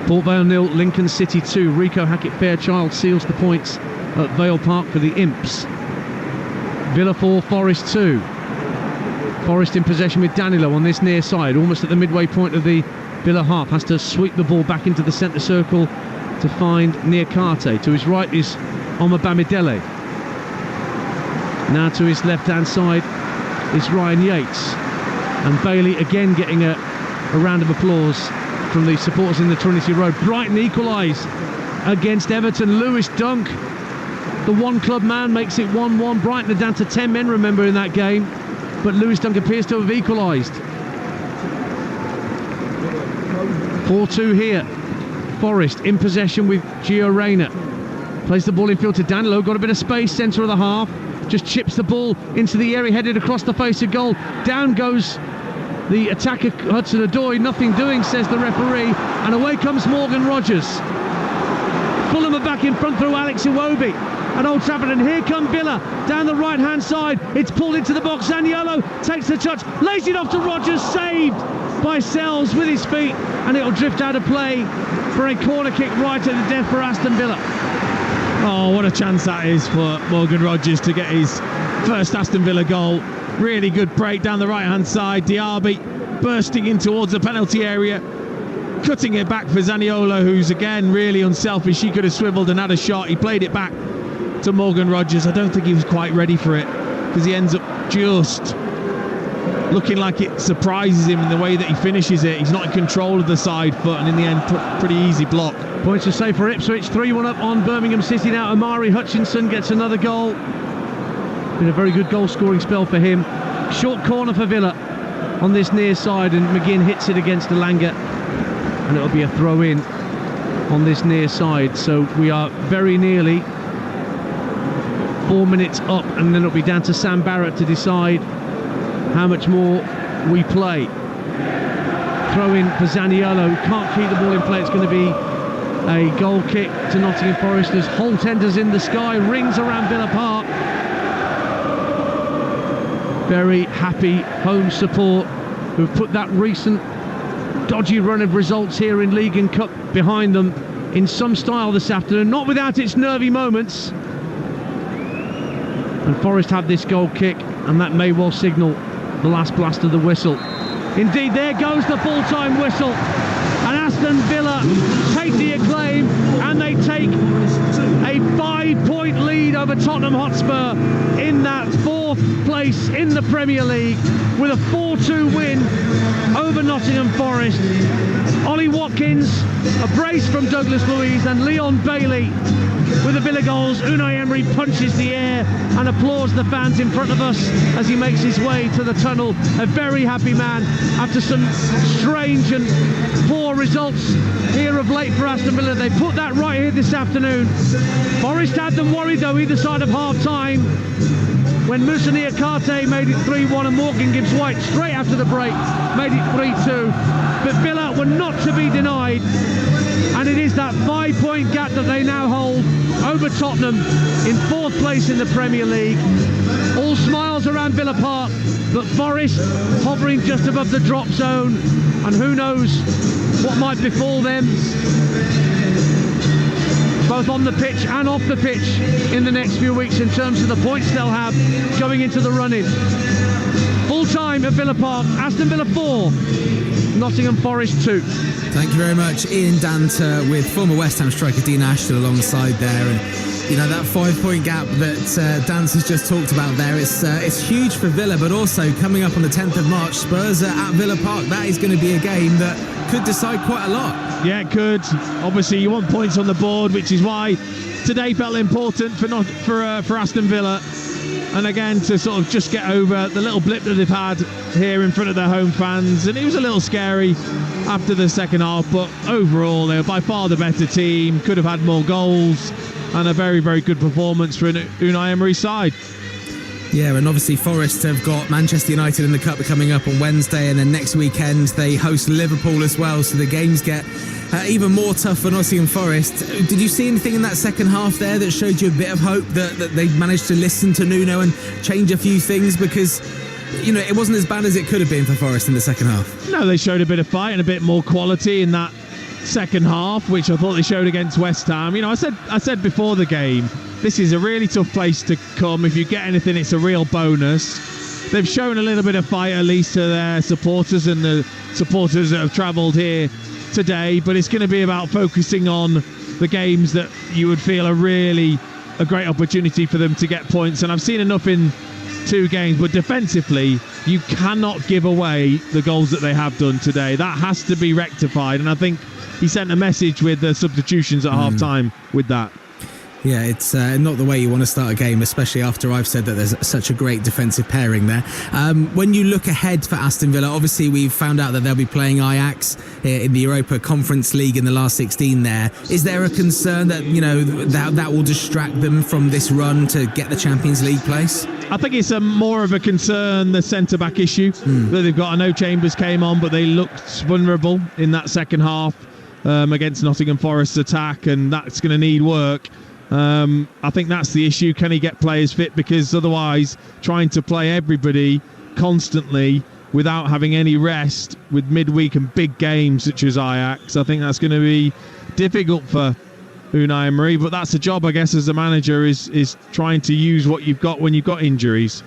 Port Vale 0, Lincoln City 2. Rico Hackett-Fairchild seals the points at Vale Park for the Imps. Villa 4, Forest 2. Forest in possession with Danilo on this near side, almost at the midway point of the Villa half. Has to sweep the ball back into the centre circle to find Niakate. To his right is Omar Bamidele. Now to his left-hand side is Ryan Yates. And Bailey again getting a round of applause from the supporters in the Trinity Road. Brighton equalise against Everton. Lewis Dunk, the one-club man, makes it 1-1. Brighton are down to 10 men, remember, in that game. But Lewis Dunk appears to have equalised. 4-2 here. Forest in possession with Gio Reyna. Plays the ball in field to Danilo. Got a bit of space, centre of the half. Just chips the ball into the area, headed across the face of goal. Down goes the attacker Hudson-Odoi. Nothing doing, says the referee. And away comes Morgan Rogers. Fulham are back in front through Alex Iwobi. at Old Trafford, and here come Villa down the right-hand side. It's pulled into the box. Zaniolo takes the touch, lays it off to Rodgers, saved by Sells with his feet, and it'll drift out of play for a corner kick right at the death for Aston Villa. Oh, what a chance that is for Morgan Rodgers to get his first Aston Villa goal. Really good break down the right-hand side. Diaby bursting in towards the penalty area, cutting it back for Zaniolo, who's again really unselfish. He could have swiveled and had a shot. He played it back to Morgan Rodgers. I don't think he was quite ready for it, because he ends up just looking like it surprises him in the way that he finishes it. He's not in control of the side foot, and in the end, pretty easy block. Points to say for Ipswich, 3-1 up on Birmingham City now. Amari Hutchinson gets another goal. Been a very good goal-scoring spell for him. Short corner for Villa on this near side, and McGinn hits it against Elanga, and it'll be a throw-in on this near side. So we are very nearly 4 minutes up, and then it'll be down to Sam Barrett to decide how much more we play. Throw in for Zaniolo, who can't keep the ball in play. It's going to be a goal kick to Nottingham Forest as Holt enters in the sky, rings around Villa Park. Very happy home support, who've put that recent dodgy run of results here in League and Cup behind them in some style this afternoon, not without its nervy moments. And Forest have this goal kick, and that may well signal the last blast of the whistle. Indeed, there goes the full-time whistle, and Aston Villa take the acclaim, and they take a 5-point lead over Tottenham Hotspur in that 4th place in the Premier League with a 4-2 win over Nottingham Forest. Ollie Watkins, a brace from Douglas Luiz, and Leon Bailey with the Villa goals. Unai Emery punches the air and applauds the fans in front of us as he makes his way to the tunnel. A very happy man after some strange and poor results here of late for Aston Villa. They put that right here this afternoon. Forest had them worried though either side of half-time when Moussa Niakate made it 3-1 and Morgan Gibbs-White straight after the break made it 3-2. But Villa were not to be denied, and it is that 5-point gap that they now hold over Tottenham in 4th place in the Premier League. All smiles around Villa Park, but Forest hovering just above the drop zone, and who knows what might befall them both on the pitch and off the pitch in the next few weeks in terms of the points they'll have going into the run-in. Full time at Villa Park, Aston Villa 4, Nottingham Forest 2. Thank you very much, Ian Danter, with former West Ham striker Dean Ashton alongside there. And you know, that 5-point gap that Dancer's just talked about there, it's huge for Villa, but also coming up on the 10th of March, Spurs are at Villa Park. That is going to be a game that could decide quite a lot. Yeah, it could. Obviously, you want points on the board, which is why today felt important for Aston Villa. And again, to sort of just get over the little blip that they've had here in front of their home fans. And it was a little scary after the second half, but overall, they were by far the better team, could have had more goals, and a very, very good performance for Unai Emery's side. Yeah, and obviously Forest have got Manchester United in the Cup coming up on Wednesday, and then next weekend they host Liverpool as well, so the games get even more tough for Nottingham Forest. Did you see anything in that second half there that showed you a bit of hope that they managed to listen to Nuno and change a few things? Because, you know, it wasn't as bad as it could have been for Forest in the second half. No, they showed a bit of fight and a bit more quality in that second half, which I thought they showed against West Ham. You know, I said before the game, this is a really tough place to come. If you get anything, it's a real bonus. They've shown a little bit of fight, at least to their supporters and the supporters that have travelled here today, but it's going to be about focusing on the games that you would feel are really a great opportunity for them to get points. And I've seen enough in 2 games, but defensively you cannot give away the goals that they have done today. That has to be rectified, and I think he sent a message with the substitutions at half-time with that. Yeah, it's not the way you want to start a game, especially after I've said that there's such a great defensive pairing there. When you look ahead for Aston Villa, obviously we've found out that they'll be playing Ajax in the Europa Conference League in the last 16 there. Is there a concern that, you know, that will distract them from this run to get the Champions League place? I think it's more of a concern, the centre-back issue that they've got. I know Chambers came on, but they looked vulnerable in that second half against Nottingham Forest's attack, and that's going to need work. I think that's the issue. Can he get players fit? Because otherwise, trying to play everybody constantly without having any rest with midweek and big games such as Ajax, I think that's going to be difficult for Unai Emery. But that's the job, I guess, as a manager, is trying to use what you've got when you've got injuries.